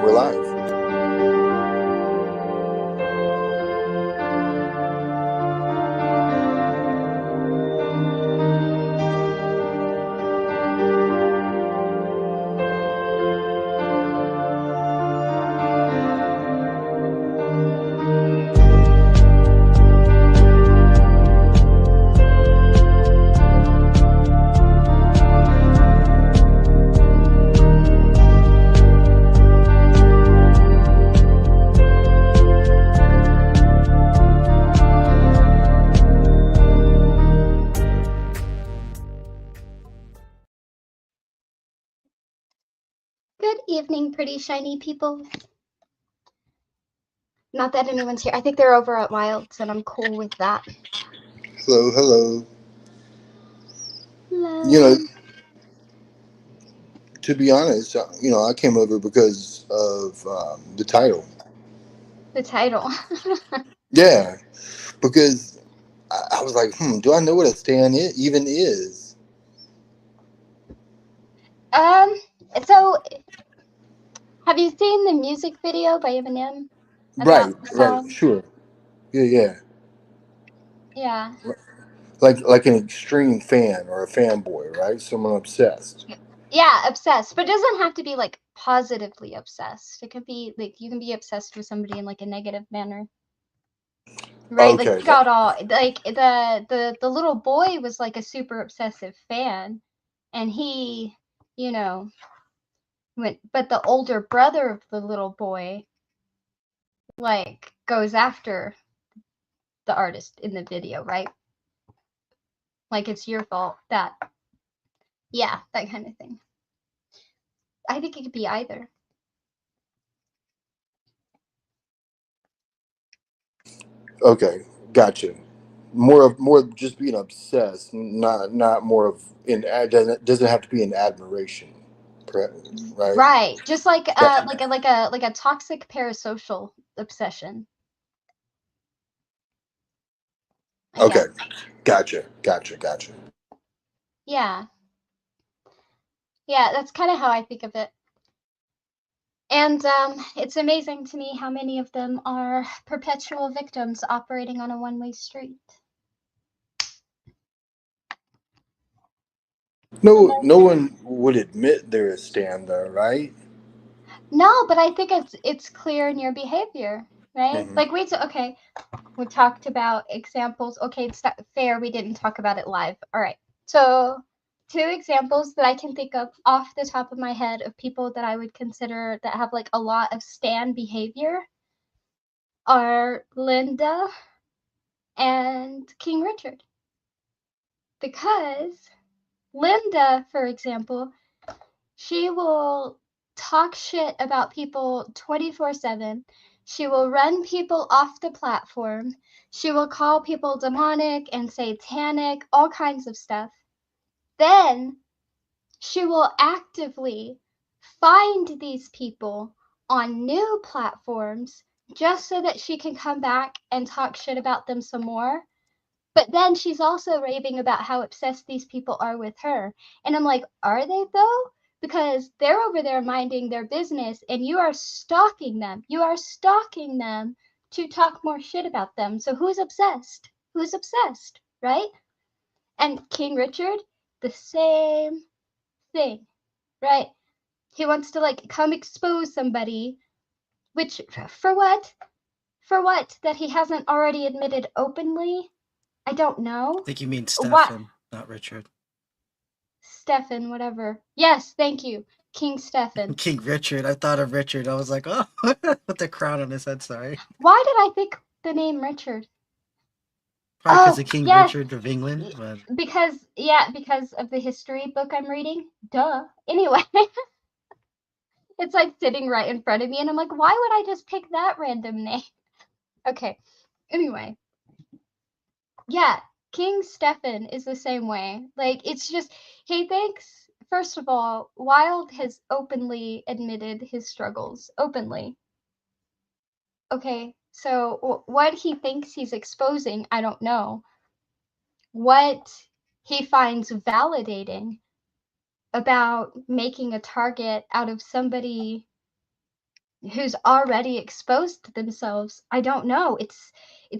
We're live. Good evening, pretty shiny people. Not that anyone's here. I think they're over at Wilds, and I'm cool with that. Hello, hello. You know, Hello. to be honest, I came over because of the title. The title. Yeah, because I was like, do I know what a stand even is? um, so have you seen the music video by Eminem about Right, the right, song? sure. Yeah, yeah. Yeah. Like an extreme fan or a fanboy, right? Someone obsessed. Yeah, obsessed. But it doesn't have to be like positively obsessed. It could be like you can be obsessed with somebody in like a negative manner. Right? Like Okay, he got all like the little boy was like a super obsessive fan, and he, you know, but the older brother of the little boy like goes after the artist in the video, right? Like it's your fault that, yeah, that kind of thing. I think it could be either. okay, gotcha. More of just being obsessed, not more of doesn't have to be an admiration, right? Right, just like Got- like a toxic parasocial obsession, I Okay, guess. gotcha. Yeah, yeah, that's kind of how I think of it. And it's amazing to me how many of them are perpetual victims operating on a one-way street. And No one would admit they're a stand though, right? no, but I think it's clear in your behavior, right? Hmm. Like okay, we talked about examples. Okay, it's not fair we didn't talk about it live. All right. So, two examples that I can think of off the top of my head of people that I would consider that have like a lot of stan behavior are Linda and King Richard. Because Linda, for example, she will talk shit about people 24/7. She will run people off the platform. She will call people demonic and satanic, all kinds of stuff. Then she will actively find these people on new platforms just so that she can come back and talk shit about them some more. But then she's also raving about how obsessed these people are with her. And I'm like, are they though? Because they're over there minding their business and you are stalking them. You are stalking them to talk more shit about them. So who's obsessed? Who's obsessed, right? And King Richard, the same thing, right? He wants to like come expose somebody, which for what? For what? That he hasn't already admitted openly? I don't I know. think you mean What? Stefan, not Richard. Stefan, whatever. Yes, thank you. King Stefan. King Richard. I thought of Richard. I was like, oh, with the crown on his head. Sorry. Why did I think the name Richard? Probably because Oh, of King yes. Richard of England. But Because of the history book I'm reading. Duh. Anyway, it's like sitting right in front of me, and I'm like, why would I just pick that random name? Okay. Anyway, yeah, King Stefan is the same way. Like, it's just, he thinks, first of all, Wilde has openly admitted his struggles. Openly. Okay, so what he thinks he's exposing, I don't know. What he finds validating about making a target out of somebody who's already exposed themselves. I don't know. It's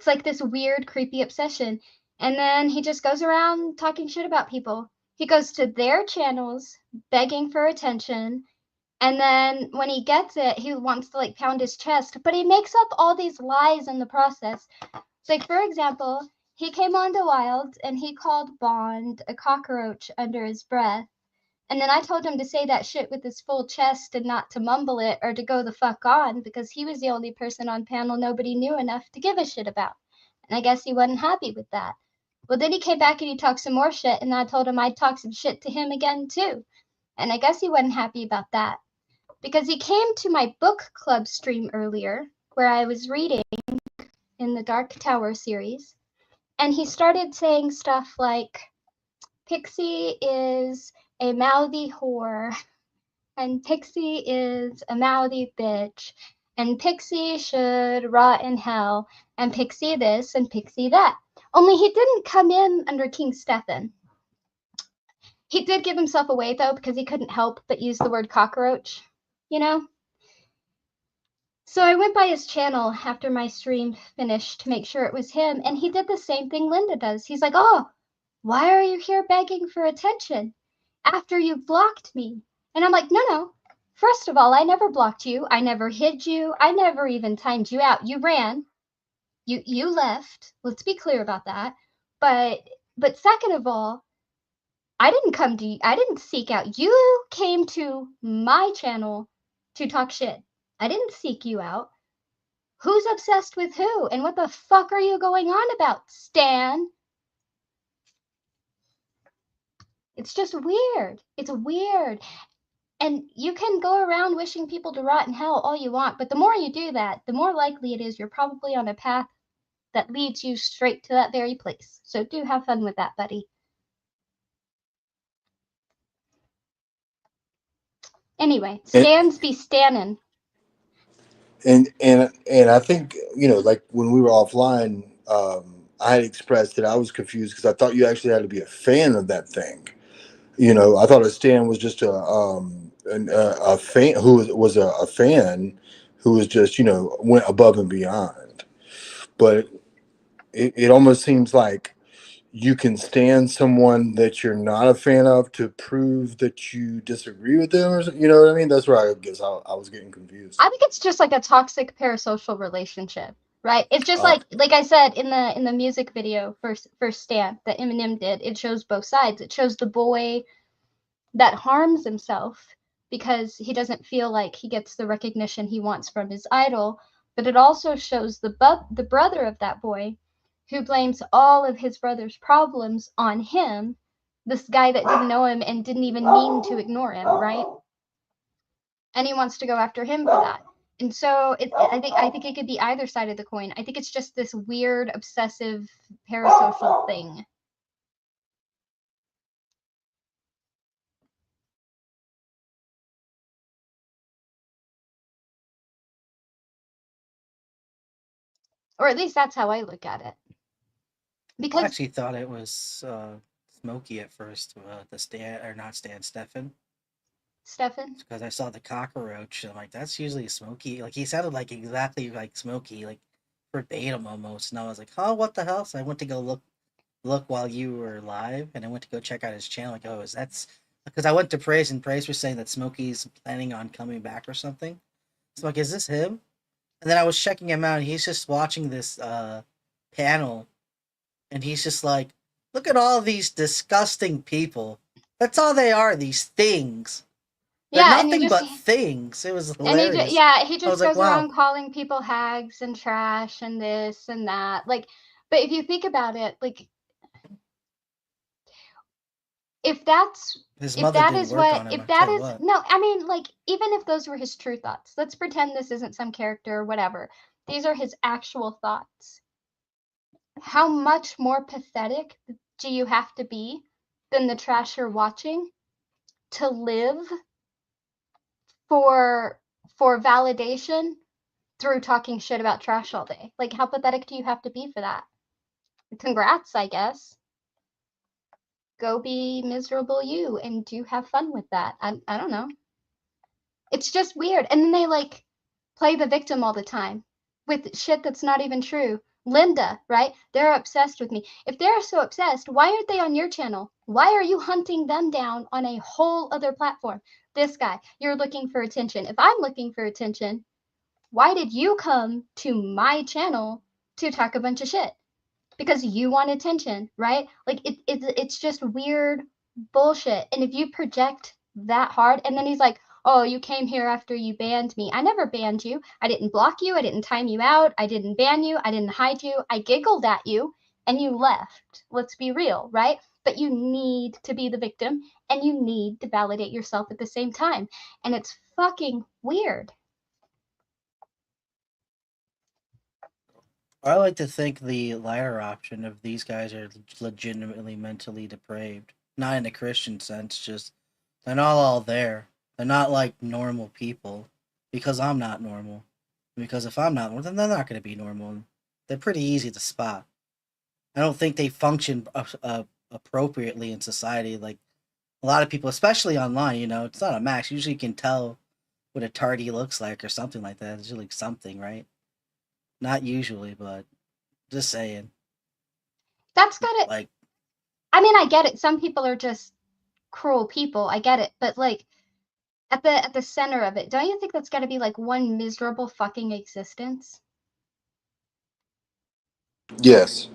like this weird, creepy obsession. And then he just goes around talking shit about people. He goes to their channels begging for attention. And then when he gets it, he wants to like pound his chest, but he makes up all these lies in the process. So, like, for example, he came onto Wild and he called Bond a cockroach under his breath. And then I told him to say that shit with his full chest and not to mumble it or to go the fuck on, because he was the only person on panel nobody knew enough to give a shit about. And I guess he wasn't happy with that. Well, then he came back and he talked some more shit, and I told him I'd talk some shit to him again too. And I guess he wasn't happy about that, because he came to my book club stream earlier where I was reading in the Dark Tower series, and he started saying stuff like, Pixie is a mouthy whore, and Pixie is a mouthy bitch, and Pixie should rot in hell, and Pixie this and Pixie that. Only he didn't come in under King Stefan. He did give himself away, though, because he couldn't help but use the word cockroach, you know? So I went by his channel after my stream finished to make sure it was him, and he did the same thing Linda does. He's like, oh, why are you here begging for attention after you've blocked me? And I'm like, no. First of all, I never blocked you. I never hid you. I never even timed you out. You ran. You left. Let's be clear about that. But second of all, I didn't come to you. I didn't seek out. You came to my channel to talk shit. I didn't seek you out. Who's obsessed with who? And what the fuck are you going on about, Stan? It's just weird. It's weird. And you can go around wishing people to rot in hell all you want, but the more you do that, the more likely it is you're probably on a path that leads you straight to that very place. So do have fun with that, buddy. Anyway, Stans be Stanin. And I think, like when we were offline, I had expressed that I was confused because I thought you actually had to be a fan of that thing. I thought a stan was just a fan who was a fan who was just went above and beyond. But it almost seems like you can stand someone that you're not a fan of to prove that you disagree with them, or you know what I mean. That's where I guess I was getting confused. I think it's just like a toxic parasocial relationship, right? It's just like I said in the music video for Stan that Eminem did. It shows both sides. It shows the boy that harms himself because he doesn't feel like he gets the recognition he wants from his idol, but it also shows the brother of that boy who blames all of his brother's problems on him, this guy that didn't know him and didn't even mean to ignore him, right? And he wants to go after him for that. And so I think it could be either side of the coin. I think it's just this weird, obsessive, parasocial thing. Or at least that's how I look at it. Because I actually thought it was Smokey at first, Stefan. Stefan? Because I saw the cockroach, and I'm like, that's usually Smokey. Like, he sounded like exactly like Smokey, like verbatim almost. And I was like, oh, what the hell? So I went to go look while you were live, and I went to go check out his channel. Like, oh, because I went to Praise, and Praise was saying that Smokey's planning on coming back or something. So like, is this him? And then I was checking him out, and he's just watching this panel, and he's just like, look at all these disgusting people. That's all they are, these things. They're nothing but things. It was hilarious. He just goes around calling people hags and trash and this and that. Like, but if you think about it, like, if that is no, I mean, like, even if those were his true thoughts, let's pretend this isn't some character or whatever. These are his actual thoughts. How much more pathetic do you have to be than the trash you're watching to live for validation through talking shit about trash all day? Like, how pathetic do you have to be for that? Congrats, I guess. Go be miserable you and do have fun with that. I don't know. It's just weird. And then they like play the victim all the time with shit that's not even true. Linda, right? They're obsessed with me. If they're so obsessed, why aren't they on your channel? Why are you hunting them down on a whole other platform? This guy, you're looking for attention. If I'm looking for attention, why did you come to my channel to talk a bunch of shit? Because you want attention, right? Like it's just weird bullshit. And if you project that hard, and then he's like, "Oh, you came here after you banned me." I never banned you. I didn't block you. I didn't time you out. I didn't ban you. I didn't hide you. I giggled at you and you left. Let's be real, right? But you need to be the victim and you need to validate yourself at the same time. And it's fucking weird. I like to think the latter option of these guys are legitimately mentally depraved. Not in a Christian sense, just they're not all there. They're not like normal people. Because I'm not normal. Because if I'm not normal, then they're not going to be normal. They're pretty easy to spot. I don't think they function appropriately in society. Like a lot of people, especially online, it's not a max. Usually you can tell what a tardy looks like or something like that. It's usually something, right? Not usually, but just saying. That's got it. Like, I mean, I get it. Some people are just cruel people. I get it. But like at the center of it, don't you think that's got to be like one miserable fucking existence? Yes.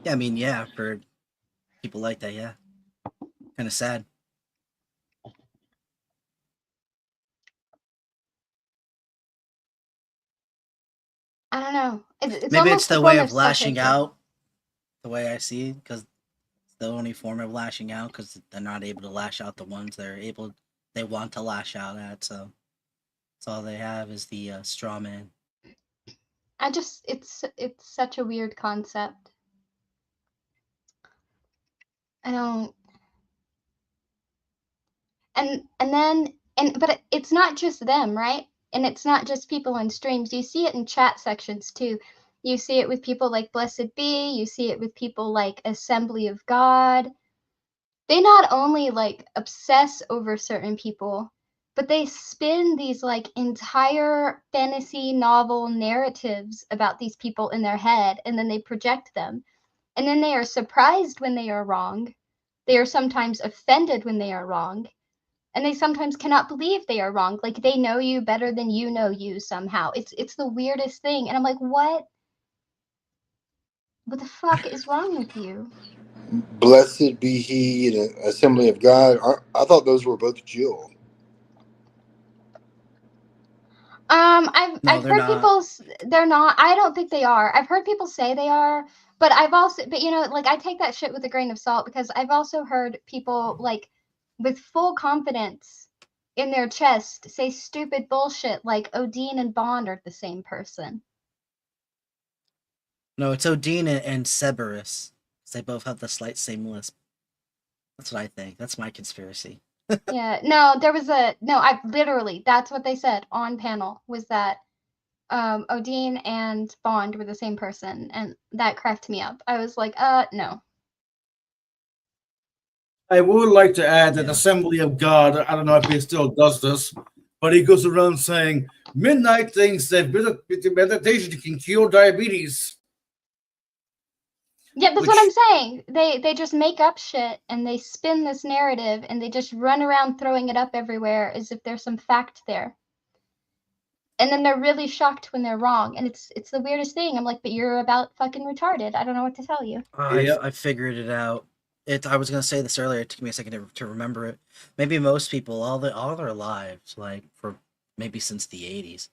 yeah, I mean, yeah, for people like that, yeah. Kind of sad. I don't know. It's Maybe almost it's the a way form of lashing self-hatred. out, the way I see it, because it's the only form of lashing out, because they're not able to lash out the ones they want to lash out at, so that's all they have is the straw man. It's such a weird concept. I don't. But it's not just them, right? And it's not just people in streams. You see it in chat sections too. You see it with people like Blessed Be. You see it with people like Assembly of God. They not only like obsess over certain people, but they spin these like entire fantasy novel narratives about these people in their head, and then they project them. And then they are surprised when they are wrong. They are sometimes offended when they are wrong. And they sometimes cannot believe they are wrong. Like they know you better than you know you somehow. It's the weirdest thing. And I'm like, what? What the fuck is wrong with you? Blessed be he in Assembly of God. I thought those were both Jill. No, I've they're heard not. people they're not. I don't think they are. I've heard people say they are, but like I take that shit with a grain of salt because I've also heard people like with full confidence in their chest say stupid bullshit like Odin and Bond are the same person. No, it's Odin and Cerberus. They both have the slight same lisp. That's what I think. That's my conspiracy. Yeah, no, I literally that's what they said on panel was that Odin and Bond were the same person, and that cracked me up. I was like, no. I would like to add that Yeah. Assembly of God, I don't know if he still does this, but he goes around saying, Midnight thinks that meditation can cure diabetes. Yeah, that's Which- what I'm saying. They just make up shit and they spin this narrative and they just run around throwing it up everywhere as if there's some fact there. And then they're really shocked when they're wrong, and it's the weirdest thing. I'm like, but you're about fucking retarded. I don't know what to tell you. Yep. I figured it out. I was gonna say this earlier. It took me a second to remember it. Maybe most people, all their lives, like for maybe since the '80s,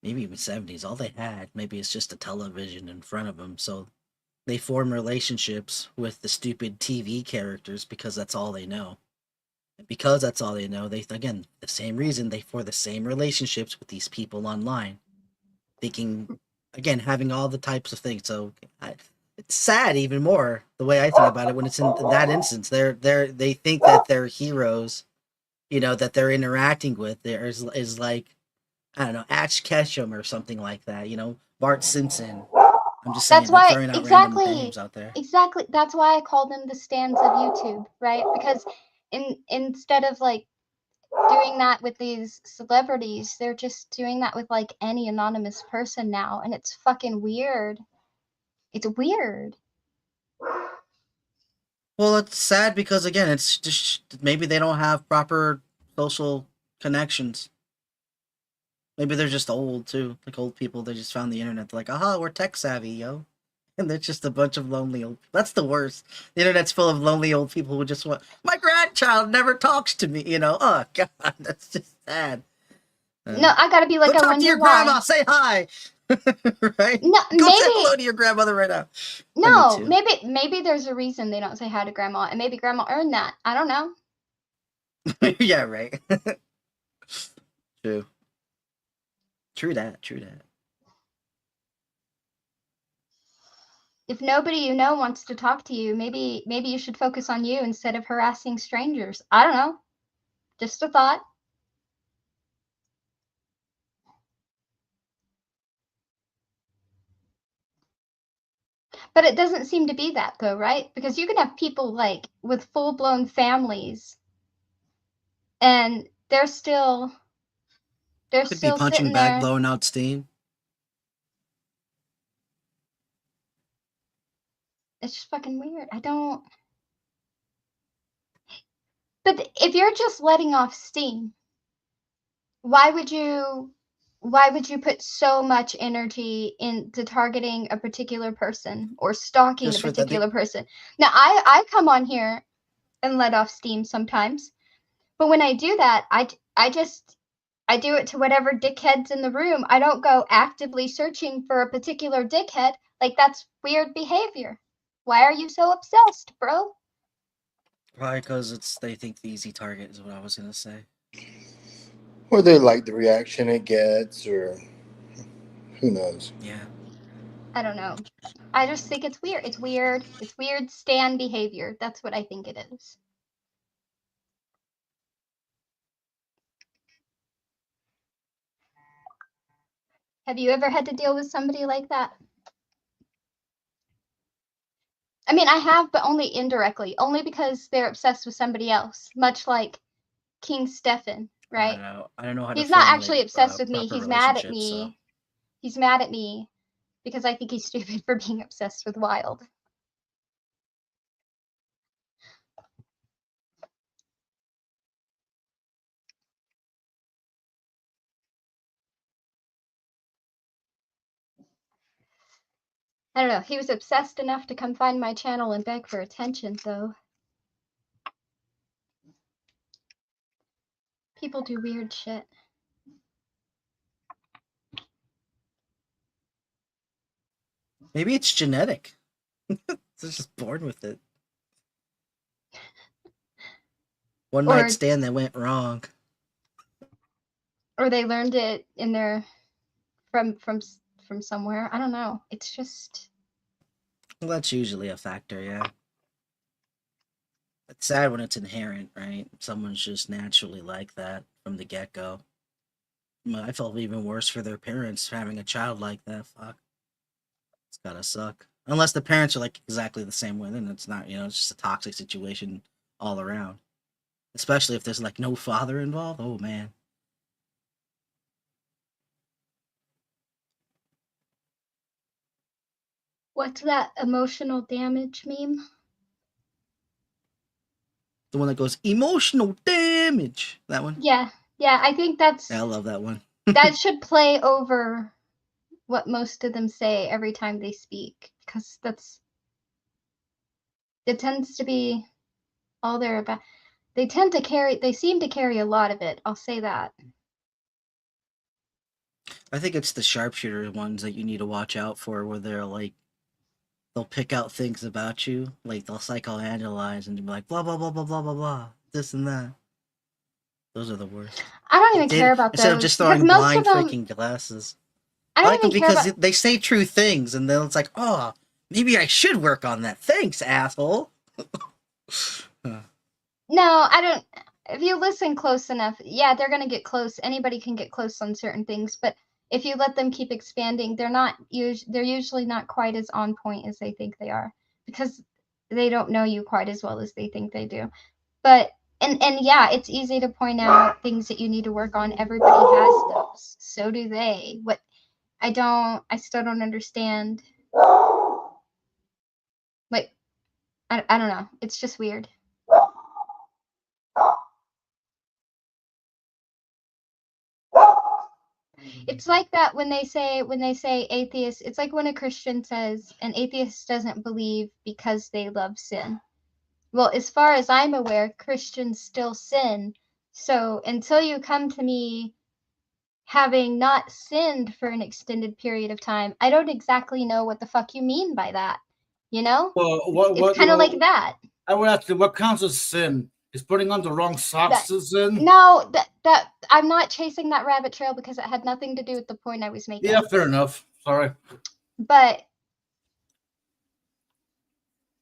maybe even '70s, all they had maybe it's just a television in front of them. So they form relationships with the stupid TV characters because that's all they know. And because that's all they know, they again the same reason they form the same relationships with these people online, thinking again having all the types of things. So it's sad even more the way I think about it when it's in that instance. They think that their heroes, that they're interacting with there is like I don't know Ash Ketchum or something like that. Bart Simpson. I'm just saying, That's like why throwing out random names out there. exactly. That's why I call them the stands of YouTube, right? Because instead of like doing that with these celebrities. They're just doing that with like any anonymous person now, and it's fucking weird. It's weird. Well, it's sad because again, it's just maybe they don't have proper social connections. Maybe they're just old too, like old people. They just found the internet. They're like, aha, we're tech savvy, yo. And they're just a bunch of lonely old. That's the worst. The internet's full of lonely old people who just want. My grandchild never talks to me. You know. Oh God, that's just sad. No, I gotta be like, Go I talk wonder to your why. grandma. Say hi. Right? No, Go say maybe hello to your grandmother right now. no, too. maybe there's a reason they don't say hi to grandma, and maybe grandma earned that. I don't know. Yeah, right. True. True that. True that. If nobody you know wants to talk to you, maybe you should focus on you instead of harassing strangers. I don't know. Just a thought. But it doesn't seem to be that though, right? Because you can have people like with full-blown families and they're still Could be punching sitting bag, there. blowing out steam. It's just fucking weird. I don't. But if you're just letting off steam, why would you put so much energy into targeting a particular person or stalking Just a for the particular person? Now, I come on here and let off steam sometimes, but when I do that, I do it to whatever dickhead's in the room. I don't go actively searching for a particular dickhead. Like, that's weird behavior. Why are you so obsessed, bro? Probably because they think the easy target is what I was gonna say. Or they like the reaction it gets, or who knows. Yeah. I don't know. I just think it's weird. It's weird. It's weird stan behavior. That's what I think it is. Have you ever had to deal with somebody like that? I mean, I have, but only indirectly. Only because they're obsessed with somebody else. Much like King Stefan, right? I don't know how to He's not formulate actually obsessed with me. proper He's mad at relationships, so. me. He's mad at me because I think he's stupid for being obsessed with Wild. I don't know. He was obsessed enough to come find my channel and beg for attention, though. People do weird shit. Maybe it's genetic. They're just born with it. One Or- night stand that went wrong. Or they learned it in their from somewhere. I don't know. It's just Well, that's usually a factor, yeah. It's sad when it's inherent, right? Someone's just naturally like that from the get-go. I felt even worse for their parents having a child like that. Fuck. It's gotta suck. Unless the parents are like exactly the same way, then it's not, it's just a toxic situation all around. Especially if there's like no father involved. Oh man. what's that emotional damage meme? The one that goes emotional damage. That one. Yeah, I think that's Yeah, I love that one. that should play over what most of them say every time they speak, because it tends to be all they're about. They seem to carry a lot of it. I'll say that. I think it's the sharpshooter ones that you need to watch out for, where they'll pick out things about you, like they'll psychoanalyze and be like blah blah blah blah blah blah blah, this and that. Those are the worst. I don't even care about instead those of just because throwing most blind of them. freaking glasses. I I don't like them even care because about. they say true things, and then it's like, oh, maybe I should work on that. Thanks, asshole. No, I don't. If you listen close enough, yeah, they're gonna get close. Anybody can get close on certain things, but if you let them keep expanding, they're usually not quite as on point as they think they are, because they don't know you quite as well as they think they do. But And yeah, it's easy to point out things that you need to work on. Everybody has those. So do they. What I still don't understand. Like, I don't know. It's just weird. It's like that when they say atheist, it's like when a Christian says an atheist doesn't believe because they love sin. Well, as far as I'm aware, Christians still sin. So until you come to me having not sinned for an extended period of time, I don't exactly know what the fuck you mean by that. You know? Well, It's kind of like that. I would ask you, what counts as sin? Is putting on the wrong socks a sin? No, that I'm not chasing that rabbit trail because it had nothing to do with the point I was making. Yeah, fair enough. Sorry. But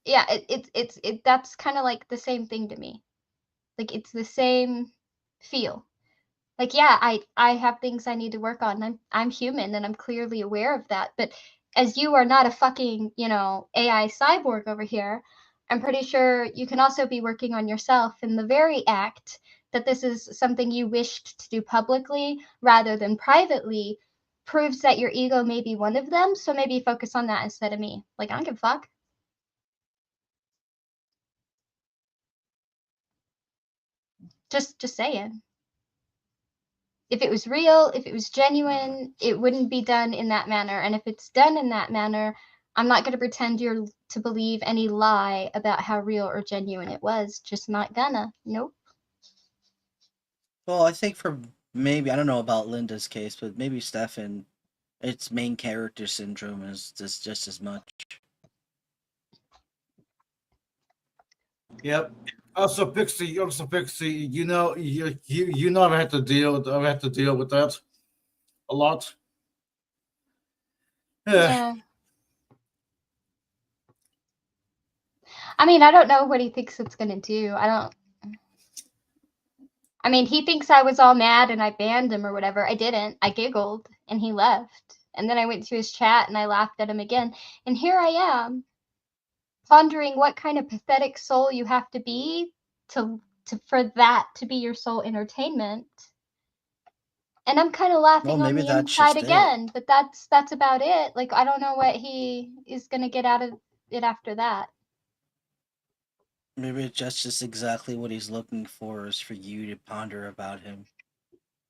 yeah, it's that's kind of like the same thing to me. Like it's the same feel. Like yeah, I have things I need to work on. I'm human and I'm clearly aware of that. But as you are not a fucking, AI cyborg over here, I'm pretty sure you can also be working on yourself in the very act that this is something you wished to do publicly rather than privately proves that your ego may be one of them. So maybe focus on that instead of me. Like I don't give a fuck. Just saying. If it was real, if it was genuine, it wouldn't be done in that manner. And if it's done in that manner, I'm not going to pretend you're to believe any lie about how real or genuine it was. Just not gonna. Nope. Well, I think for maybe, I don't know about Linda's case, but maybe Stefan, its main character syndrome is just as much. Yep. Also, Pixie. You know, you know, I had to deal with that a lot. Yeah. I mean, I don't know what he thinks it's gonna do. I mean, he thinks I was all mad and I banned him or whatever. I didn't. I giggled and he left. And then I went to his chat and I laughed at him again. And here I am, pondering what kind of pathetic soul you have to be to for that to be your sole entertainment. And I'm kind of laughing on maybe the that's inside just it. again, but that's about it. Like I don't know what he is gonna get out of it after that. Maybe it's just exactly what he's looking for is for you to ponder about him.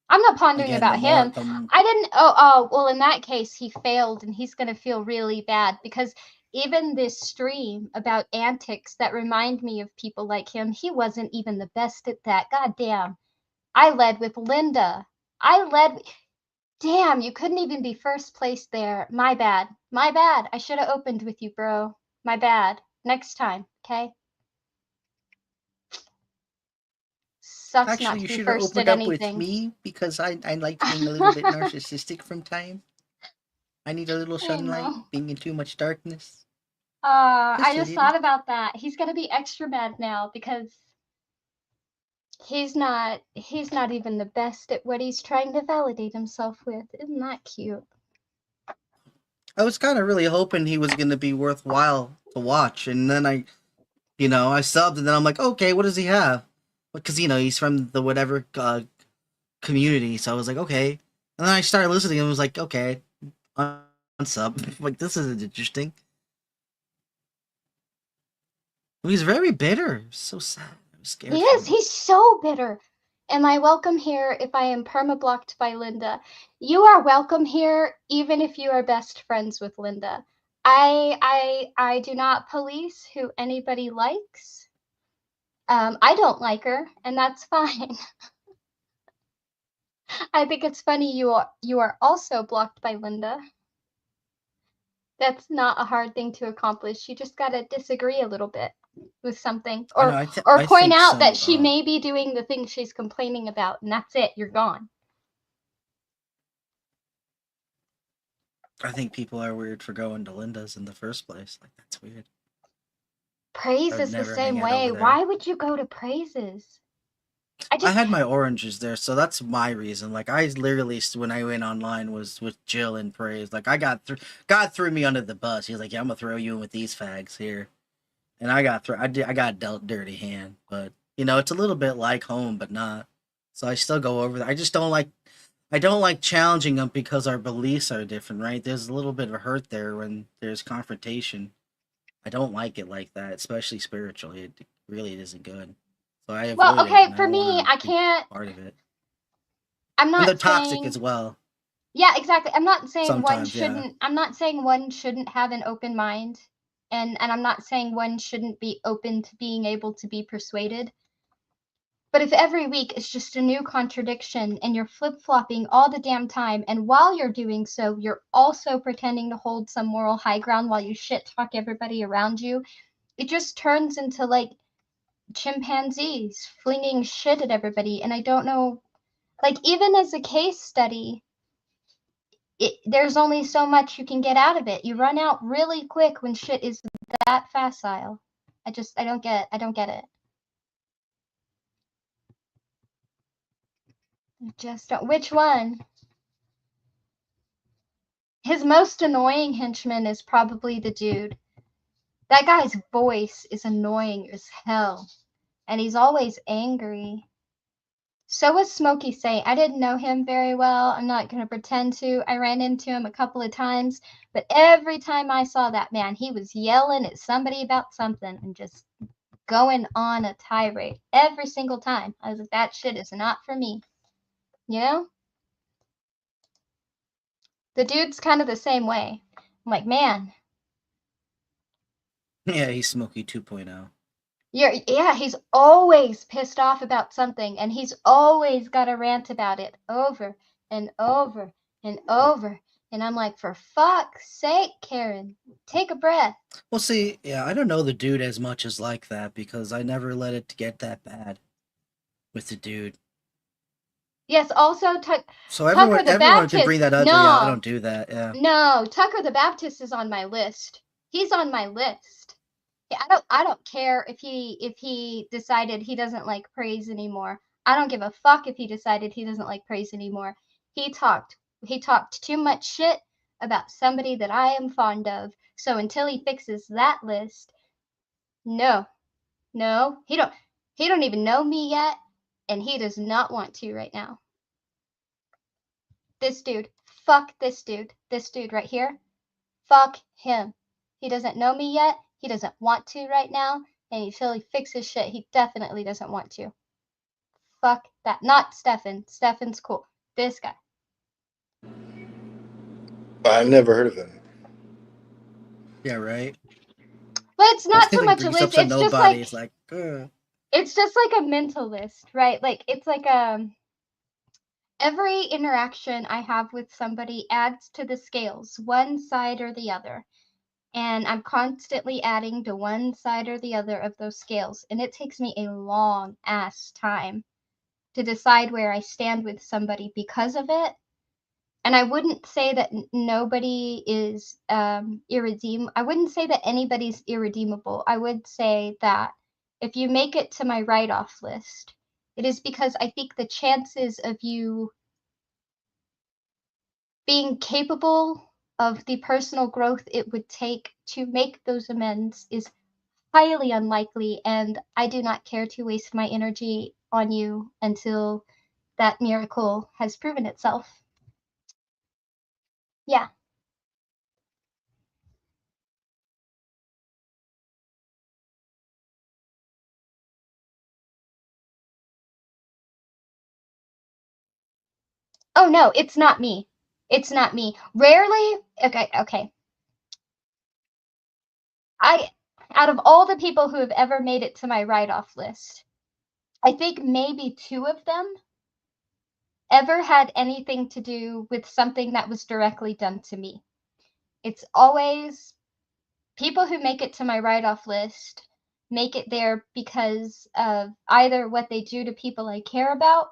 I'm not pondering Again, about him. I didn't. Oh, well, in that case, he failed and he's going to feel really bad because even this stream about antics that remind me of people like him, he wasn't even the best at that. God damn. I led with Linda. Damn, you couldn't even be first place there. My bad. My bad. I should have opened with you, bro. My bad. Next time, okay? Sucks Actually, not you to be should have first at opened up with anything. me because I like being a little bit narcissistic from time. I need a little I sunlight, know. being in too much darkness. I just kidding. thought about that. He's gonna be extra mad now because he's not even the best at what he's trying to validate himself with. Isn't that cute? I was kind of really hoping he was going to be worthwhile to watch, and then I subbed, and then I'm like, okay, what does he have? Because he's from the whatever community, so I was like, okay, and then I started listening, and was like, okay, unsub. Like this isn't interesting. He's very bitter, so sad. I'm scared. He is. He's so bitter. Am I welcome here if I am permablocked by Linda? You are welcome here even if you are best friends with Linda. I do not police who anybody likes. I don't like her, and that's fine. I think it's funny you are also blocked by Linda. That's not a hard thing to accomplish. You just gotta disagree a little bit with something, or I point think out that she may be doing the thing she's complaining about, and that's it. You're gone. I think people are weird for going to Linda's in the first place. Like that's weird. Praise is the same way. Why would you go to Praises? I had my oranges there, so that's my reason. Like I literally, when I went online, was with Jill and Praise. Like I God threw me under the bus. He was like, "Yeah, I'm gonna throw you in with these fags here," and I got dealt dirty hand. But You know, it's a little bit like home, but not. So I still go over there. I don't like challenging them because our beliefs are different, right? There's a little bit of hurt there when there's confrontation. I don't like it like that, especially spiritually. It really isn't good. So I Well, avoid it, okay, and I for don't me, want I to be can't. part of it. I'm And they're not toxic as saying. well. Yeah, exactly. I'm not saying one Sometimes, yeah. shouldn't. I'm not saying one shouldn't have an open mind, and I'm not saying one shouldn't be open to being able to be persuaded. But if every week is just a new contradiction and you're flip-flopping all the damn time, and while you're doing so, you're also pretending to hold some moral high ground while you shit talk everybody around you, it just turns into like chimpanzees flinging shit at everybody. And I don't know, like, even as a case study, there's only so much you can get out of it. You run out really quick when shit is that facile. I don't get it. I just don't. Which one? His most annoying henchman is probably the dude. That guy's voice is annoying as hell, and he's always angry. So was Smokey Saint. I didn't know him very well. I'm not going to pretend to. I ran into him a couple of times, but every time I saw that man, he was yelling at somebody about something and just going on a tirade every single time. I was like, that shit is not for me. You know? The dude's kind of the same way. I'm like, man, Yeah, he's Smokey 2.0. yeah, he's always pissed off about something, and he's always got a rant about it over and over and over. And I'm like, for fuck's sake, Karen, take a breath. Well, see, yeah, I don't know the dude as much as like that because I never let it get that bad with the dude. Yes, also So Tucker the everyone can Baptist. bring that up, but yeah, I No, don't do that. Yeah. no, Tucker the Baptist is on my list. He's on my list. Yeah, I don't care if he decided he doesn't like praise anymore. I don't give a fuck if he decided he doesn't like praise anymore. He talked too much shit about somebody that I am fond of. So until he fixes that list, no. No, he don't even know me yet, and he does not want to right now. This dude, fuck this dude. This dude right here. Fuck him. He doesn't know me yet. He doesn't want to right now. And until he fixes shit, he definitely doesn't want to. Fuck that. Not Stefan. Stefan's cool. This guy. I've never heard of him. Yeah, right. But it's It not seems so like he much a brings up list. to nobody. It's like, It's just like a mental list, right? Like it's like every interaction I have with somebody adds to the scales, one side or the other. And I'm constantly adding to one side or the other of those scales. And it takes me a long ass time to decide where I stand with somebody because of it. And I wouldn't say that nobody is irredeemable. I wouldn't say that anybody's irredeemable. I would say that if you make it to my write off list, it is because I think the chances of you being capable of the personal growth it would take to make those amends is highly unlikely, and I do not care to waste my energy on you until that miracle has proven itself. Yeah. Oh no, it's not me. It's not me. Rarely, okay. Out of all the people who have ever made it to my write-off list, I think maybe 2 of them ever had anything to do with something that was directly done to me. It's always people who make it to my write-off list make it there because of either what they do to people I care about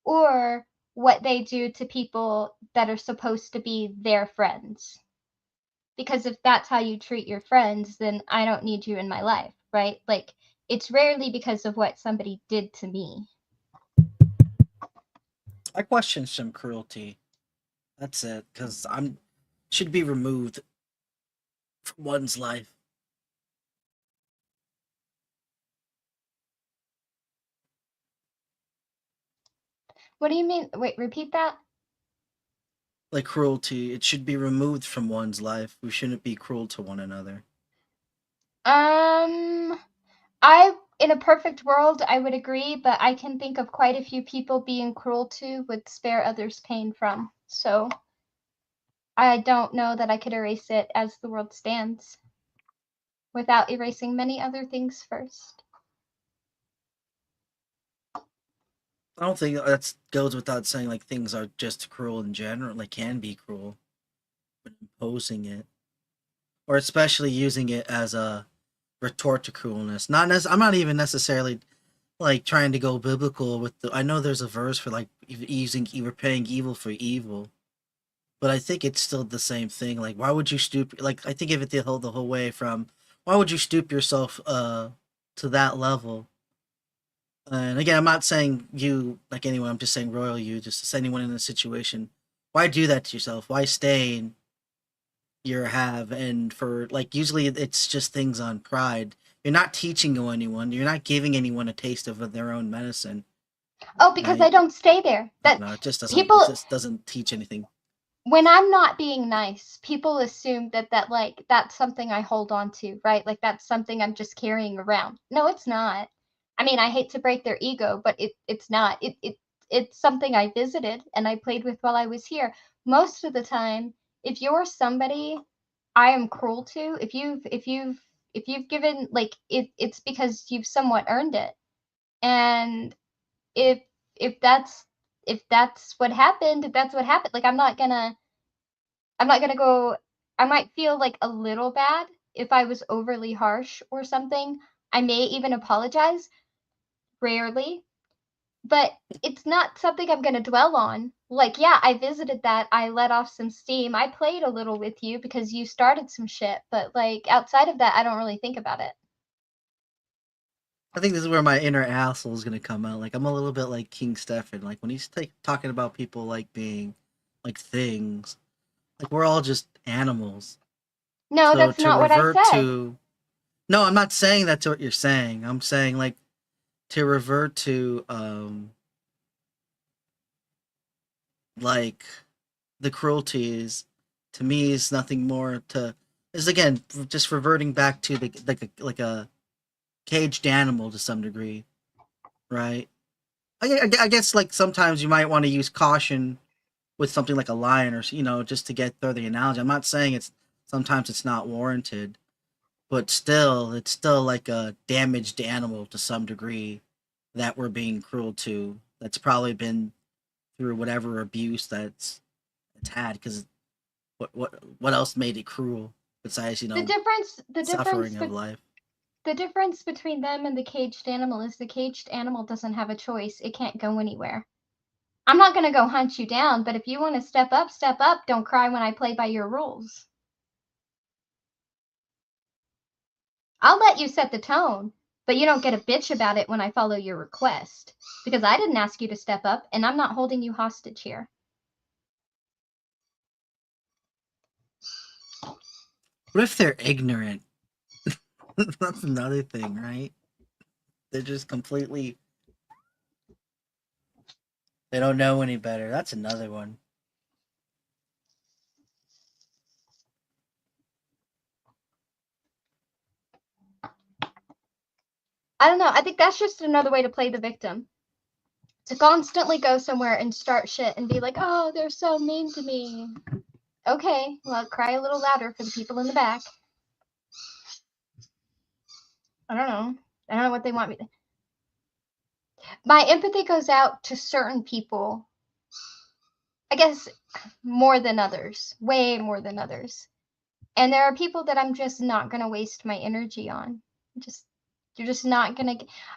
or what they do to people that are supposed to be their friends. Because if that's how you treat your friends, then I don't need you in my life, right? Like, it's rarely because of what somebody did to me. I question some cruelty. That's it, because I'm should be removed from one's life. What do you mean? Wait, repeat that. Like cruelty, it should be removed from one's life. We shouldn't be cruel to one another. In a perfect world, I would agree, but I can think of quite a few people being cruel to would spare others pain from. So I don't know that I could erase it as the world stands without erasing many other things first. I don't think that goes without saying. Like things are just cruel in general. Like can be cruel, but imposing it, or especially using it as a retort to cruelness. I'm not even necessarily like trying to go biblical with the. I know there's a verse for like using repaying evil for evil, but I think it's still the same thing. Like why would you stoop? Like I think of it the whole way from why would you stoop yourself to that level? And again, I'm not saying you like anyone. I'm just saying royal you. Just anyone in a situation. Why do that to yourself? Why stay in your have? And for like usually it's just things on pride. You're not teaching anyone. You're not giving anyone a taste of their own medicine. Oh, because I don't stay there. That No, it just doesn't. people, It just doesn't teach anything. when I'm not being nice, people assume that like that's something I hold on to, right? Like that's something I'm just carrying around. No, it's not. I mean, I hate to break their ego, but it's not. It's something I visited and I played with while I was here. Most of the time, if you're somebody I am cruel to, if you've given like it's because you've somewhat earned it. And if if that's if that's what happened, if that's what happened, like I'm not gonna go. I might feel like a little bad if I was overly harsh or something. I may even apologize, rarely, but it's not something I'm gonna dwell on. Like, yeah, I visited that. I let off some steam. I played a little with you because you started some shit, but like outside of that, I don't really think about it. I think this is where my inner asshole is gonna come out. Like I'm a little bit like King Stefan. Like when he's talking about people like being like things. Like we're all just animals. No, So that's to not what I revert said. to no, I'm not saying that's what you're saying. I'm saying like to revert to like the cruelty is to me is nothing more to is again just reverting back to the like a caged animal to some degree, right? I guess like sometimes you might want to use caution with something like a lion or just to get through the analogy. I'm not saying it's sometimes it's not warranted, but still it's still like a damaged animal to some degree that we're being cruel to. That's probably been through whatever abuse it's had because what else made it cruel besides The difference, the difference, suffering of life. the difference between them and the caged animal is the caged animal doesn't have a choice. It can't go anywhere. I'm not going to go hunt you down, but if you want to step up, step up. Don't cry when I play by your rules. I'll let you set the tone, but you don't get a bitch about it when I follow your request, because I didn't ask you to step up, and I'm not holding you hostage here. What if they're ignorant? That's another thing, right? They're just completely. They don't know any better. That's another one. I don't know. I think that's just another way to play the victim. To constantly go somewhere and start shit and be like, oh, they're so mean to me. Okay, well, cry a little louder for the people in the back. I don't know. I don't know what they want me to. My empathy goes out to certain people. I guess more than others, way more than others. And there are people that I'm just not gonna waste my energy on. You're just not gonna.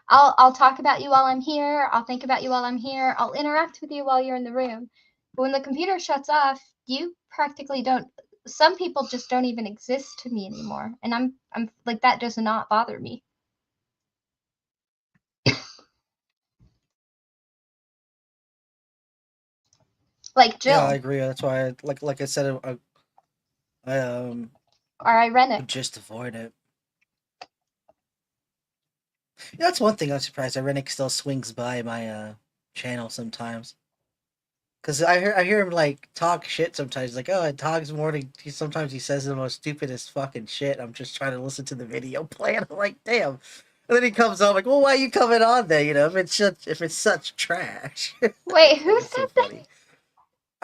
I'll talk about you while I'm here. I'll think about you while I'm here. I'll interact with you while you're in the room. But when the computer shuts off, you practically don't. Some people just don't even exist to me anymore, and I'm like that does not bother me. Like Yeah, I Jill, agree. That's why, like I said, I or Irenic. would just avoid it. Yeah, that's one thing I'm surprised. Irenic still swings by my channel sometimes. Because I hear him like talk shit sometimes. Like, oh, it talks more than sometimes he says the most stupidest fucking shit. I'm just trying to listen to the video play, and I'm like, damn. And then he comes on like, well, why are you coming on there? You know, if it's such trash. Wait, who It's so said that? funny.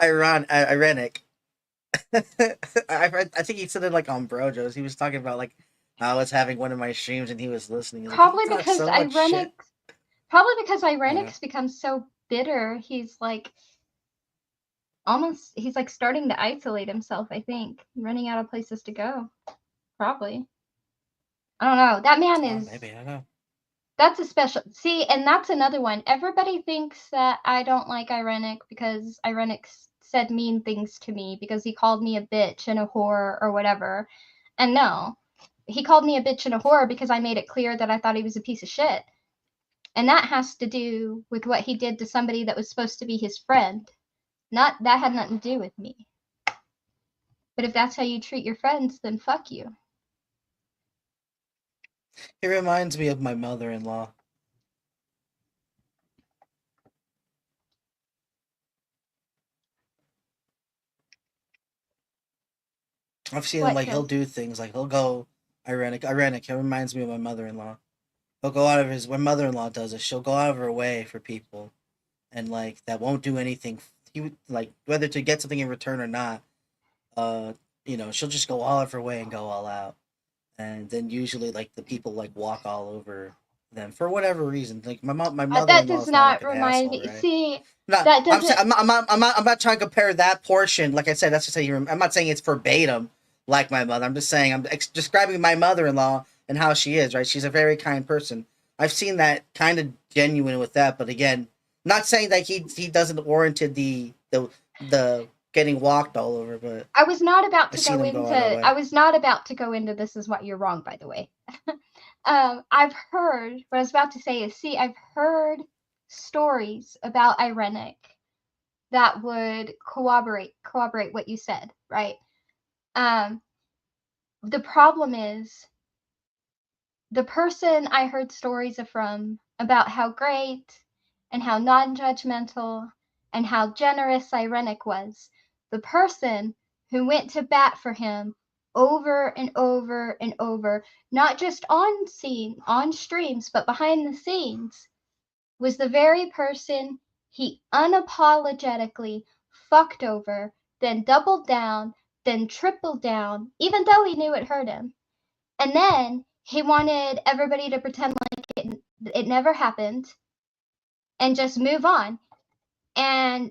Ironic. I think he said it like on Brojo's. He was talking about like I was having one of my streams and he was listening. He's like, Probably he talks because so much shit. Irenic's become so bitter. He's like he's like starting to isolate himself, I think. Running out of places to go. Probably. I don't know. That man is Maybe, I don't know. That's a special see, and that's another one. Everybody thinks that I don't like Irenic because Irenic said mean things to me because he called me a bitch and a whore or whatever. And no, he called me a bitch and a whore because I made it clear that I thought he was a piece of shit. And that has to do with what he did to somebody that was supposed to be his friend. That had nothing to do with me. But if that's how you treat your friends, then fuck you. It reminds me of my mother-in-law. I've seen him like he'll do things like he'll go Irenic. It reminds me of my mother-in-law. He'll go out of his. My mother-in-law does it. She'll go out of her way for people, and like that won't do anything. He like whether to get something in return or not. You know, she'll just go all of her way and go all out, and then usually like the people like walk all over them for whatever reason. Like my mother-in-law. That does not remind me. Right? See, no, that doesn't. I'm not trying to compare that portion. Like I said, that's just saying. I'm not saying it's verbatim like my mother. I'm just saying I'm describing my mother-in-law and how she is. Right? She's a very kind person. I've seen that kind of genuine with that, but again, not saying that he doesn't warranted the getting walked all over, but I was not about to go into. I was not about to go into this is what you're wrong, by the way. I've heard what I was about to say is I've heard stories about Irenic that would corroborate what you said, right? The problem is the person I heard stories from about how great and how non-judgmental and how generous Irenic was, the person who went to bat for him over and over and over, not just on streams, but behind the scenes, was the very person he unapologetically fucked over, then doubled down, then tripled down, even though he knew it hurt him. And then he wanted everybody to pretend like it never happened and just move on. And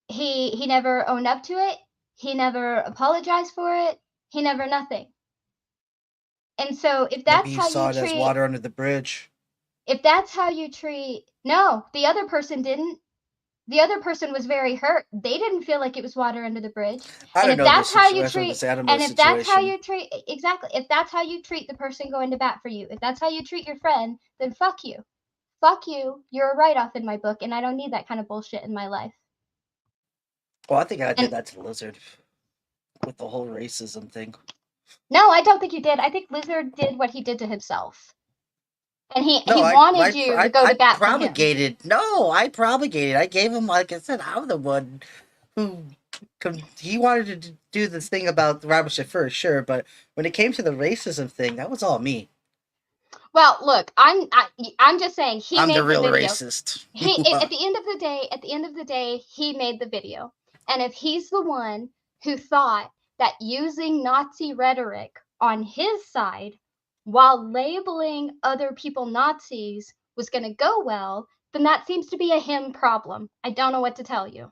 he never owned up to it. He never apologized for it. He never nothing. And so if that's how you treat, as water under the bridge. If that's how you treat, no, the other person didn't. The other person was very hurt. They didn't feel like it was water under the bridge. And if that's how you treat, and if that's how you treat, exactly, if that's how you treat the person going to bat for you, if that's how you treat your friend, then fuck you. Fuck you. You're a write-off in my book, and I don't need that kind of bullshit in my life. Well, I think I did that to Lizard with the whole racism thing. No, I don't think you did. I think Lizard did what he did to himself. And he wanted you to go to bat for him. No, I propagated. I gave him, like I said, I'm the one who he wanted to do this thing about the Robert first, sure, but when it came to the racism thing, that was all me. Well, look, I'm just saying I'm made the real video. racist. At the end of the day, he made the video. And if he's the one who thought that using Nazi rhetoric on his side while labeling other people Nazis was going to go well, then that seems to be a him problem. I don't know what to tell you.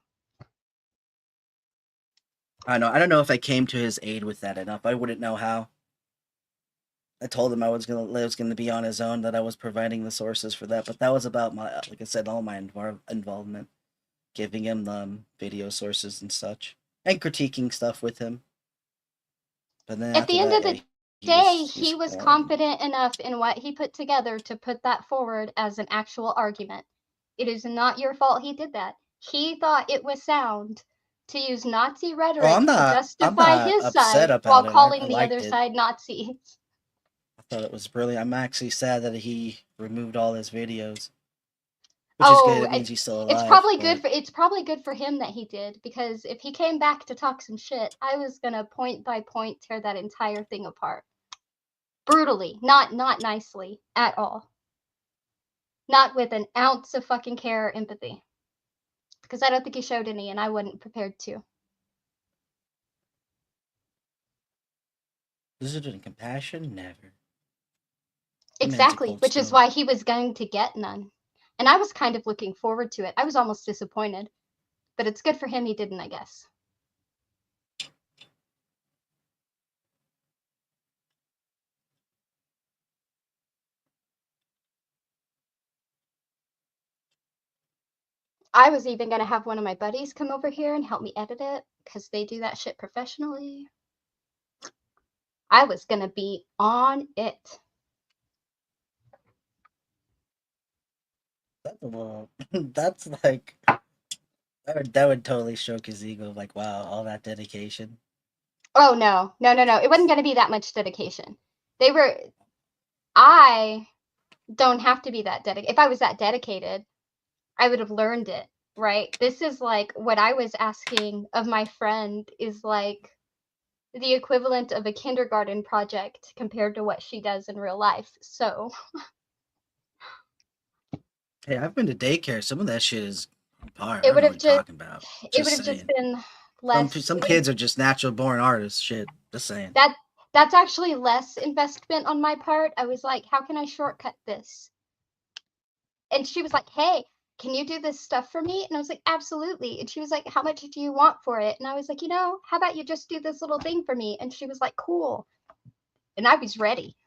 I don't know if I came to his aid with that enough. I wouldn't know how. I told him I was gonna be on his own, that I was providing the sources for that, but that was about my, like I said, all my involvement, giving him the video sources and such, and critiquing stuff with him. But then at the end of the day, he was confident enough in what he put together to put that forward as an actual argument. It is not your fault he did that. He thought it was sound to use Nazi rhetoric to justify his side while calling the other side Nazis. I thought it was brilliant. I'm actually sad that he removed all his videos. Which is Oh, good. It means he's still alive. it's probably but- good for him that he did, because if he came back to talk some shit, I was gonna point by point tear that entire thing apart. Brutally, not nicely at all. Not with an ounce of fucking care or empathy. Because I don't think he showed any, and I wasn't prepared to. Lizard and compassion? Never. The man's a Exactly, cold which is stone. why he was going to get none. And I was kind of looking forward to it. I was almost disappointed. But it's good for him he didn't, I guess. I was even going to have one of my buddies come over here and help me edit it, because they do that shit professionally. I was going to be on it. That's a little. That's like. That would totally stroke his ego. Like, wow, all that dedication. Oh, no. It wasn't going to be that much dedication. I don't have to be that dedicated. If I was that dedicated, I would have learned it, right? This is like what I was asking of my friend is like the equivalent of a kindergarten project compared to what she does in real life. So, Hey, I've been to daycare. Some of that shit is on par. it I would don't know have what you're talking about. it would have saying. just been less. Some kids are just natural born artists. Shit, just saying. That's actually less investment on my part. I was like, how can I shortcut this? And she was like, hey, can you do this stuff for me? And I was like, absolutely. And she was like, how much do you want for it? And I was like, how about you just do this little thing for me? And she was like, cool. And I was ready.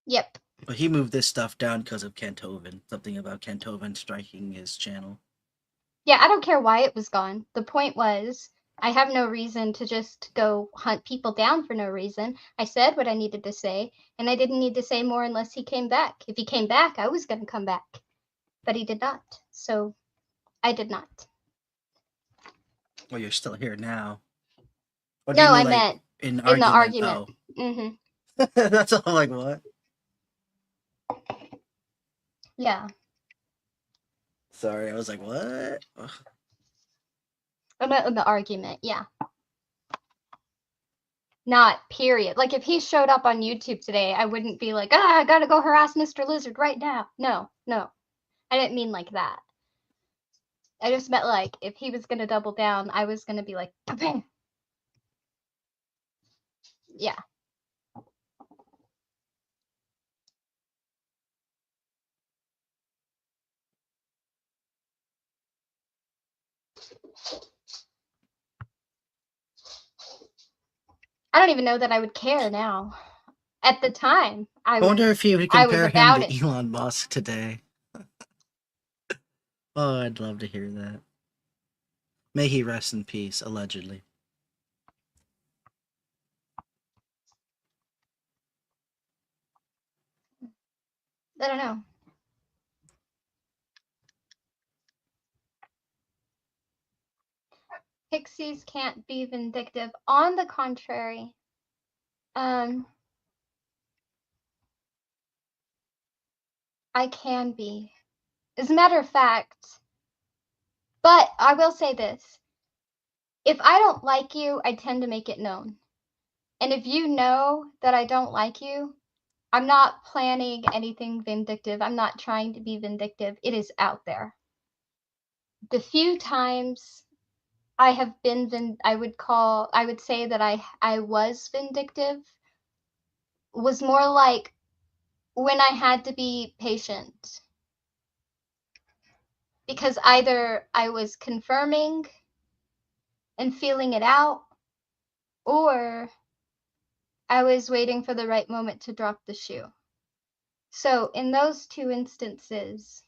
Yep. But he moved this stuff down because of Kenthoven. Something about Kenthoven striking his channel. Yeah, I don't care why it was gone. The point was, I have no reason to just go hunt people down for no reason. I said what I needed to say, and I didn't need to say more unless he came back. If he came back, I was going to come back. But he did not. So I did not. Well, you're still here now. Or No, I meant in the argument. argument. Mm-hmm. Oh. That's all. Like, what? Yeah. Sorry, I was like, what? Ugh. I meant in the argument, yeah. Not period. Like, if he showed up on YouTube today, I wouldn't be like, I gotta go harass Mr. Lizard right now. No. I didn't mean like that. I just meant like, if he was gonna double down, I was gonna be like, bang. Yeah. I don't even know that I would care now. At the time, I wonder if he would I was compare him about to it. Elon Musk today. Oh, I'd love to hear that. May he rest in peace, allegedly. I don't know. Pixies can't be vindictive. On the contrary, I can be. As a matter of fact, but I will say this. If I don't like you, I tend to make it known. And if you know that I don't like you, I'm not planning anything vindictive. I'm not trying to be vindictive. It is out there. The few times I have been I would say that I was vindictive was more like when I had to be patient. Because either I was confirming and feeling it out, or I was waiting for the right moment to drop the shoe. So in those two instances,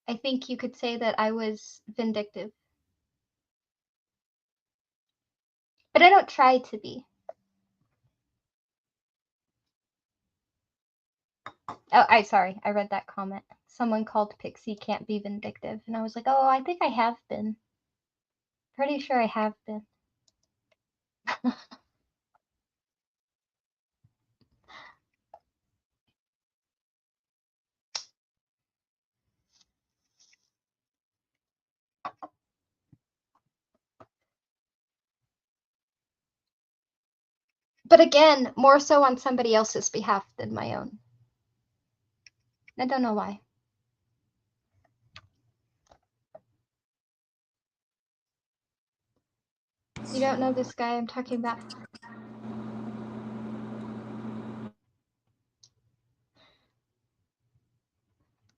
I think you could say that I was vindictive. But I don't try to be. Oh, sorry, I read that comment. Someone called Pixie can't be vindictive. And I was like, oh, I think I have been. Pretty sure I have been. But again, more so on somebody else's behalf than my own. I don't know why. You don't know this guy I'm talking about.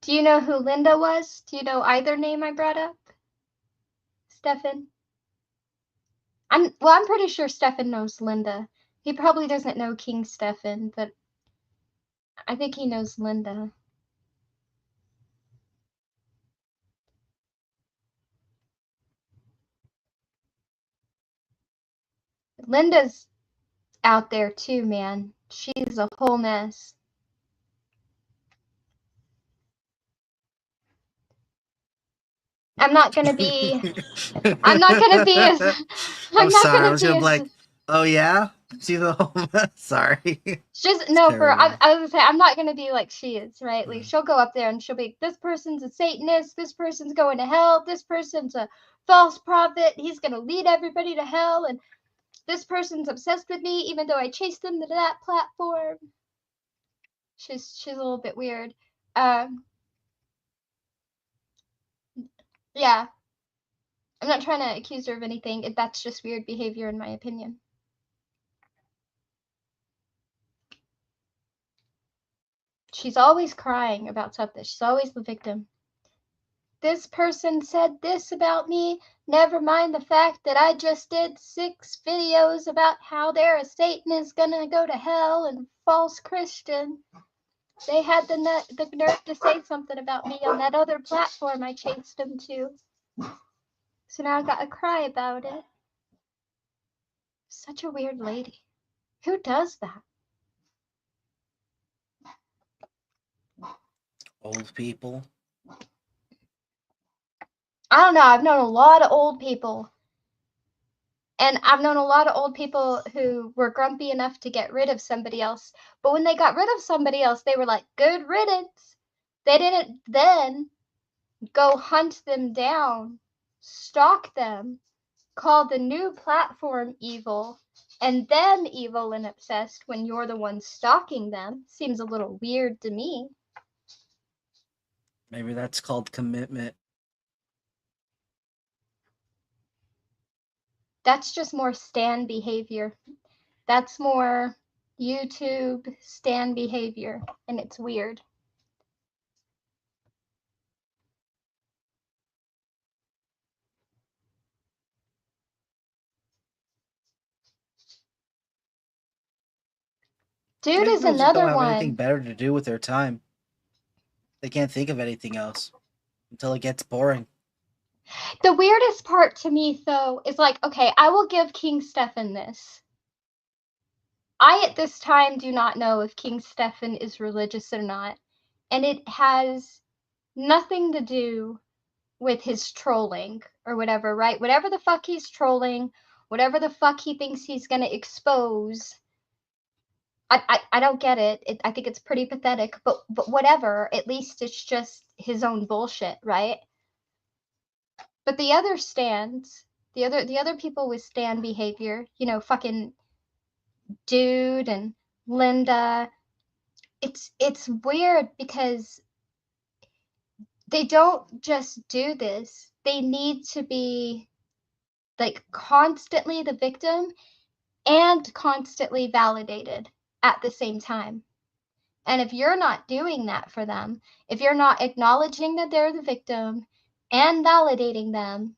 Do you know who Linda was? Do you know either name I brought up? Stefan? I'm pretty sure Stefan knows Linda. He probably doesn't know King Stefan, but I think he knows Linda. Linda's out there too, man. She's a whole mess. I'm not gonna be I'm not gonna be as I'm sorry. I was gonna be like, oh yeah, she's a whole mess. Sorry. Just no, for terrible. I was gonna say I'm not gonna be like she is, right? Like Mhm. she'll go up there and she'll be, this person's a Satanist, this person's going to hell, this person's a false prophet, he's gonna lead everybody to hell, and this person's obsessed with me, even though I chased them to that platform. She's a little bit weird. Yeah. I'm not trying to accuse her of anything. That's just weird behavior in my opinion. She's always crying about something. She's always the victim. This person said this about me. Never mind the fact that I just did 6 videos about how they're a Satanist gonna go to hell and false Christian. They had the nerve to say something about me on that other platform I chased them to. So now I gotta cry about it. Such a weird lady. Who does that? Old people. I don't know. I've known a lot of old people. And I've known a lot of old people who were grumpy enough to get rid of somebody else. But when they got rid of somebody else, they were like, good riddance. They didn't then go hunt them down, stalk them, call the new platform evil, and them evil and obsessed when you're the one stalking them. Seems a little weird to me. Maybe that's called commitment. That's just more Stan behavior. That's more YouTube Stan behavior, and it's weird. Dude Maybe is people just don't another have anything one. better to do with their time. They can't think of anything else until it gets boring. The weirdest part to me, though, is like, okay, I will give King Stefan this. I, at this time, do not know if King Stefan is religious or not. And it has nothing to do with his trolling or whatever, right? Whatever the fuck he's trolling, whatever the fuck he thinks he's going to expose, I don't get it. I think it's pretty pathetic, but whatever. At least it's just his own bullshit, right? But the other stands, the other people with Stan behavior, you know, fucking Dude and Linda, it's weird because they don't just do this. They need to be like constantly the victim and constantly validated at the same time. And if you're not doing that for them, if you're not acknowledging that they're the victim and validating them,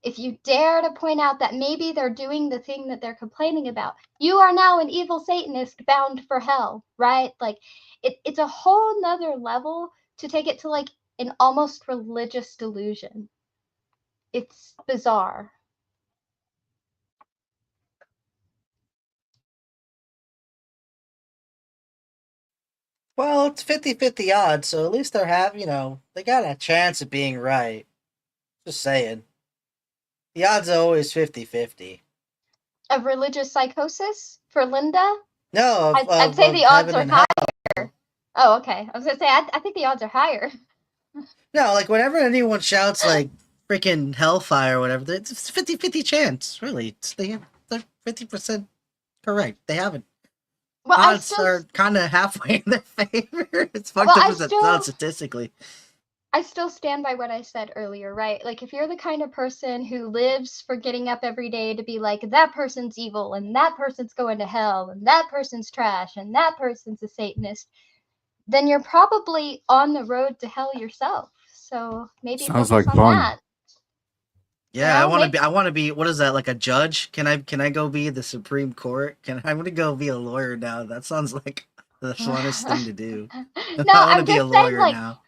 if you dare to point out that maybe they're doing the thing that they're complaining about, you are now an evil Satanist bound for hell, right? Like it's a whole nother level to take it to like an almost religious delusion. It's bizarre. Well, it's 50-50 odds, so at least they got a chance of being right. Just saying. The odds are always 50-50. Of religious psychosis for Linda? No, I'd say the odds heaven are and higher. hell. Oh, okay. I was gonna say I think the odds are higher. No, like whenever anyone shouts like freaking hellfire or whatever, it's a 50-50 chance, really. They're 50% correct. They haven't. Well, I odds still, are kind of halfway in their favor. It's well, fucked up I as it still, sounds statistically. I still stand by what I said earlier, right? Like, if you're the kind of person who lives for getting up every day to be like, that person's evil, and that person's going to hell, and that person's trash, and that person's a Satanist, then you're probably on the road to hell yourself. So maybe Sounds focus like on fun. that. Yeah, You I know, want to maybe, be. I want to be. What is that? Like a judge? Can I go be the Supreme Court? I'm gonna go be a lawyer now. That sounds like the funnest thing to do. no, I want to I'm be a just saying, lawyer like, now.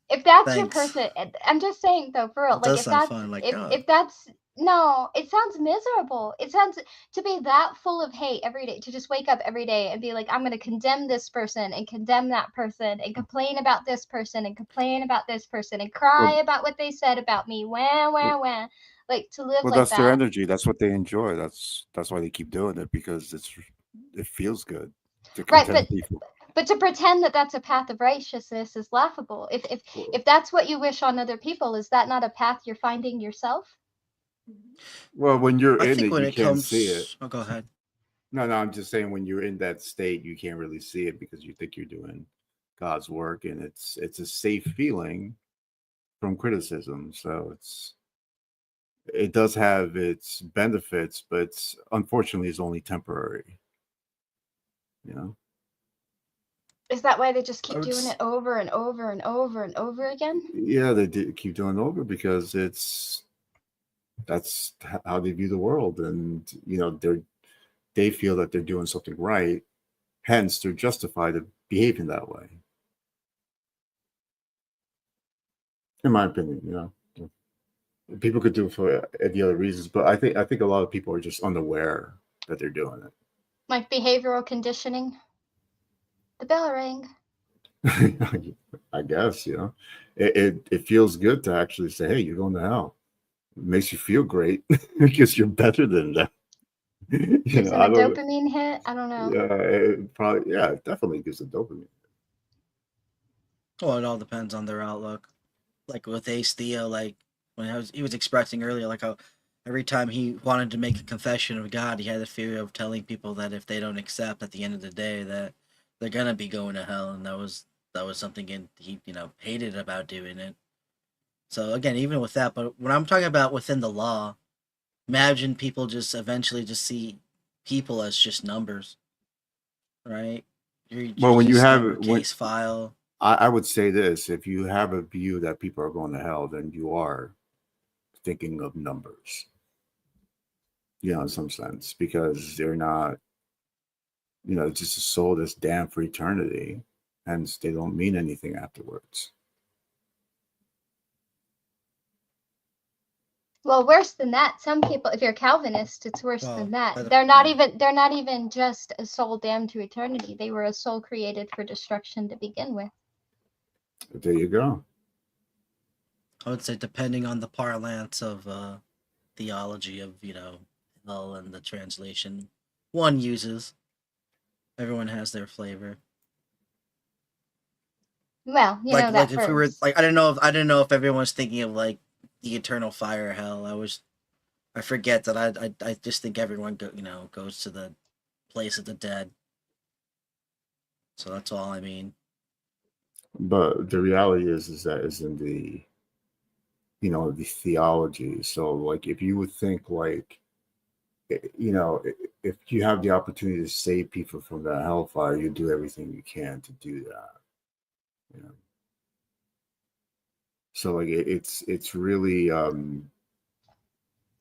if that's your Thanks. person, I'm just saying though, for real, It like does if sound that's fun. Like, if that's no, it sounds miserable. It sounds to be that full of hate every day, to just wake up every day and be like, I'm gonna condemn this person and condemn that person and complain about this person and complain about this person and cry Well, about what they said about me. Wah wah wah. Like to live well, like that's their that. energy. That's what they enjoy. That's why they keep doing it because it feels good to Right, condemn people. but to pretend that that's a path of righteousness is laughable. If that's what you wish on other people, is that not a path you're finding yourself? Well, when you're I in think it, when you it can't see it. comes, oh, go ahead. No, I'm just saying when you're in that state, you can't really see it because you think you're doing God's work, and it's a safe feeling from criticism. So it does have its benefits, but unfortunately, it's only temporary. You know. Is that why they just I keep would. doing it over and over and over and over again? Yeah, they keep doing it over because that's how they view the world, and they feel that they're doing something right, hence they're justified of behaving that way. In my opinion, people could do it for any other reasons, but I think a lot of people are just unaware that they're doing Like behavioral conditioning. The bell rang. it. I guess it feels good to actually say, "Hey, you're going to hell." It makes you feel great because you're better than them. Gives them I a don't. dopamine hit. I don't know. Yeah, it probably. Yeah, it definitely gives a dopamine. Well, it all depends on their outlook. Like with Ace Theo, like when he was expressing earlier, like how every time he wanted to make a confession of God, he had the fear of telling people that if they don't accept at the end of the day that they're gonna be going to hell, and that was something he hated about doing it. So again, even with that, but when I'm talking about within the law, imagine people just eventually just see people as just numbers, right? You're Well, when you just have number when case file. I would say this, if you have a view that people are going to hell, then you are thinking of numbers, in some sense, because they're not, it's just a soul that's damned for eternity, hence they don't mean anything afterwards. Well, worse than that, some people, if you're Calvinist, it's worse than that. But- They're not even just a soul damned to eternity. They were a soul created for destruction to begin with. There you go. I would say depending on the parlance of theology of hell and the translation one uses, everyone has their flavor. Well, Like that if we were verse. like I didn't know if everyone was thinking of like the eternal fire hell. I forget that I just think everyone goes to the place of the dead. So that's all I mean. But the reality is that is in the the theology. So like if you would think like if you have the opportunity to save people from that hellfire, you do everything you can to do that. So like it's really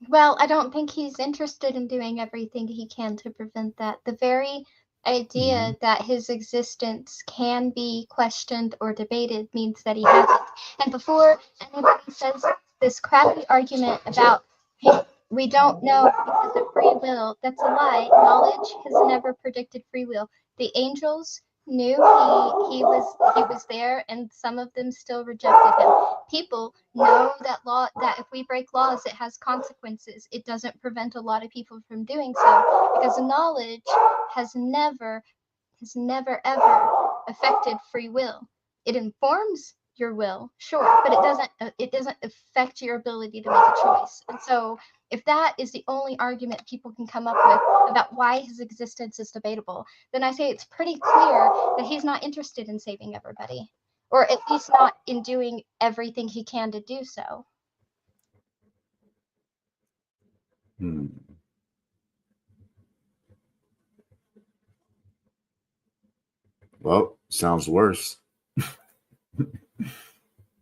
Well, I don't think he's interested in doing everything he can to prevent that. The very idea that his existence can be questioned or debated means that he hasn't. And before anybody says this crappy argument about we don't know because of free will, that's a lie. Knowledge has never predicted free will. The angels knew he was there, and some of them still rejected him. People know that if we break laws, it has consequences. It doesn't prevent a lot of people from doing so because knowledge has never ever affected free will. It informs, your will, sure, but it doesn't affect your ability to make a choice. And so if that is the only argument people can come up with about why his existence is debatable, then I say it's pretty clear that he's not interested in saving everybody, or at least not in doing everything he can to do so. Hmm. Well, sounds worse.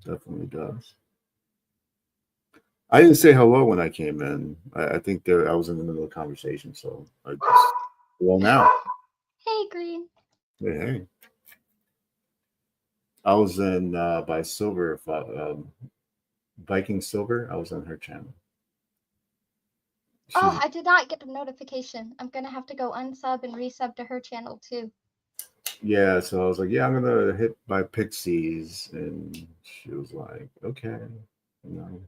Definitely does. I didn't say hello when I came in. I think I was in the middle of a conversation, so I just well now. Hey, Green. Hey. I was in by Silver, Viking Silver. I was on her channel. Oh, I did not get a notification. I'm gonna have to go unsub and resub to her channel too. Yeah, so I was like, yeah, I'm gonna hit by Pixies, and she was like, okay, you know.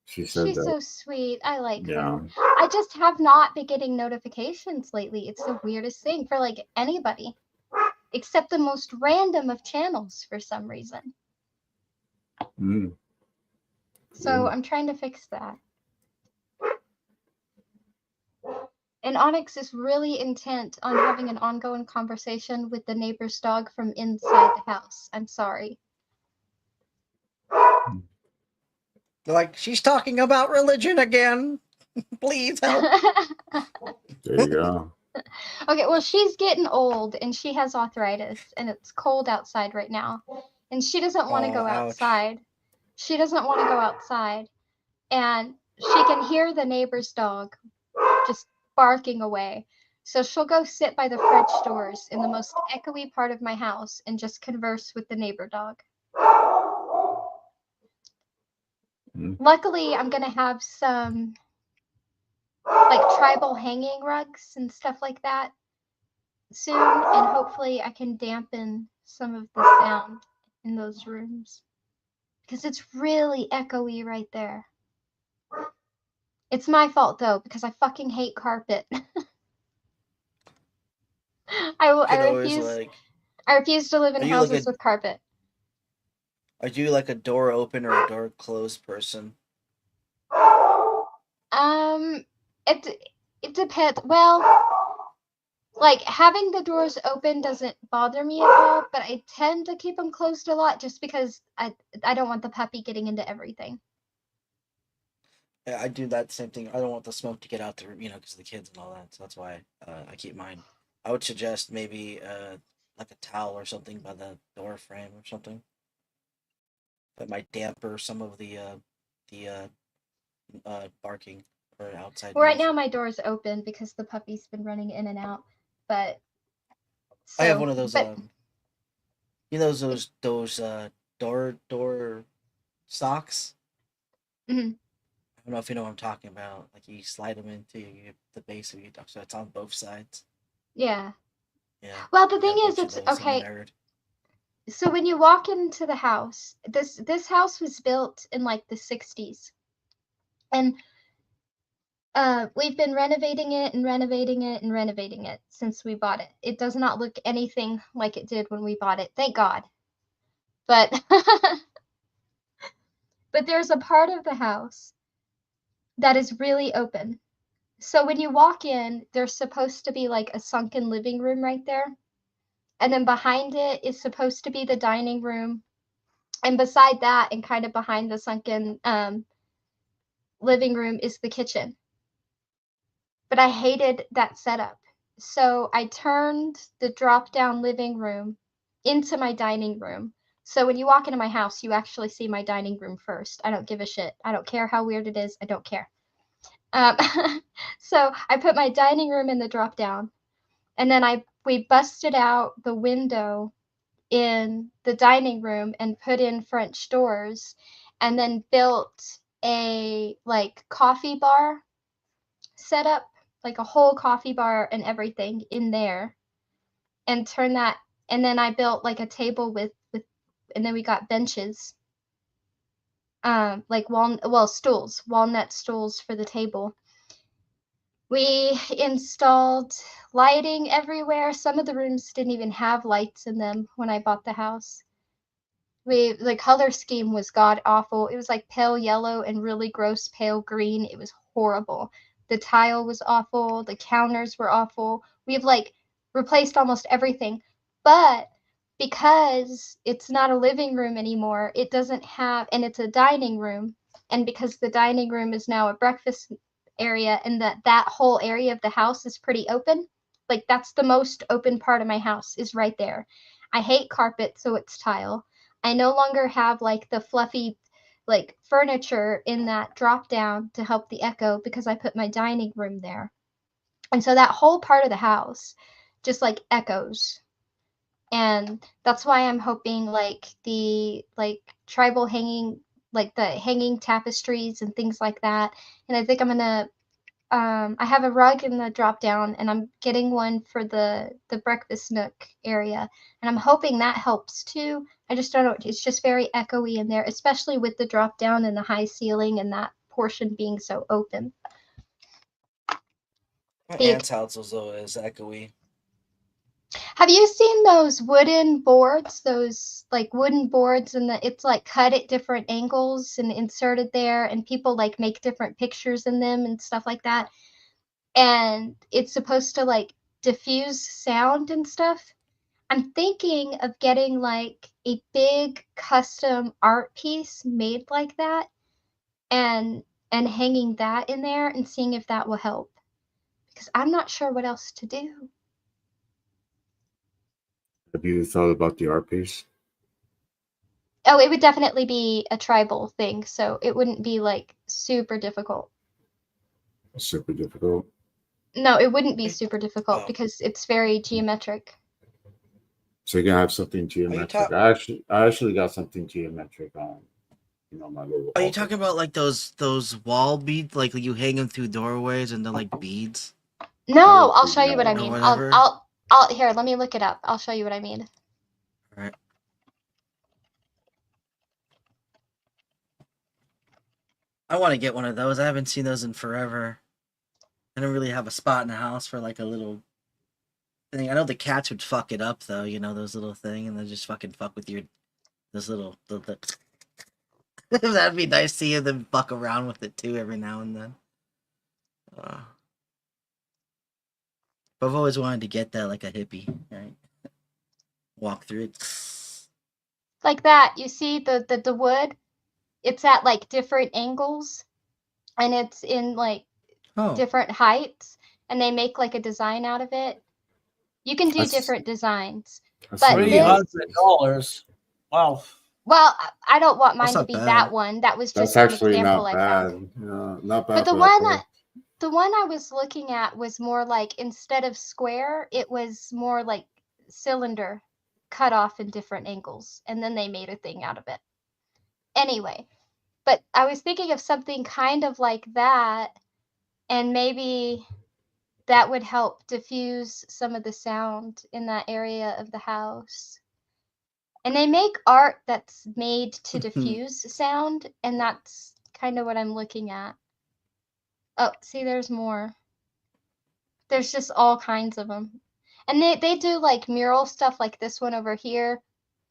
She said She's that. so sweet. I like Yeah. her. I just have not been getting notifications lately. It's the weirdest thing for like anybody, except the most random of channels for some reason. Mm. So Yeah. I'm trying to fix that. And Onyx is really intent on having an ongoing conversation with the neighbor's dog from inside the house. I'm sorry. They're like, she's talking about religion again. Please help. There you go. Okay, well, she's getting old and she has arthritis and it's cold outside right now. And she doesn't want to Oh, go ouch. outside. She doesn't want to go outside. And she can hear the neighbor's dog just barking away. So she'll go sit by the French doors in the most echoey part of my house and just converse with the neighbor dog. Mm. Luckily, I'm going to have some like tribal hanging rugs and stuff like that soon, and hopefully I can dampen some of the sound in those rooms because it's really echoey right there. It's my fault though because I fucking hate carpet. I refuse to live in Are you like houses with carpet. Are you like a door open or a door closed person? It depends. Well, like having the doors open doesn't bother me at all, but I tend to keep them closed a lot just because I don't want the puppy getting into everything. Yeah, I do that same thing. I don't want the smoke to get out the room, because of the kids and all that. So that's why I keep mine. I would suggest maybe like a towel or something by the door frame or something that might damper some of the barking or outside Well, right noise. now my door's open because the puppy's been running in and out, but I have one of those but those door socks. mhm. I don't know if you know what I'm talking about. Like you slide them into the base of your dog, so it's on both sides. Yeah. Yeah. Well, the I got thing a is, bunch of it's those. I'm a okay. nerd. So when you walk into the house, this house was built in like the 60s, and we've been renovating it and renovating it and renovating it since we bought it. It does not look anything like it did when we bought it, thank God. But but there's a part of the house that is really open. So when you walk in, there's supposed to be like a sunken living room right there. And then behind it is supposed to be the dining room. And beside that, and kind of behind the sunken living room, is the kitchen. But I hated that setup. So I turned the drop down living room into my dining room. So when you walk into my house, you actually see my dining room first. I don't give a shit. I don't care how weird it is. I don't care. Um, so I put my dining room in the drop down, and then we busted out the window in the dining room and put in French doors, and then built a like coffee bar setup, like a whole coffee bar and everything in there, and turn that. And then I built like a table with, and then we got benches, like stools, walnut stools for the table. We installed lighting everywhere. Some of the rooms didn't even have lights in them when I bought the house. The color scheme was god awful. It was like pale yellow and really gross pale green. It was horrible. The tile was awful. The counters were awful. We've like replaced almost everything. But because it's not a living room anymore, it doesn't have, and it's a dining room. And because the dining room is now a breakfast area and that whole area of the house is pretty open, like that's the most open part of my house is right there. I hate carpet, so it's tile. I no longer have like the fluffy like furniture in that drop down to help the echo because I put my dining room there. And so that whole part of the house just like echoes. And that's why I'm hoping like the like tribal hanging like the hanging tapestries and things like that. And I think I'm gonna I have a rug in the drop down and I'm getting one for the breakfast nook area. And I'm hoping that helps too. I just don't know. It's just very echoey in there, especially with the drop down and the high ceiling and that portion being so open. My The- aunt's house was always echoey. Have you seen those wooden boards? Those like wooden boards and it's like cut at different angles and inserted there and people like make different pictures in them and stuff like that. And it's supposed to like diffuse sound and stuff. I'm thinking of getting like a big custom art piece made like that and hanging that in there and seeing if that will help. Because I'm not sure what else to do. Have you thought about the art piece? Oh, it would definitely be a tribal thing, so it wouldn't be like super difficult. Super difficult. No, it wouldn't be super difficult Oh. because it's very geometric. So you're gonna have something geometric. I actually got something geometric on, my little. Are you altar. talking about like those wall beads, like you hang them through doorways and they're like beads? No, I'll show you what I Or mean. whatever. I'll here, let me look it up. I'll show you what I mean. Right. I want to get one of those. I haven't seen those in forever. I don't really have a spot in the house for like a little thing. I know the cats would fuck it up though, those little thing, and they just fucking fuck with those little the That'd be nice seeing them fuck around with it too every now and then. But I've always wanted to get that like a hippie, right? Walk through it. Like that. You see the wood? It's at like different angles and it's in like Oh, different heights and they make like a design out of it. You can do That's- different designs. That's But really this- $300. Wow. Well, I don't want mine That's to not be bad. that one. That was just That's an actually example not I found. bad. Not bad. But the for that one color. the one I was looking at was more like instead of square, it was more like cylinder cut off in different angles. And then they made a thing out of it. Anyway, but I was thinking of something kind of like that, and maybe that would help diffuse some of the sound in that area of the house. And they make art that's made to diffuse sound, and that's kind of what I'm looking at. Oh, see, there's more. There's just all kinds of them. And they do like mural stuff like this one over here,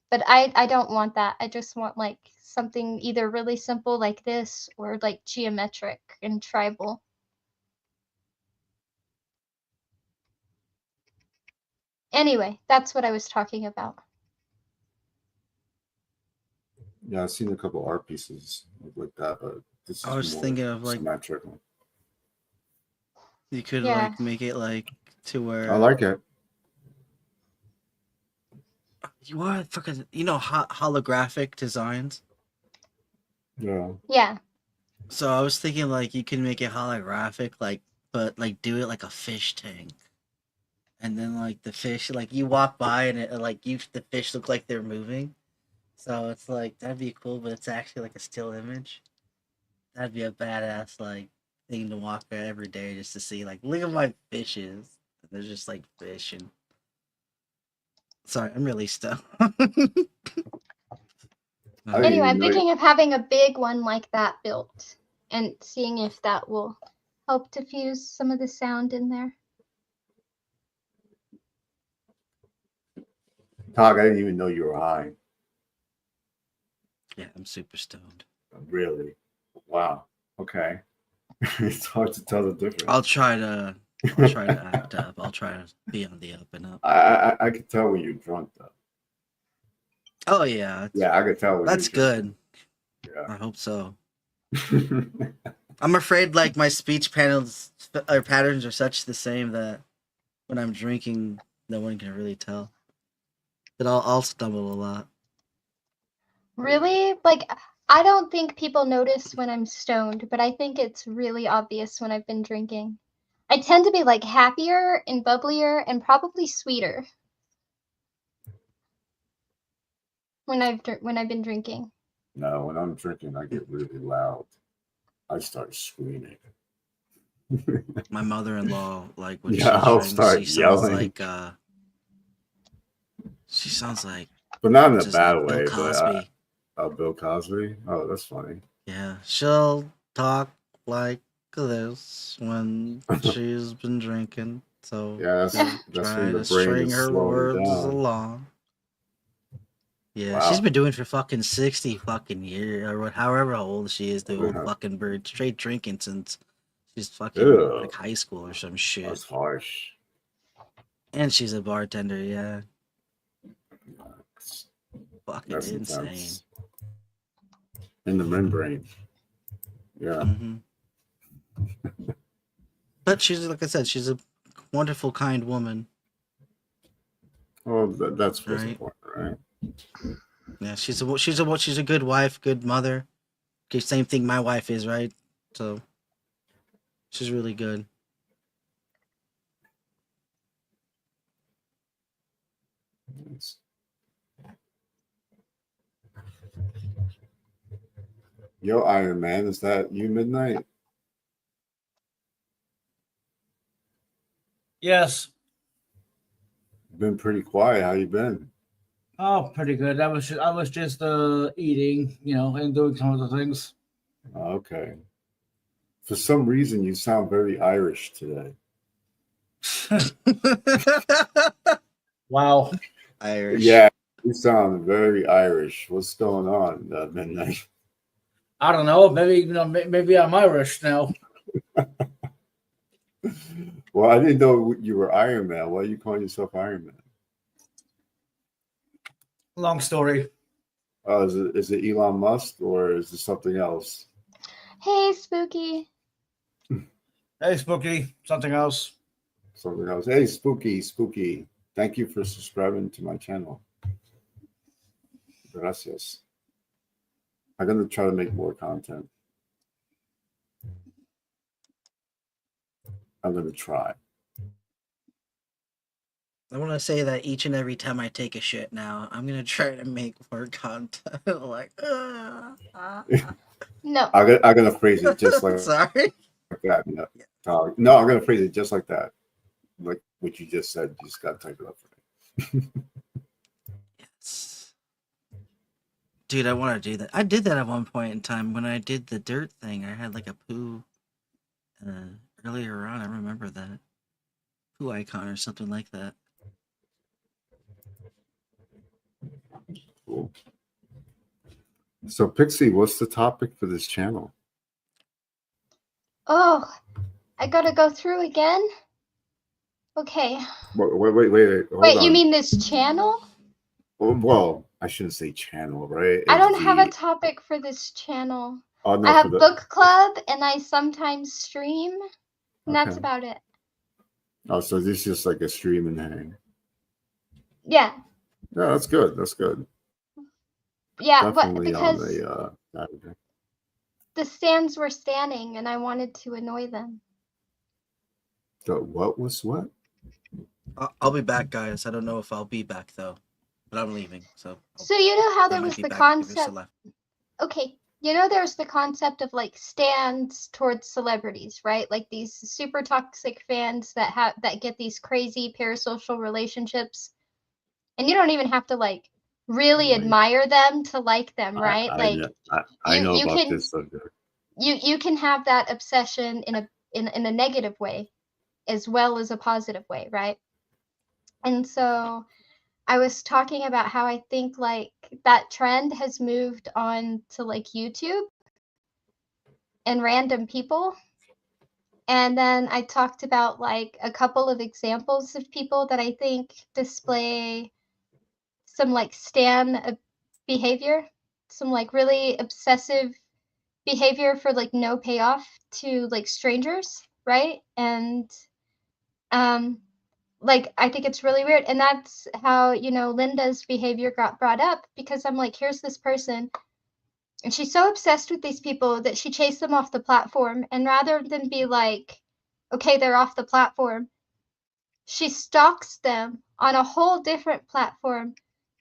but I don't want that. I just want like something either really simple like this or like geometric and tribal. Anyway, that's what I was talking about. Yeah, I've seen a couple art pieces like that, but this is I was more thinking of like symmetrical. you could Yeah. like make it like to where I like it. you are fucking holographic designs. Yeah. Yeah. So I was thinking like you can make it holographic, like but like do it like a fish tank, and then like the fish, like you walk by and it like the fish look like they're moving. So it's like that'd be cool, but it's actually like a still image. That'd be a badass like thing to walk by every day just to see like look at my fishes. They're just like fish and. Sorry, I'm really stoned. I didn't Anyway, I'm even know you- thinking of having a big one like that built and seeing if that will help diffuse some of the sound in there. Todd, I didn't even know you were high. Yeah, I'm super stoned. Really? Wow. Okay. It's hard to tell the difference. I'll try to act up. I'll try to be on the up and up. I can tell when you're drunk though. Oh yeah, Yeah, I can tell when that's you're good. drunk. I hope so. Yeah. I'm afraid like my speech patterns are such the same that when I'm drinking, no one can really tell. But I'll stumble a lot. Really? Like, I don't think people notice when I'm stoned, but I think it's really obvious when I've been drinking. I tend to be like happier and bubblier and probably sweeter when I've been drinking. No, when I'm drinking, I get really loud. I start screaming. My mother-in-law, like when Yeah, she I'll drinks, start yelling. She sounds like But not in what's a his name? bad Bill way. Cosby. But Bill Cosby. Oh, that's funny. Yeah, she'll talk like this when she's been drinking. So Yeah, she'll that's try when the to brain string is her slowing words down. along. Yeah, Wow. she's been doing it for fucking 60 fucking years, or however old she is, the old fucking bird, straight drinking since she's fucking Ew. like high school or some shit. That's harsh. And she's a bartender, yeah. Fucking That's insane. intense. In the membrane. Yeah. Mm-hmm. But she's, like I said, she's a wonderful, kind woman. Well, that's what's Right. important, right? Yeah, she's a good wife, good mother. Okay, same thing my wife is, right? So she's really good. Nice. Yo, Iron Man, is that you, Midnight? Yes. Been pretty quiet. How you been? Oh, pretty good. I was just eating, and doing some other things. Oh, okay. For some reason, you sound very Irish today. Wow. Irish. Yeah, you sound very Irish. What's going on, Midnight? I don't know. Maybe maybe I'm Irish now. Well, I didn't know you were Iron Man. Why are you calling yourself Iron Man? Long story. Is it Elon Musk or is it something else? Hey, Spooky. Hey, Spooky. Something else. Something else. Hey, Spooky. Thank you for subscribing to my channel. Gracias. I'm going to try to make more content. I'm going to try. I want to say that each and every time I take a shit now, I'm going to try to make more content. Like, No. I'm going to phrase it just like sorry. that. No, I'm going to phrase it just like that. Like what you just said. You just got to type it up for me. Yes. Dude, I want to do that. I did that at one point in time when I did the dirt thing. I had like a poo earlier on. I remember that. Poo icon or something like that. Cool. So, Pixie, what's the topic for this channel? Oh, I gotta go through again? Okay. Wait. Hold Wait, on. you mean this channel? Well, I shouldn't say channel, right? I don't have a topic for this channel. Oh, no, I have book club and I sometimes stream, and that's Okay. about it. Oh, so this is just like a stream and hang. Yeah. Yeah, that's good. That's good. Yeah, Definitely because on a Saturday. the stands were standing and I wanted to annoy them. The what was what? I'll be back, guys. I don't know if I'll be back though, but I'm leaving. So you know how I there might was be the back if you're still concept. left. Okay, you know there's the concept of like stands towards celebrities, right? Like these super toxic fans that get these crazy parasocial relationships, and you don't even have to like really Right. admire them to like them, right? I know you about can this subject. you can have that obsession in a negative way as well as a positive way, right? And so I was talking about how I think like that trend has moved on to like YouTube and random people. And then I talked about like a couple of examples of people that I think display some like behavior, some like really obsessive behavior for like no payoff to like strangers, right? And like I think it's really weird. And that's how, you know, Linda's behavior got brought up, because I'm like, here's this person and she's so obsessed with these people that she chased them off the platform, and rather than be like, okay, they're off the platform, she stalks them on a whole different platform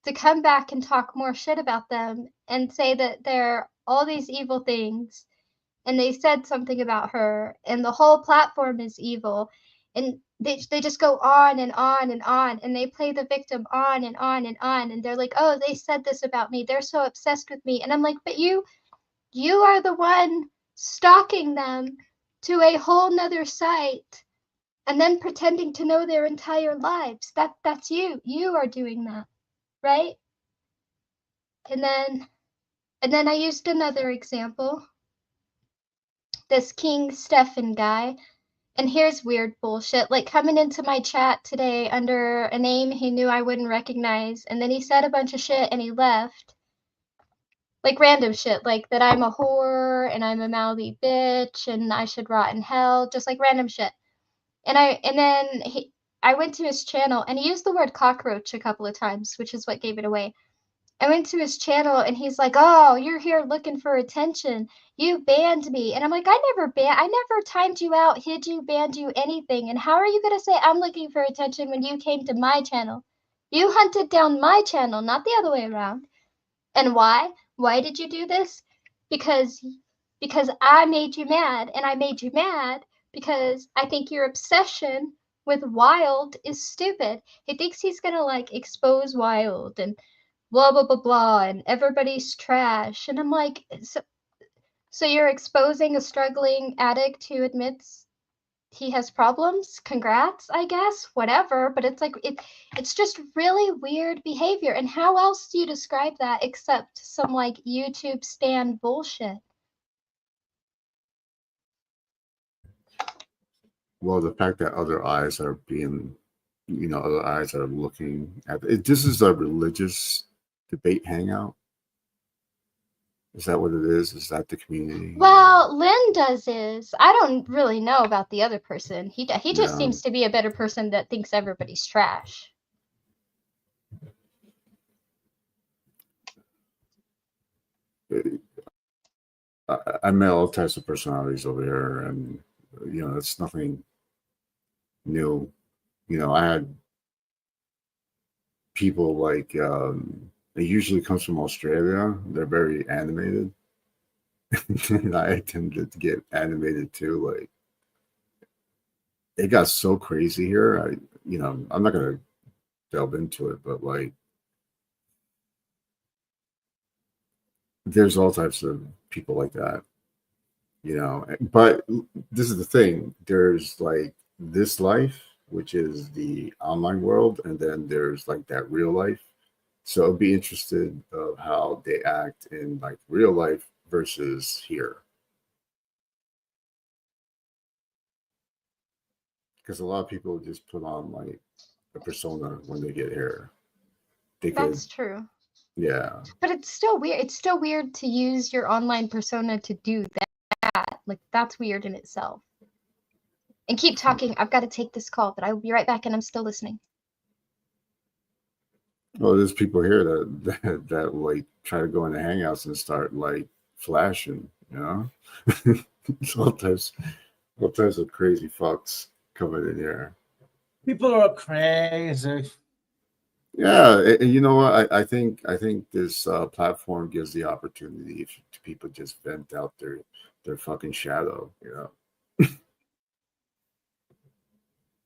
to come back and talk more shit about them and say that they're all these evil things and they said something about her and the whole platform is evil, and they just go on and on and on, and they play the victim on and on and on, and they're like, oh, they said this about me, they're so obsessed with me. And I'm like, but you are the one stalking them to a whole nother site and then pretending to know their entire lives. That's you are doing that, right? And then I used another example, this King Stefan guy. And here's weird bullshit, like coming into my chat today under a name he knew I wouldn't recognize, and then he said a bunch of shit and he left. Like random shit, like that I'm a whore and I'm a mouthy bitch and I should rot in hell, just like random shit. And then I went to his channel and he used the word cockroach a couple of times, which is what gave it away. I went to his channel and he's like, "Oh, you're here looking for attention. You banned me." And I'm like, I never timed you out, hid you, banned you, anything. And how are you gonna say I'm looking for attention when you came to my channel? You hunted down my channel, not the other way around. And why? Why did you do this? Because I made you mad, and I made you mad because I think your obsession with Wild is stupid. He thinks he's gonna like expose Wild and blah blah blah blah and everybody's trash. And I'm like, so you're exposing a struggling addict who admits he has problems? Congrats, I guess. Whatever. But it's like it's just really weird behavior. And how else do you describe that except some like YouTube stan bullshit? Well, the fact that other eyes are being, other eyes are looking at it. This is a religious debate hangout. Is that what it is? Is that the community? Well, Lynn does is. I don't really know about the other person. He just No. seems to be a better person that thinks everybody's trash. I met all types of personalities over here, and it's nothing new. I had people like it usually comes from Australia. They're very animated. And I tended to get animated too. Like it got so crazy here. I'm not gonna delve into it, but like there's all types of people like that, but this is the thing. There's like this life, which is the online world, and then there's like that real life. So I'd be interested of how they act in like real life versus here. Because a lot of people just put on like a persona when they get here. That's true. Yeah. But it's still weird. It's still weird to use your online persona to do that. Like that's weird in itself. And keep talking. I've got to take this call, but I will be right back and I'm still listening. Well, there's people here that like try to go into hangouts and start like flashing, It's all types of crazy fucks coming in here. People are crazy. Yeah, and you know what? I think this platform gives the opportunity to people just vent out their fucking shadow,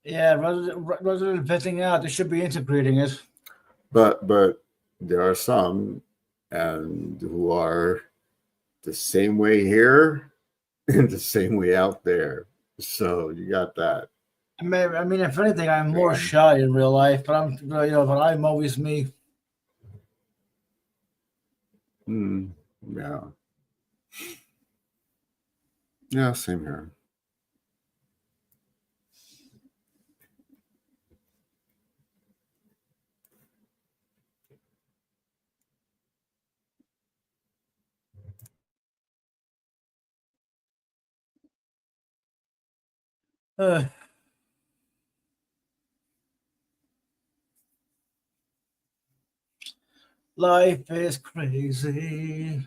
Yeah, rather than venting out, they should be integrating it. But there are some and who are the same way here and the same way out there. So you got that. I mean, if anything, I'm more Yeah. shy in real life, but I'm always me. Yeah. Yeah, same here. Uh, Life is crazy.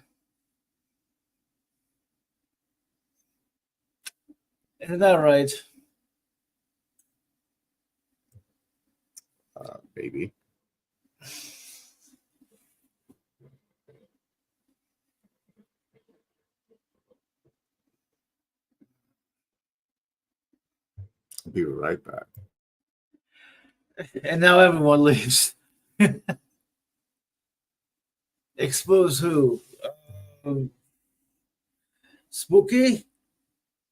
Isn't that right? Baby. I'll be right back. And now everyone leaves. Expose who? Um, Spooky?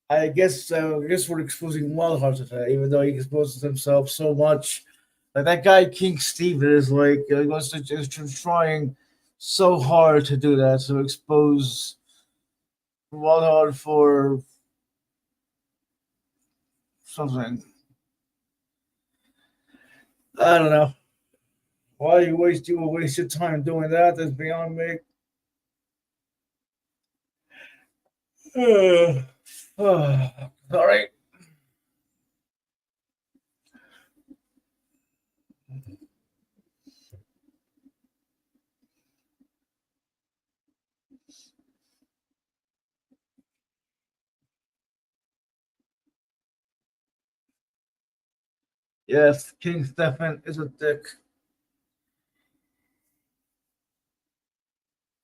I guess we're exposing Wildheart today, even though he exposes himself so much. Like that guy King Steven is like he was just trying so hard to do that to expose Wildheart for something. I don't know. Why you waste your time doing that? That's beyond me. All right. Yes, King Stefan is a dick.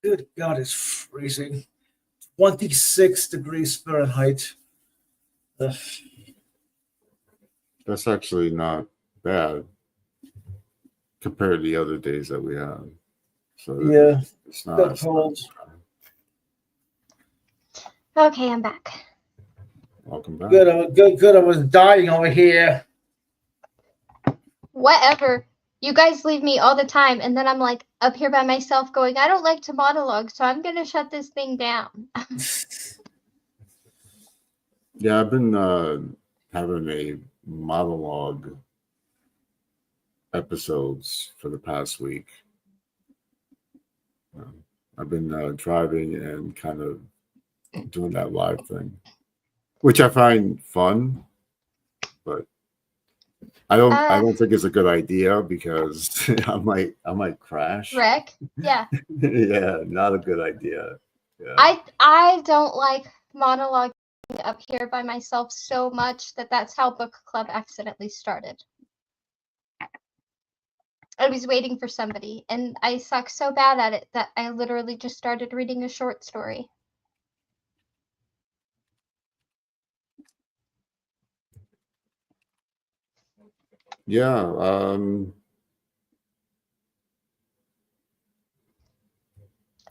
Good God, it's freezing. 26 degrees Fahrenheit. Ugh. That's actually not bad compared to the other days that we have. So Yeah, it's not. got It's cold. Okay, I'm back. Welcome back. Good. I was dying over here. Whatever. You guys leave me all the time, and then I'm like up here by myself going, I don't like to monologue, so I'm gonna shut this thing down. Yeah, I've been having a monologue episodes for the past week. I've been driving and kind of doing that live thing, which I find fun, but I don't think it's a good idea because I might crash. Wreck? Yeah. Yeah, not a good idea. Yeah. I don't like monologuing up here by myself so much that's how book club accidentally started. I was waiting for somebody, and I suck so bad at it that I literally just started reading a short story. Yeah.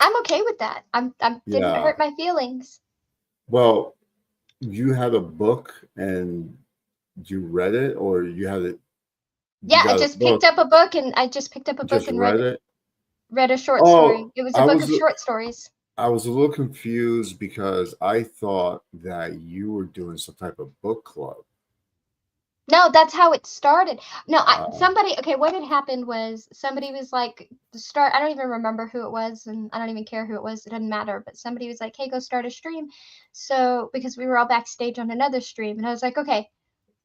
I'm okay with that. I'm didn't Yeah. hurt my feelings. Well, you had a book and you read it, or you had it. Yeah, I just picked up a book and read a short story. Oh, It was a book of short stories. I was a little confused because I thought that you were doing some type of book club. No, that's how it started. No, okay, what had happened was somebody was like, I don't even remember who it was, and I don't even care who it was, it doesn't matter, but somebody was like, hey, go start a stream. So, because we were all backstage on another stream, and I was like, okay.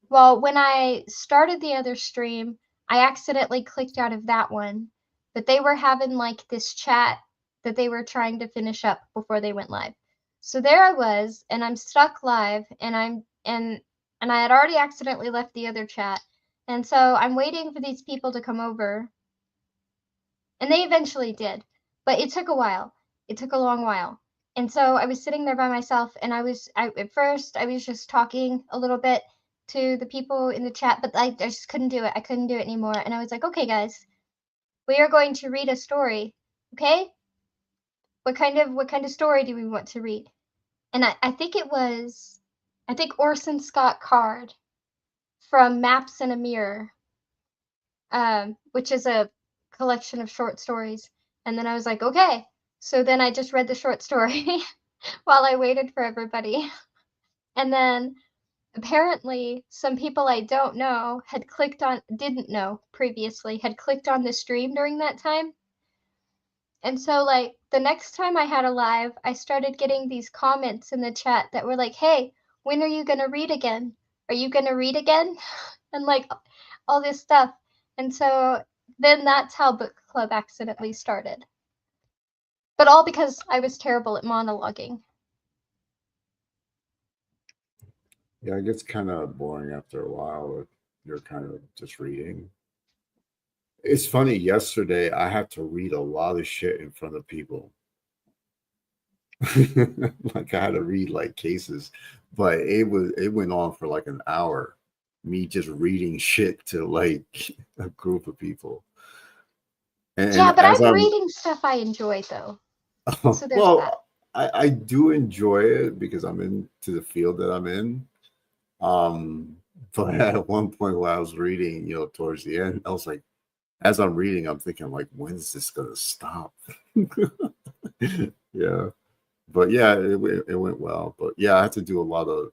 Well, when I started the other stream, I accidentally clicked out of that one, but they were having like this chat that they were trying to finish up before they went live. So there I was, and I'm stuck live, and I had already accidentally left the other chat. And so I'm waiting for these people to come over. And they eventually did, but it took a while. It took a long while. And so I was sitting there by myself, and at first I was just talking a little bit to the people in the chat, but I just couldn't do it. I couldn't do it anymore. And I was like, okay, guys, we are going to read a story. Okay? What kind of story do we want to read? And I think Orson Scott Card from Maps in a Mirror, which is a collection of short stories. And then I was like, okay. So then I just read the short story while I waited for everybody. And then apparently some people I don't know didn't know previously, had clicked on the stream during that time. And so like the next time I had a live, I started getting these comments in the chat that were like, hey, when are you gonna read again? Are you gonna read again? And like all this stuff. And so then that's how book club accidentally started. But all because I was terrible at monologuing. Yeah, it gets kind of boring after a while if you're kind of just reading. It's funny, yesterday I had to read a lot of shit in front of people. Like I had to read like cases, but it went on for like an hour. Me just reading shit to like a group of people. Yeah, And but as I'm I'm reading stuff I enjoy though. So there's that. well, I do enjoy it because I'm into the field that I'm in. But at one point while I was reading, towards the end, I was like, as I'm reading, I'm thinking like, when is this gonna stop? Yeah. But yeah, it went well. But yeah, I had to do a lot of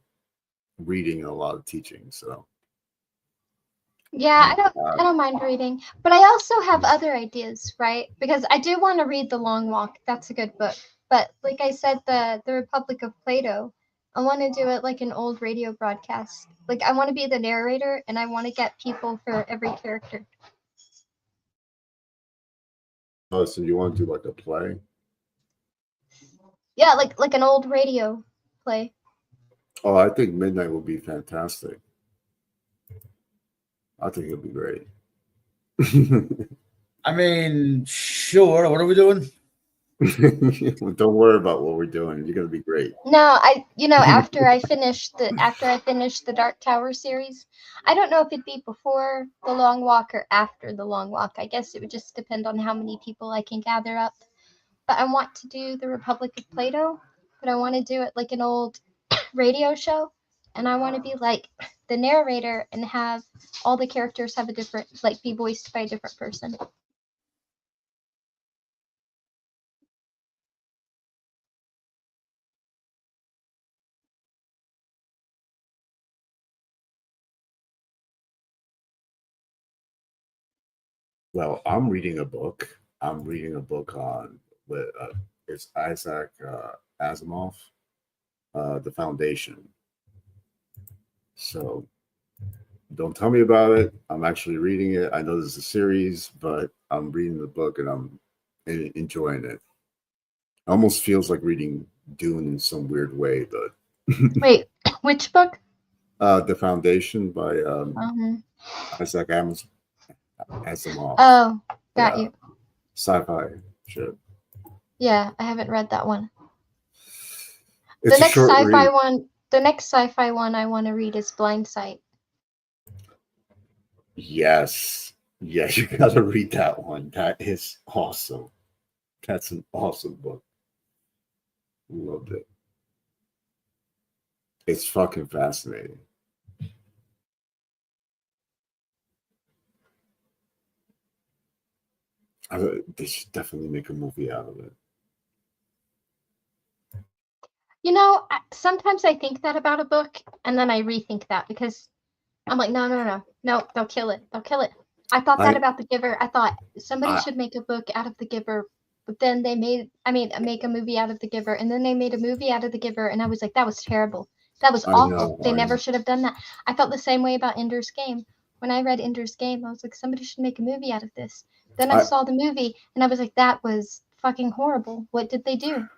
reading and a lot of teaching. So Yeah, I don't mind reading, but I also have other ideas, right? Because I do want to read The Long Walk. That's a good book. But like I said, the Republic of Plato, I want to do it like an old radio broadcast. Like I want to be the narrator, and I want to get people for every character. oh, so you want to do like a play? Yeah, like an old radio play. Oh, I think Midnight will be fantastic. I think it'll be great. I mean, sure. What are we doing? Don't worry about what we're doing. You're gonna be great. No, after I finish the Dark Tower series, I don't know if it'd be before The Long Walk or after The Long Walk. I guess it would just depend on how many people I can gather up. But I want to do the Republic of Plato, but I want to do it like an old radio show, and I want to be like the narrator and have all the characters have a different, like, be voiced by a different person. Well, I'm reading a book. I'm reading a book on it's Isaac Asimov, The Foundation. So don't tell me about it. I'm actually reading it. I know this is a series, but I'm reading the book and I'm enjoying it. Almost feels like reading Dune in some weird way, but Wait, which book? The Foundation by Isaac Asimov. Oh, got Yeah. you. Sci-fi shit. Yeah, I haven't read that one. It's The a next short sci-fi read. one. The next sci-fi one I want to read is Blind Sight. Yes. Yeah, you gotta read that one. That is awesome. That's an awesome book. Loved it. It's fucking fascinating. They should definitely make a movie out of it. Sometimes I think that about a book, and then I rethink that because I'm like, no, they'll kill it. They'll kill it. I thought that about The Giver. I thought somebody should make a book out of The Giver, but then make a movie out of The Giver, and then they made a movie out of The Giver, and I was like, that was terrible. That was awful. They never should have done that. I felt the same way about Ender's Game. When I read Ender's Game, I was like, somebody should make a movie out of this. Then I saw the movie, and I was like, that was fucking horrible. What did they do?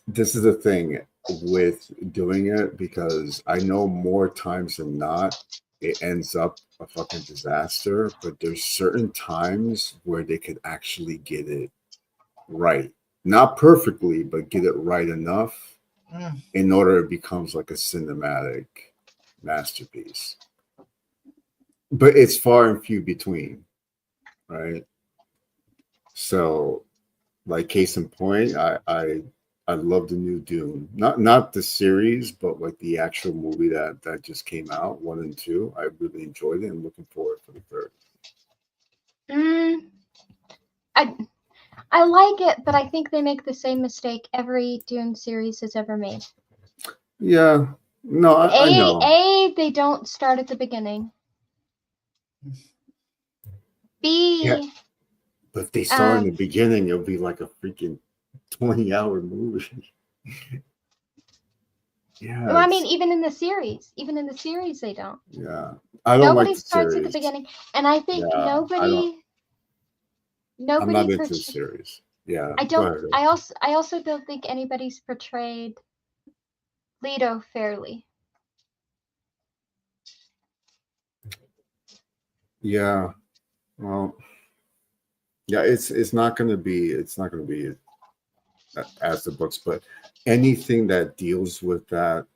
This is the thing with doing it, because I know more times than not it ends up a fucking disaster, but there's certain times where they could actually get it right. Not perfectly, but get it right enough in order it becomes like a cinematic masterpiece. But it's far and few between, right? So, like, case in point, I I love the new Dune. Not the series, but like the actual movie that just came out, 1 and 2. I really enjoyed it. I'm looking forward for the third. Mm, I like it, but I think they make the same mistake every Dune series has ever made. Yeah. No, I know. They don't start at the beginning. Yeah. B, But if they start in the beginning, it'll be like a freaking 20-hour movie. Yeah. well, I mean, even in the series they don't. Yeah. I don't Nobody like the starts at the series. beginning, and I think Yeah, nobody I'm not into the series. Yeah. I Go don't. ahead. I also don't think anybody's portrayed Leto fairly. Yeah. Well, yeah, it's not going to be as the books, but anything that deals with that,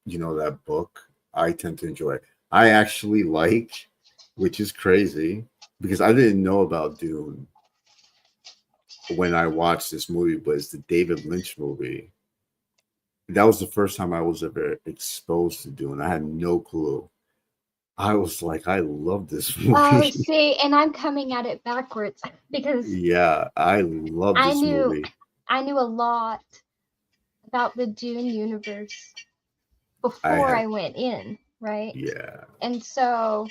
that book, I tend to enjoy. I actually like, which is crazy because I didn't know about Dune when I watched this movie, but it's the David Lynch movie. That was the first time I was ever exposed to Dune. I had no clue. I was like, I love this movie. Oh, see, and I'm coming at it backwards because Yeah, I love this movie. I knew a lot about the Dune universe I before had, I went in, right? yeah. And so,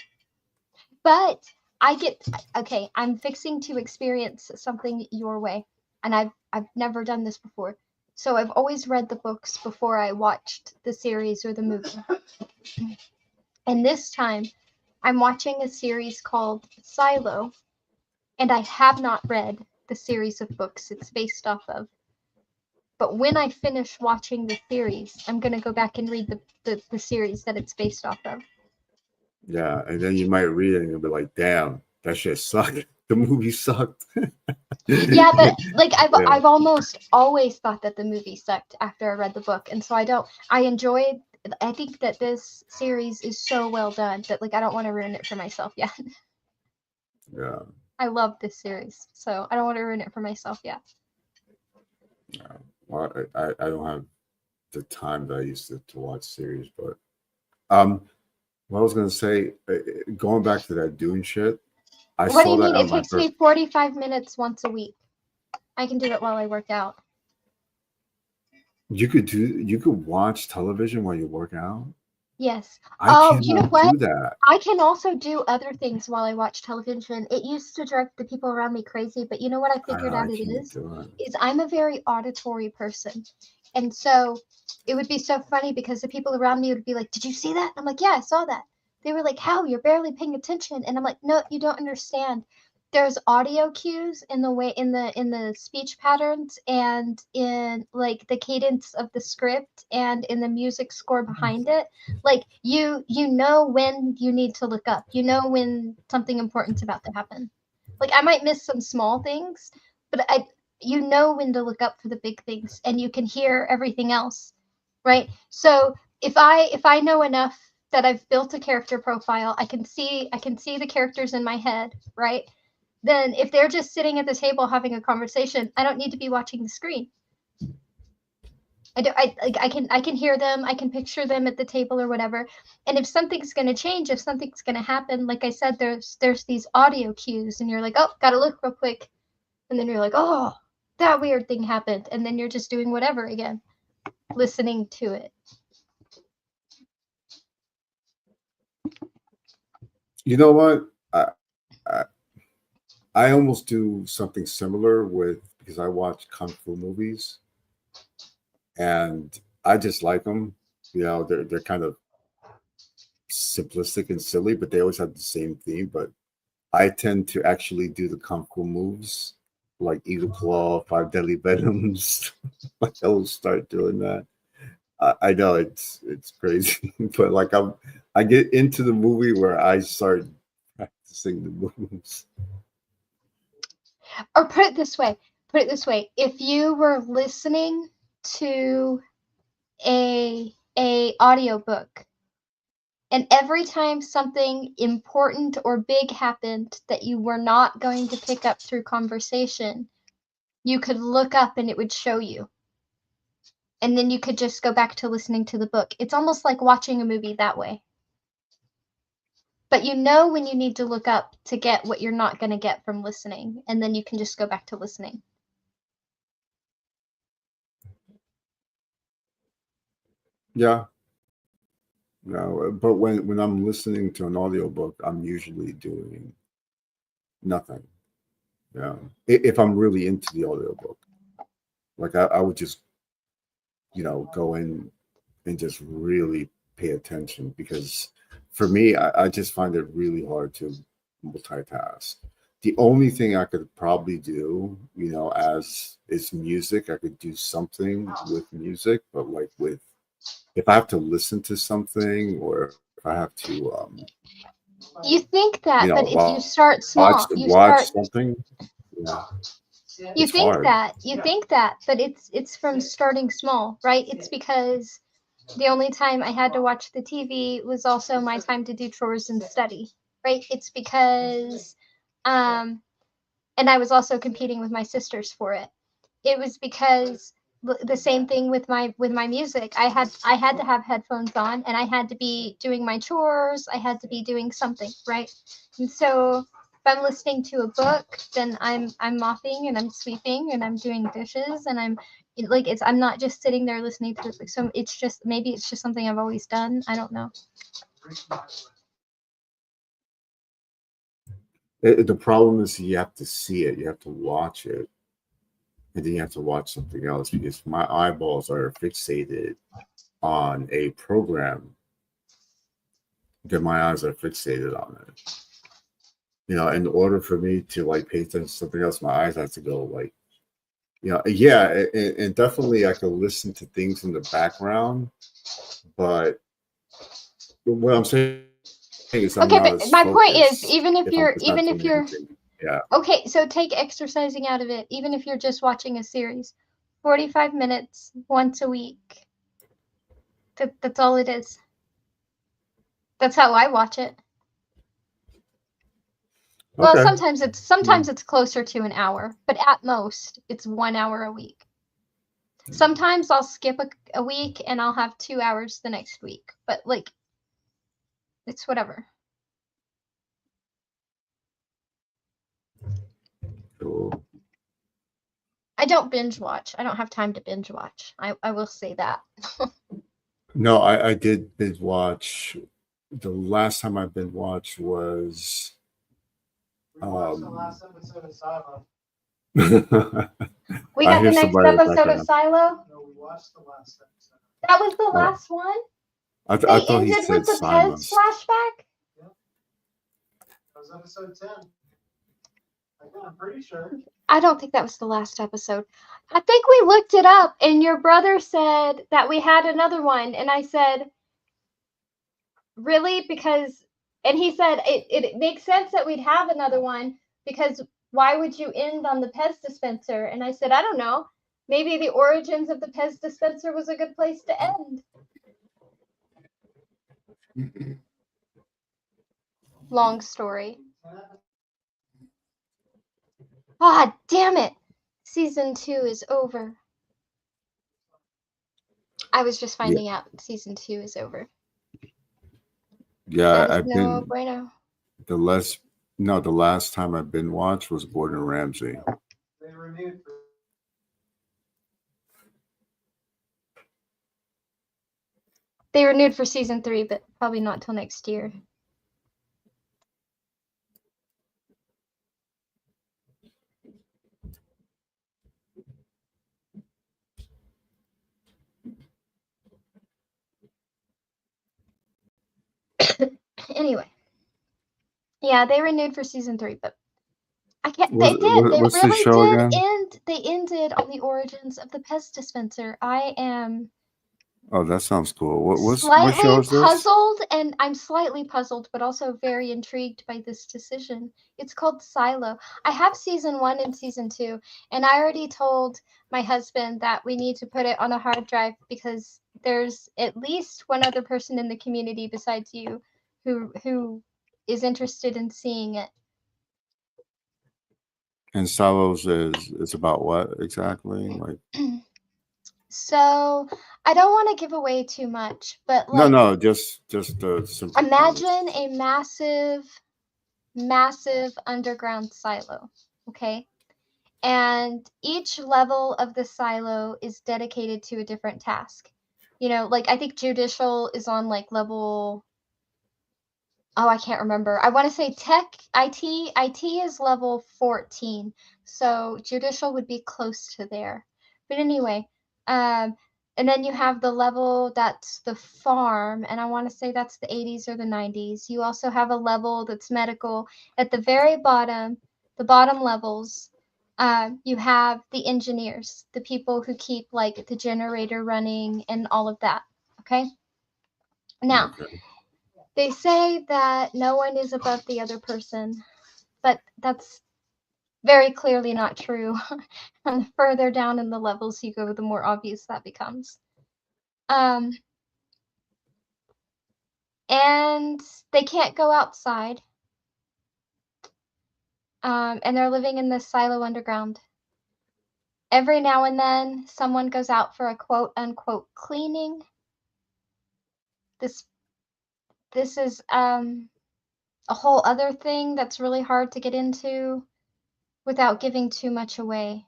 but I'm fixing to experience something your way, and I've never done this before. So I've always read the books before I watched the series or the movie. And this time I'm watching a series called Silo, and I have not read the series of books it's based off of. But when I finish watching the series, I'm going to go back and read the series that it's based off of. Yeah, and then you might read it and you'll be like, damn, that shit sucked. The movie sucked. Yeah, but like Yeah. I've almost always thought that the movie sucked after I read the book, and so I think that this series is so well done that like I don't want to ruin it for myself yet. Yeah. I love this series, so I don't want to ruin it for myself yet. Well, I don't have the time that I used to watch series, but what I was gonna say, going back to that Dune shit, I What do saw you that mean? on It my takes me 45 minutes once a week. I can do it while I work out. You could watch television while you work out. Yes. I You know cannot what? do that. I can also do other things while I watch television. It used to drive the people around me crazy, but you know what I figured I out it can't do it. is I'm a very auditory person. And so it would be so funny because the people around me would be like, "Did you see that?" I'm like, "Yeah, I saw that." They were like, "How? You're barely paying attention." And I'm like, "No, you don't understand. There's audio cues in the way in the speech patterns and in like the cadence of the script and in the music score behind it. Like you know when you need to look up. You know when something important's about to happen. Like I might miss some small things, but you know when to look up for the big things and you can hear everything else, right? So if I know enough that I've built a character profile, I can see the characters in my head, right? Then if they're just sitting at the table having a conversation, I don't need to be watching the screen. I can hear them, I can picture them at the table or whatever. And if something's going to change, if something's going to happen, like I said, there's these audio cues and you're like, "Oh, got to look real quick." And then you're like, "Oh, that weird thing happened." And then you're just doing whatever again, listening to it. You know what? I I almost do something similar because I watch kung fu movies and I just like them. They're kind of simplistic and silly, but they always have the same theme. But I tend to actually do the kung fu moves like Eagle Claw, Five Deadly Venoms. I'll start doing that. I know it's crazy, but like I get into the movie where I start practicing the moves. Or put it this way, if you were listening to a audiobook and every time something important or big happened that you were not going to pick up through conversation, you could look up and it would show you. and then you could just go back to listening to the book. It's almost like watching a movie that way. But you know when you need to look up to get what you're not going to get from listening, and then you can just go back to listening. Yeah. No, but when I'm listening to an audiobook, I'm usually doing nothing. Yeah. If I'm really into the audiobook. Like I would just, go in and just really pay attention, because for me, I just find it really hard to multitask. The only thing I could probably do, as is music, I could do something with music, but like if I have to listen to something, or if I have to, You think that, but if you watch start small, watch something, yeah, you it's think hard. that, but it's from starting small, right? It's because the only time I had to watch the TV was also my time to do chores and study, right? It's because, and I was also competing with my sisters for it. It was because the same thing with my music. I had to have headphones on, and I had to be doing my chores. I had to be doing something, right? And so if I'm listening to a book, then I'm mopping and I'm sweeping and I'm doing dishes, and I'm not just sitting there listening to it. So it's just, maybe it's just something I've always done. I don't know. The problem is you have to see it, you have to watch it, and then you have to watch something else, because my eyeballs are fixated on a program, then my eyes are fixated on it. In order for me to like pay attention to something else, my eyes have to go like, yeah, and definitely I could listen to things in the background, but what I'm saying is I'm Okay, not but as my point is, focused even if if I'm not doing you're anything. Yeah. okay, so take exercising out of it, even if you're just watching a series. 45 minutes once a week. That's all it is. That's how I watch it. Well, Okay. sometimes it's closer to an hour, but at most it's 1 hour a week. Sometimes I'll skip a week and I'll have 2 hours the next week, but like, it's whatever. Cool. I don't binge watch. I don't have time to binge watch. I will say that. No, I did binge watch. The last time I binge watched was We watched the last episode of Silo. We I got hear the next somebody in the episode of background. Silo. No, we watched the last episode. That was the Oh, last one. I They thought he ended said with the Pez silence. flashback. That was episode 10. I'm pretty sure. I don't think that was the last episode. I think we looked it up, and your brother said that we had another one, and I said, really? Because, and he said it makes sense that we'd have another one, because why would you end on the Pez dispenser? And I said, I don't know. Maybe the origins of the Pez dispenser was a good place to end. Long story. Ah, damn it. Season 2 is over. I was just finding out season 2 is over. Yeah, That is I've no been bueno. the last time I've been watched was Gordon Ramsay. They renewed for They renewed for season 3, but probably not till next year. Anyway. Yeah, they renewed for season 3, but I can't. They did. They What's the really show did again? end. They ended on the origins of the Pez dispenser. I am Oh, that sounds cool. What show slightly is this? puzzled, and I'm slightly puzzled, but also very intrigued by this decision. It's called Silo. I have season 1 and season 2, and I already told my husband that we need to put it on a hard drive, because there's at least one other person in the community besides you who is interested in seeing it. And Silos is about what exactly? Like, So I don't want to give away too much, but No, like no, just the simple premise. imagine a massive underground silo, okay? And each level of the silo is dedicated to a different task. You know, like I think judicial is on like level, oh, I can't remember. I want to say tech, IT is level 14. So judicial would be close to there. But anyway, and then you have the level that's the farm, and I want to say that's the 80s or the 90s. You also have a level that's medical. At the very bottom, the bottom levels, you have the engineers, the people who keep like the generator running and all of that. Okay. Now, Okay. they say that no one is above the other person, but that's very clearly not true. And the further down in the levels you go, the more obvious that becomes. And they can't go outside. And they're living in this silo underground. Every now and then, someone goes out for a quote unquote cleaning. This is a whole other thing that's really hard to get into without giving too much away.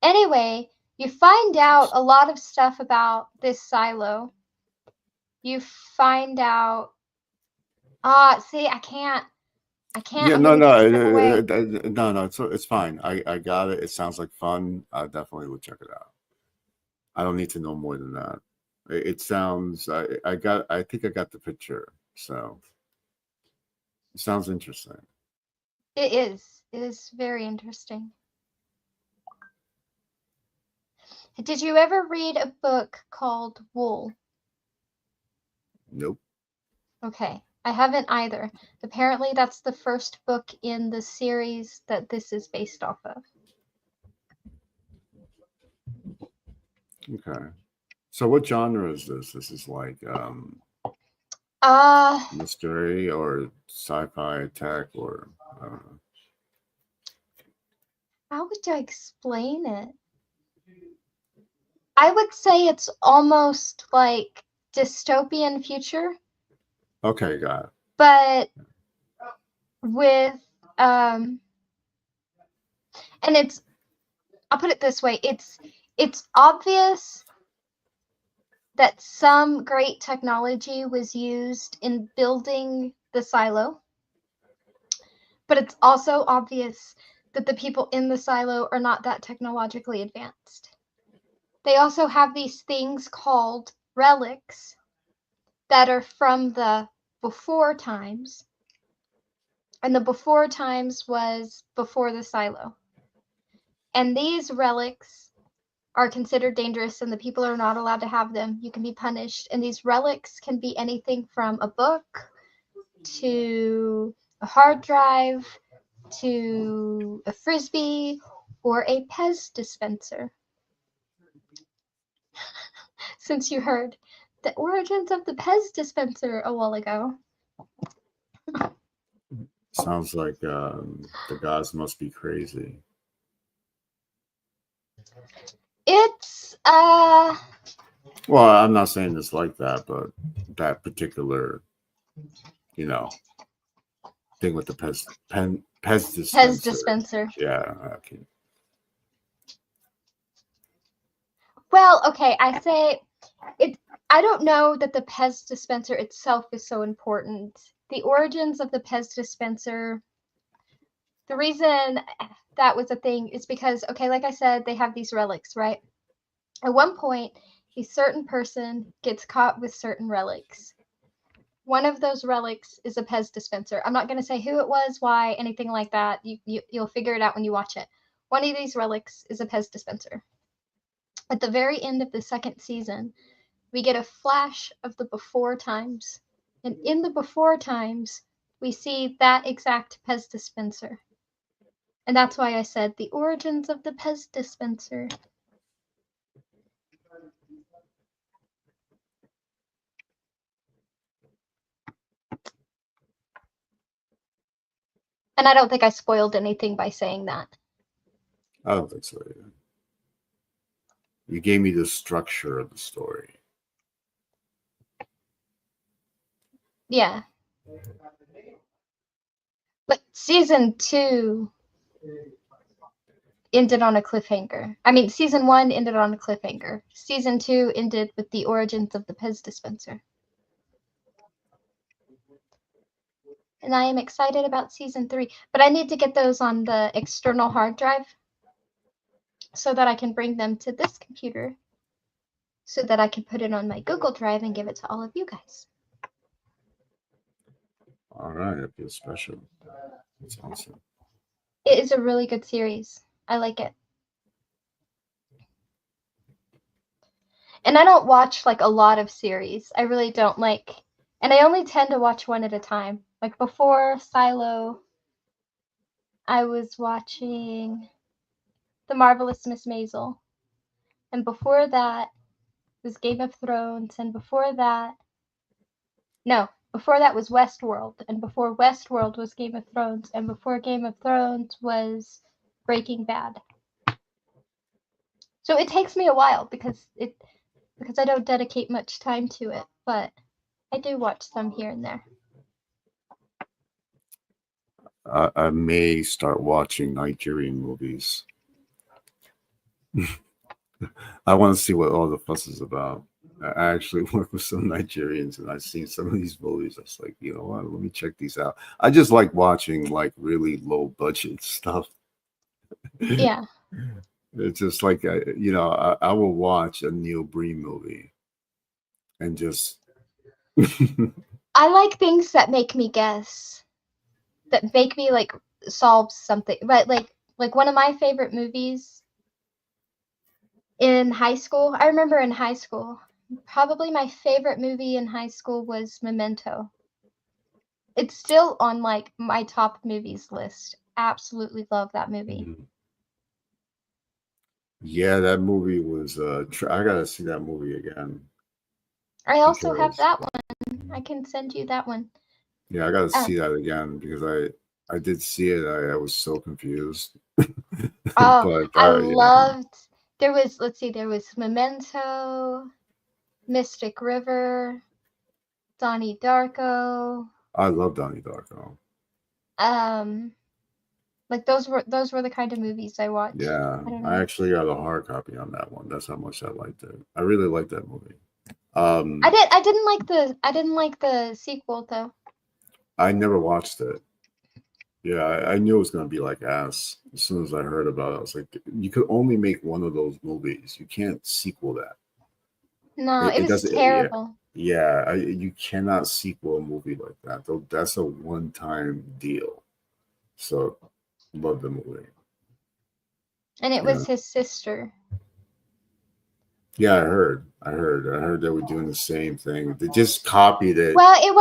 Anyway, you find out a lot of stuff about this silo. You find out. See, I can't. Yeah, I'm no, gonna no, give stuff away. no, it's fine. I got it. It sounds like fun. I definitely would check it out. I don't need to know more than that. It sounds. I think I got the picture. So it sounds interesting. It is. It is very interesting. Did you ever read a book called Wool? Nope. Okay, I haven't either. Apparently, that's the first book in the series that this is based off of. Okay. So what genre is this? This is like Uh, mystery or sci-fi tech or I don't know. how would I explain it? I would say it's almost like dystopian future, Okay, got it. but with and I'll put it this way, it's obvious that some great technology was used in building the silo, but it's also obvious that the people in the silo are not that technologically advanced. They also have these things called relics that are from the before times. And the before times was before the silo. And these relics are considered dangerous and the people are not allowed to have them. You can be punished. And these relics can be anything from a book to a hard drive to a frisbee or a Pez dispenser. Since you heard the origins of the Pez dispenser a while ago. Sounds like the gods must be crazy. It's Well, I'm not saying it's like that, but that particular, thing with the Pez dispenser. Pez dispenser. Yeah, okay. Well, okay, I say it. I don't know that the Pez dispenser itself is so important. The origins of the Pez dispenser, the reason that was a thing is because, okay, like I said, they have these relics, right? At one point, a certain person gets caught with certain relics. One of those relics is a Pez dispenser. I'm not going to say who it was, why, anything like that. You'll figure it out when you watch it. One of these relics is a Pez dispenser. At the very end of the second season, we get a flash of the before times. And in the before times, we see that exact Pez dispenser. And that's why I said the origins of the Pez dispenser. And I don't think I spoiled anything by saying that. I don't think so. Yeah. You gave me the structure of the story. Yeah. But season 2 ended on a cliffhanger. I mean, season 1 ended on a cliffhanger. Season 2 ended with the origins of the Pez dispenser. And I am excited about season 3. But I need to get those on the external hard drive so that I can bring them to this computer so that I can put it on my Google Drive and give it to all of you guys. All right, I feel special. That's awesome. It is a really good series. I like it. And I don't watch like a lot of series. I really don't like, and I only tend to watch one at a time. Like before Silo, I was watching The Marvelous Miss Maisel. And before that was Game of Thrones. And before that, no, before that was Westworld. And before Westworld was Game of Thrones. And before Game of Thrones was Breaking Bad. So it takes me a while because I don't dedicate much time to it, but I do watch some here and there. I may start watching Nigerian movies. I want to see what all the fuss is about. I actually work with some Nigerians, and I've seen some of these movies. I was like, you know what? Let me check these out. I just like watching like really low budget stuff. Yeah. It's just like I will watch a Neil Breen movie, and just I like things that make me guess, that make me like solve something. But like one of my favorite movies in high school, I remember in high school, probably my favorite movie in high school was Memento. It's still on like my top movies list. Absolutely love that movie. yeah, that movie was. I gotta see that movie again. I also have Because- that one. I can send you that one. Yeah, I gotta Oh. see that again because I did see it. I was so confused. Oh, But, I you know, loved. There was, let's see, there was Memento, Mystic River, Donnie Darko. I love Donnie Darko. Like those were the kind of movies I watched. Yeah, I don't know. I actually got a hard copy on that one. That's how much I liked it. I really liked that movie. I didn't like the sequel though. I never watched it. Yeah, I knew it was gonna be like ass as soon as I heard about it. I was like, you could only make one of those movies. You can't sequel that. No, It it was doesn't- yeah. terrible. Yeah, you cannot sequel a movie like that. Though that's a one-time deal. So, love the movie. And it was his sister. Yeah, I heard they were doing the same thing. They just copied it. Well, it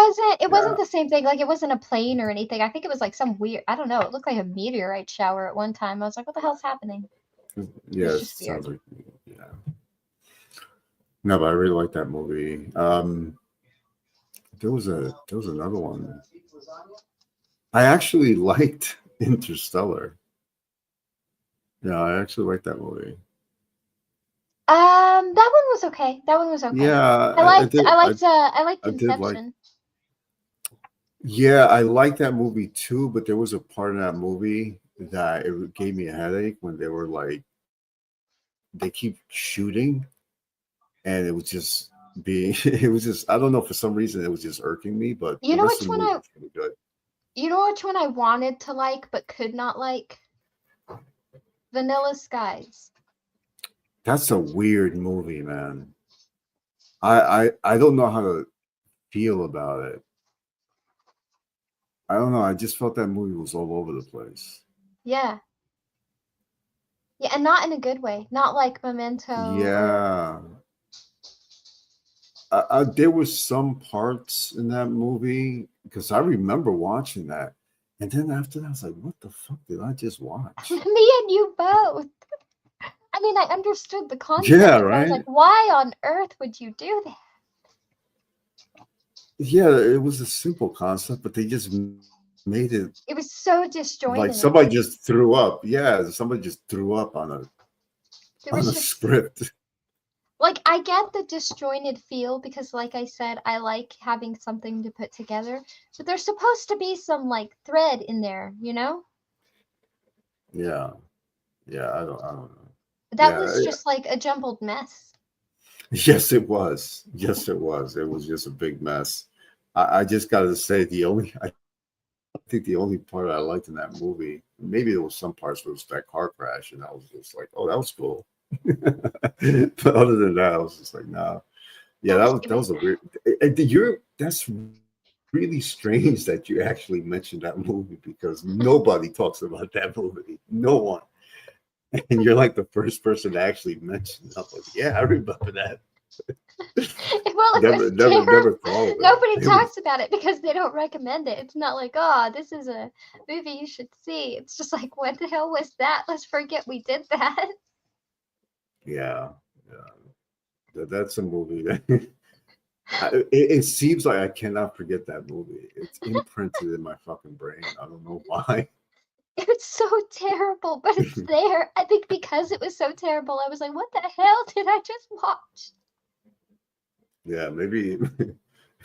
wasn't the same thing. Like it wasn't a plane or anything. I think it was like some weird, I don't know. It looked like a meteorite shower at one time. I was like, what the hell's happening? Yeah, It's it just sounds like No, but I really like that movie. There was another one. I actually liked Interstellar. Yeah, I actually liked that movie. That one was okay. That one was okay. Yeah, I liked I did like- Inception. Yeah, I like that movie too, but there was a part in that movie that it gave me a headache when they were like, they keep shooting, and it was just I don't know, for some reason it was just irking me, but You the know rest which of the one movie was really good. You know which one I wanted to like but could not like? Vanilla Skies. That's a weird movie, man. I don't know how to feel about it. I don't know. I just felt that movie was all over the place. Yeah. Yeah, and not in a good way. Not like Memento. or- Yeah. There was some parts in that movie because I remember watching that, and then after that, I was like, "What the fuck did I just watch?" Me and you both. I mean, I understood the concept. Yeah, but I was right? like, why on earth would you do that? Yeah, it was a simple concept, but they just made it It was so disjointed. like somebody just threw up. Yeah, somebody just threw up on It a was just script. Like, I get the disjointed feel because, like I said, I like having something to put together, but there's supposed to be some, like, thread in there, you know? Yeah. Yeah. I don't know. That Yeah. was just like a jumbled mess. Yes, it was. Yes, it was. It was just a big mess. I just got to say, I think the only part I liked in that movie, maybe there was some parts where it was that car crash, and I was just like, oh, that was cool. But other than that, I was just like, no. Yeah, that was a weird. That's really strange that you actually mentioned that movie because nobody talks about that movie. No one. And you're like the first person to actually mention it. I'm like, yeah, I remember that. Well, it Never, was never, terrible. never thought of it. Nobody It was, talks about it because they don't recommend it. It's not like, oh, this is a movie you should see. It's just like, what the hell was that? Let's forget we did that. yeah, that's a movie that it seems like I cannot forget that movie. It's imprinted in my fucking brain. I don't know why. It's so terrible, but it's there. I think because it was so terrible, I was like, what the hell did I just watch? Yeah, maybe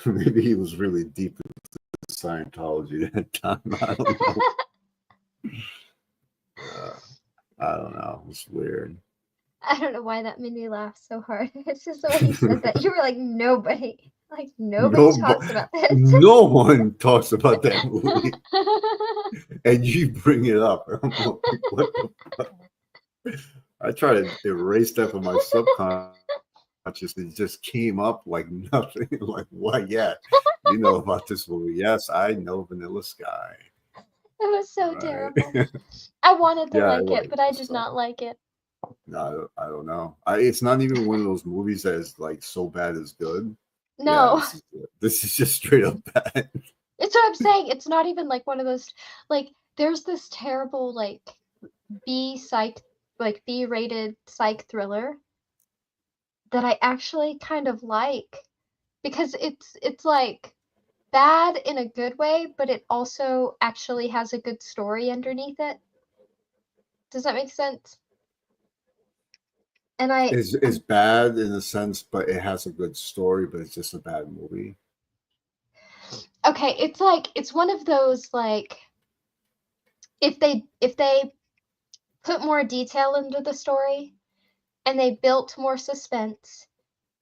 maybe he was really deep into Scientology at that time. I don't know. I don't know. It's weird. I don't know why that made me laugh so hard. It's just the way you said that. You were like, nobody talks about this. No one talks about that movie, and you bring it up. I'm like, what the fuck? I try to erase that from my subconscious. It just came up like nothing. Like, what? Yeah, you know about this movie? Yes, I know Vanilla Sky. It was so Right? terrible. I wanted to Yeah, like it, but I did not like it. No, I don't know. It's not even one of those movies that is like so bad it's good. No. Yeah, this is just straight up bad. It's what I'm saying. It's not even like one of those, like, there's this terrible, like, B-rated psych thriller that I actually kind of like because it's like bad in a good way, but it also actually has a good story underneath it. Does that make sense? And It's bad in a sense, but it has a good story, but it's just a bad movie. okay, it's like it's one of those like if they put more detail into the story and they built more suspense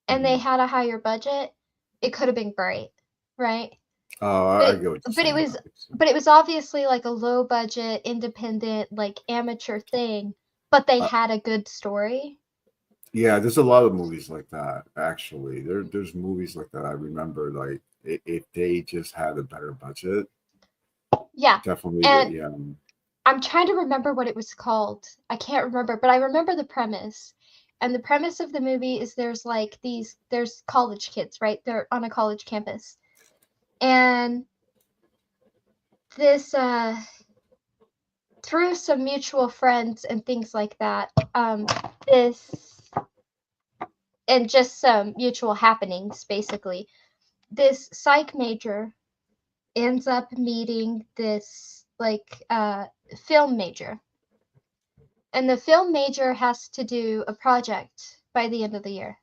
and they had a higher budget, it could have been great, right? Oh, I get what you're saying. But it was obviously like a low budget, independent, like amateur thing, but they had a good story. Yeah, there's a lot of movies like that. Actually, there's movies like that. I remember, like if they just had a better budget, Yeah. definitely. And Yeah. I'm trying to remember what it was called. I can't remember, but I remember the premise. And the premise of the movie is there's college kids, right? They're on a college campus. And this through some mutual friends and things like that, this and just some mutual happenings basically. This psych major ends up meeting this like film major. And the film major has to do a project by the end of the year.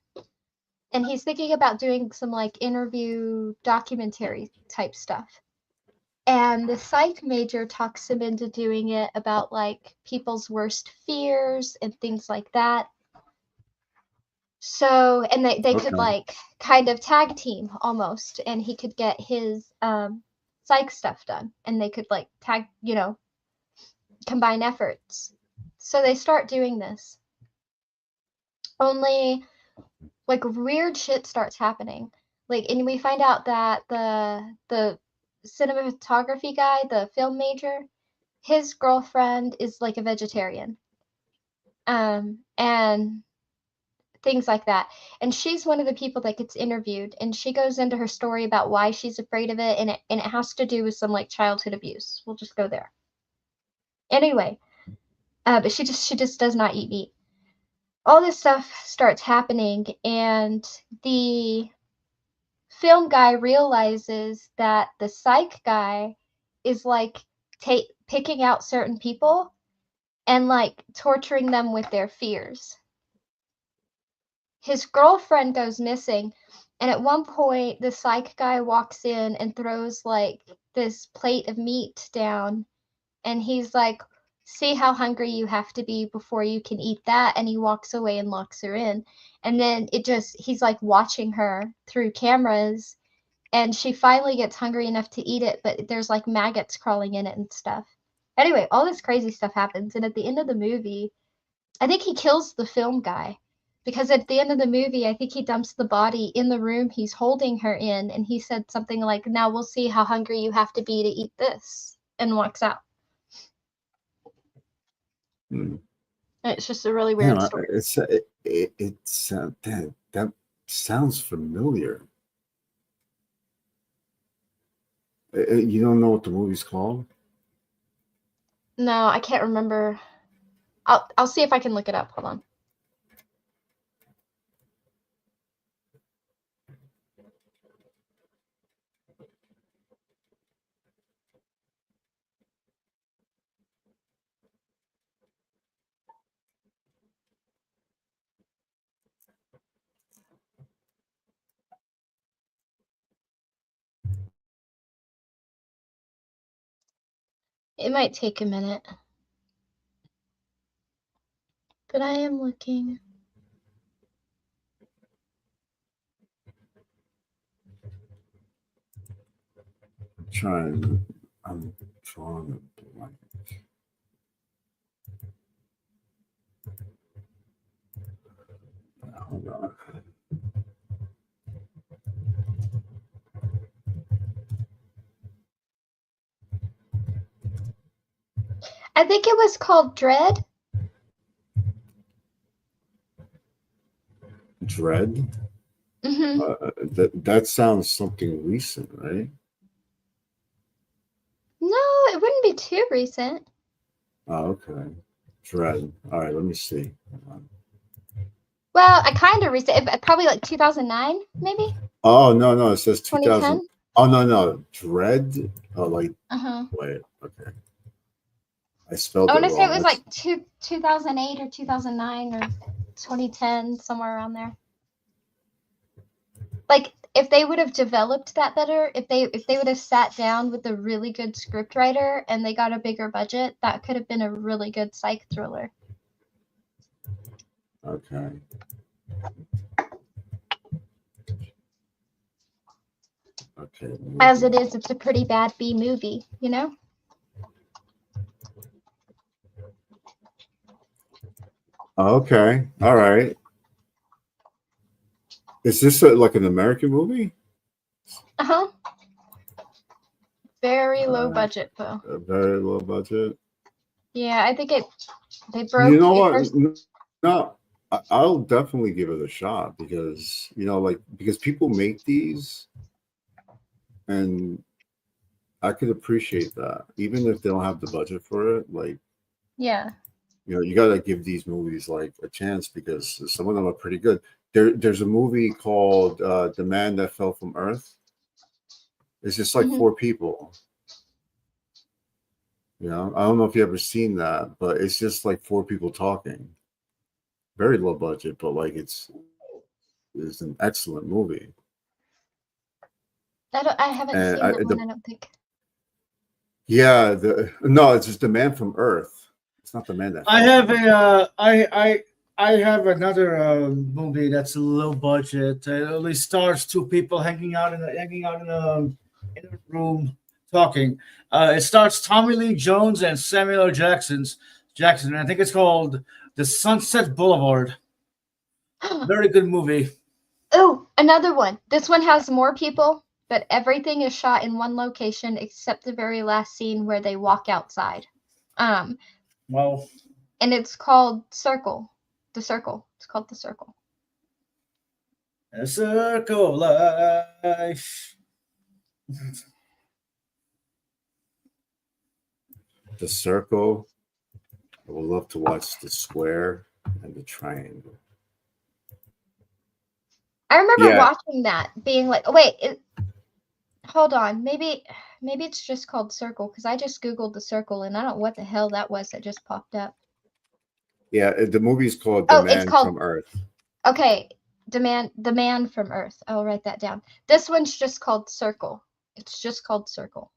And he's thinking about doing some like interview documentary type stuff. And the psych major talks him into doing it about like people's worst fears and things like that. So, and they could like kind of tag team almost, and he could get his psych stuff done, and they could like tag, combine efforts. So they start doing this. Only like weird shit starts happening. Like, and we find out that the cinematography guy, the film major, his girlfriend is like a vegetarian. And things like that. And she's one of the people that gets interviewed, and she goes into her story about why she's afraid of it, and it has to do with some like childhood abuse. We'll just go there. Anyway, but she just does not eat meat. All this stuff starts happening, and the film guy realizes that the psych guy is like picking out certain people and like torturing them with their fears. his girlfriend goes missing, and at one point the psych guy walks in and throws like this plate of meat down, and he's like, see how hungry you have to be before you can eat that, and he walks away and locks her in. And then he's like watching her through cameras, and she finally gets hungry enough to eat it, but there's like maggots crawling in it and stuff. Anyway, all this crazy stuff happens, and at the end of the movie, I think he kills the film guy, because at the end of the movie, I think he dumps the body in the room he's holding her in, and he said something like, now we'll see how hungry you have to be to eat this, and walks out. Hmm. It's just a really weird story. That sounds familiar. You don't know what the movie's called? No, I can't remember. I'll see if I can look it up. Hold on. It might take a minute. But I am looking. I'm drawing a blank. Hold on. I think it was called Dread. Dread? Mm-hmm. That sounds something recent, right? No, it wouldn't be too recent. Oh, okay. Dread. All right, let me see. Hold on. Well, I kind of recent. Probably like 2009, maybe. Oh, no, it says 2000. 2010. Oh, no. Dread? Oh, like, Uh-huh. wait, okay. I spelled I it want to say it wrong. was like 2008 or 2009 or 2010, somewhere around there. Like, if they would have developed that better, if they would have sat down with a really good scriptwriter and they got a bigger budget, that could have been a really good psych thriller. Okay. Okay. As it is, it's a pretty bad B movie, you know? Okay. All right. Is this like an American movie? Uh-huh. Very low budget, though. A very low budget. Yeah, I think they broke. You know what? First... No, I'll definitely give it a shot because because people make these, and I could appreciate that even if they don't have the budget for it. Like, yeah, you got to give these movies like a chance because some of them are pretty good. There's a movie called The Man That Fell from Earth. It's just like 4 people. I don't know if you ever seen that, but it's just like 4 people talking. Very low budget, but like it's an excellent movie. I haven't seen that one. I don't think. Yeah, it's just The Man from Earth. It's not The Man That. I have another movie that's a low budget. It only stars 2 people hanging out in a room talking. It stars Tommy Lee Jones and Samuel L. Jackson. I think it's called The Sunset Boulevard. Very good movie. Oh, another one. This one has more people, but everything is shot in one location except the very last scene where they walk outside. Well, and it's called Circle. The Circle. It's called The Circle. A Circle of Life. The Circle. I would love to watch The Square and The Triangle. I remember watching that, being like, oh, wait, hold on. Maybe it's just called Circle, because I just Googled The Circle, and I don't know what the hell that was that just popped up. Yeah, the movie's called The Man from Earth. Okay, The Man from Earth. I'll write that down. This one's just called Circle. It's just called Circle.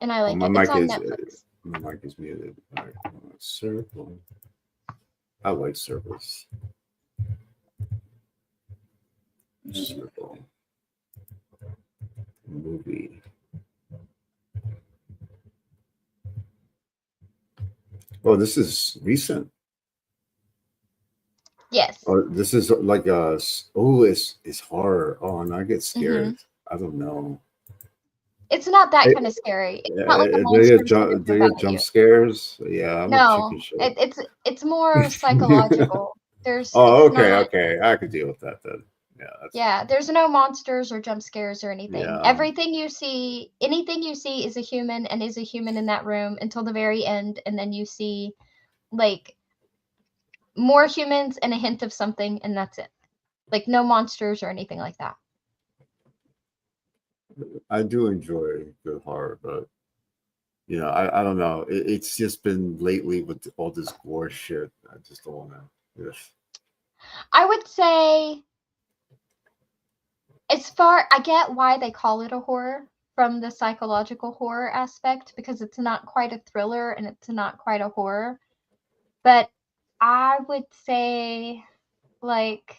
And I Oh, like my it. It's mic on is Netflix. my mic is muted. All right, circle. I like circles. Circle movie. Oh, this is recent. Yes. Oh, this is like it's horror. Oh, and I get scared. I don't know. It's not that It- kind of scary. It's Yeah, not like a they monster get jump, they jump get at jump you. scares. Yeah, I'm a No, chicken shit. it's more psychological. Oh, It's okay, not. okay. I could deal with that then. Yeah, that's Yeah, there's no monsters or jump scares or anything. Yeah. Everything you see, anything you see is a human and is a human in that room until the very end, and then you see like more humans and a hint of something, and that's it. Like no monsters or anything like that. I do enjoy good horror, but I don't know. It's just been lately with all this gore shit. I just don't want to. I would say I get why they call it a horror from the psychological horror aspect because it's not quite a thriller and it's not quite a horror. But I would say like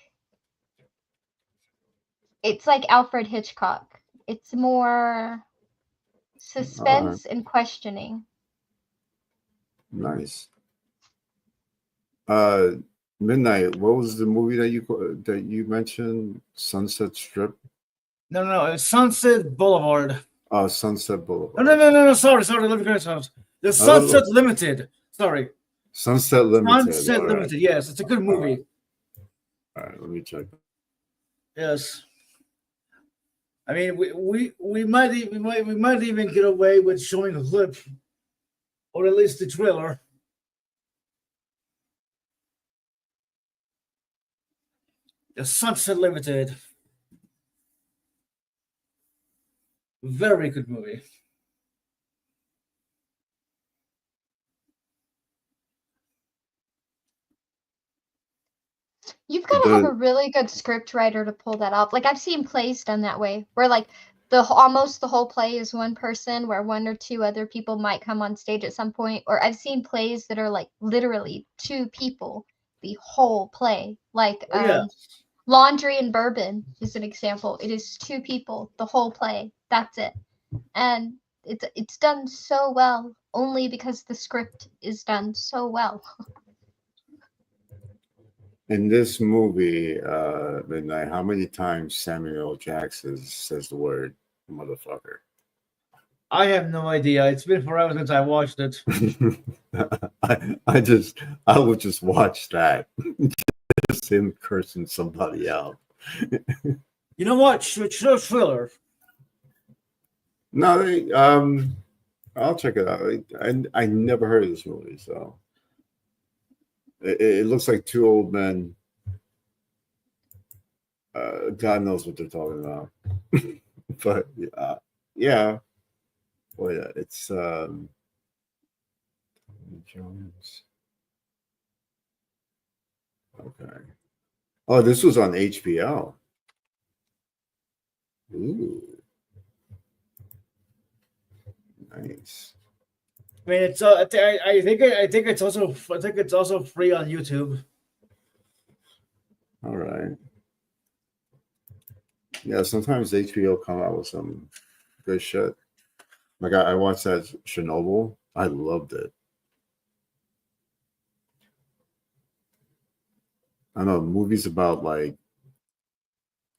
it's like Alfred Hitchcock. It's more suspense and questioning. Nice. Midnight. What was the movie that you mentioned? Sunset Strip. No, it's Sunset Boulevard. Oh, Sunset Boulevard. No. Sorry. Let me correct myself. The Sunset Limited. Sorry. Sunset Limited. Sunset Limited. Yes, it's a good movie. All right, let me check. Yes. I mean, we might even get away with showing a clip, or at least the trailer. The Sunset Limited. Very good movie. You've got to have a really good script writer to pull that off. Like I've seen plays done that way, where like almost the whole play is one person, where one or two other people might come on stage at some point. Or I've seen plays that are like literally two people the whole play. Like Laundry and Bourbon is an example. It is two people the whole play. That's it, and it's done so well only because the script is done so well. In this movie, Midnight, how many times Samuel Jackson says the word motherfucker? I have no idea. It's been forever since I watched it. I would just watch that. Just him cursing somebody out. You know what? Show thriller. No, I'll check it out. I never heard of this movie, so it looks like two old men. God knows what they're talking about. But yeah. Well, yeah, it's Jones. Okay. Oh, this was on HBO. Ooh. Nice. I mean, it's I think it's also free on YouTube. All right. Yeah, sometimes HBO come out with some good shit. Like I watched that Chernobyl. I loved it. I don't know, movies about like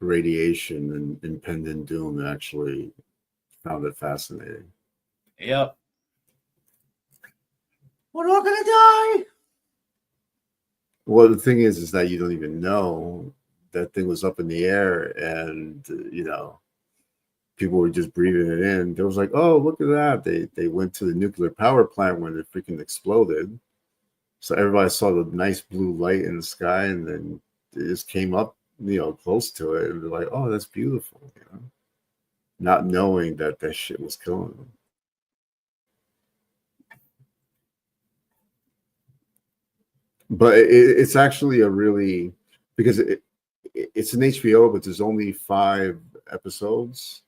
radiation and impending doom actually found it fascinating. Yep. We're all gonna die. Well, the thing is that you don't even know that thing was up in the air, and people were just breathing it in. They was like, "Oh, look at that!" They went to the nuclear power plant when it freaking exploded, so everybody saw the nice blue light in the sky, and then it just came up, close to it, and they're like, "Oh, that's beautiful," not knowing that shit was killing them. but it's actually a really because it's an HBO, but there's only 5 episodes.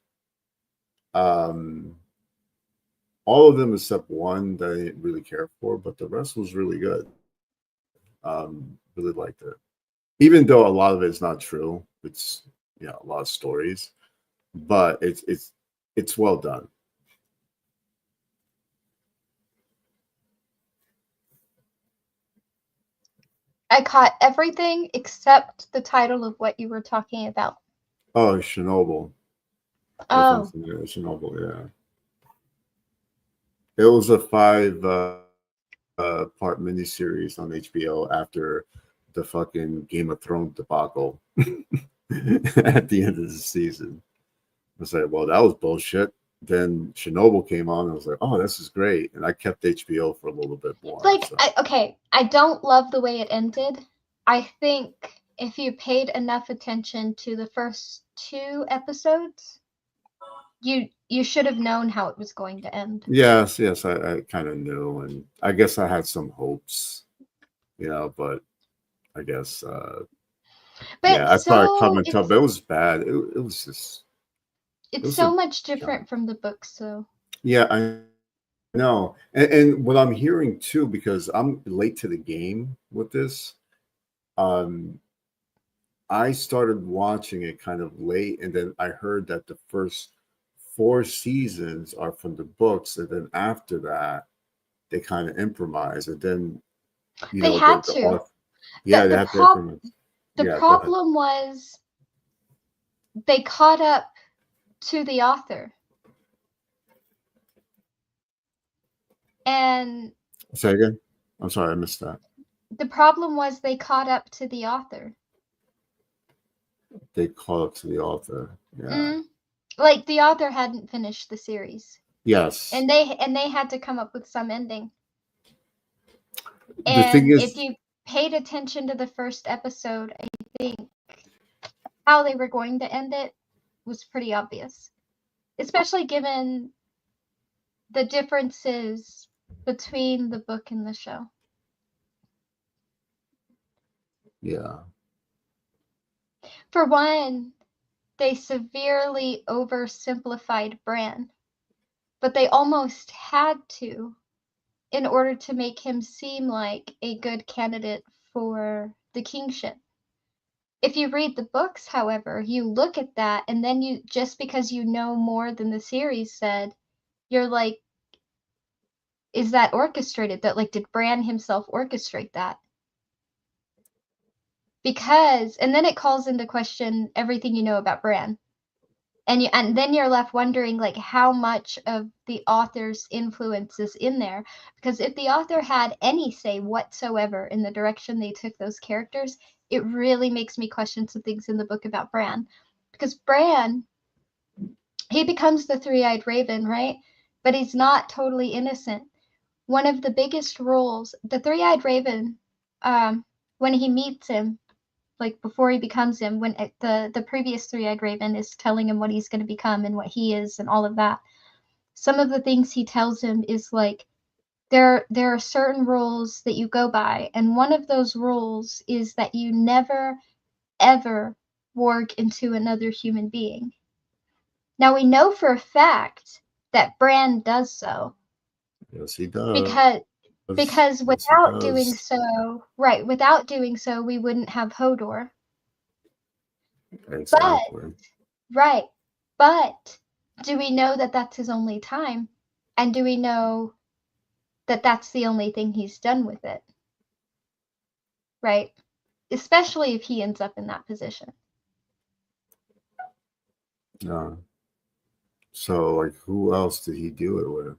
All of them except one that I didn't really care for, but the rest was really good. Really liked it, even though a lot of it is not true. It's a lot of stories, but it's well done. I caught everything except the title of what you were talking about. Oh, Chernobyl. Oh, Chernobyl. Yeah, it was a 5 part miniseries on HBO after the fucking Game of Thrones debacle at the end of the season. I was like, well, that was bullshit. Then Chernobyl came on, and I was like, oh, this is great. And I kept HBO for a little bit more. like, So. I don't love the way it ended. I think if you paid enough attention to the first 2 episodes, you should have known how it was going to end. Yes, I kind of knew, and I guess I had some hopes, but I guess, But yeah, I saw it coming, it's but it was bad. It was just, it's was so a much different from the book, so yeah, I know, and what I'm hearing too, because I'm late to the game with this, I started watching it kind of late, and then I heard that the first 4 seasons are from the books, and then after that, they kind of improvise, and then they had the to. author, yeah, they The have to improvise. the Yeah, go ahead. problem was they caught up to the author. And Say again. I'm sorry, I missed that. the problem was they caught up to the author. They call up to the author. Yeah. Like the author hadn't finished the series. Yes. And they had to come up with some ending. The thing And is, if you paid attention to the first episode, I think how they were going to end it was pretty obvious. Especially given the differences between the book and the show. yeah. For one, they severely oversimplified Bran, but they almost had to in order to make him seem like a good candidate for the kingship. If you read the books, however, you look at that and then you just because you know more than the series said, you're like, is that orchestrated? That like did Bran himself orchestrate that? Because and then it calls into question everything you know about Bran. And then you're left wondering like how much of the author's influence is in there, because if the author had any say whatsoever in the direction they took those characters, it really makes me question some things in the book about Bran, because Bran, he becomes the three-eyed raven, right? But he's not totally innocent. One of the biggest roles, the three-eyed raven, when he meets him, like before he becomes him, when the previous three-eyed raven is telling him what he's going to become and what he is and all of that, some of the things he tells him is like there are certain rules that you go by, and one of those rules is that you never ever warg into another human being. Now we know for a fact that Bran does so. Yes, he does. Because Yes, without doing so, right, without doing so, we wouldn't have Hodor. Exactly. But do we know that that's his only time? And do we know that that's the only thing he's done with it? Right? Especially if he ends up in that position. No. So, like, who else did he do it with?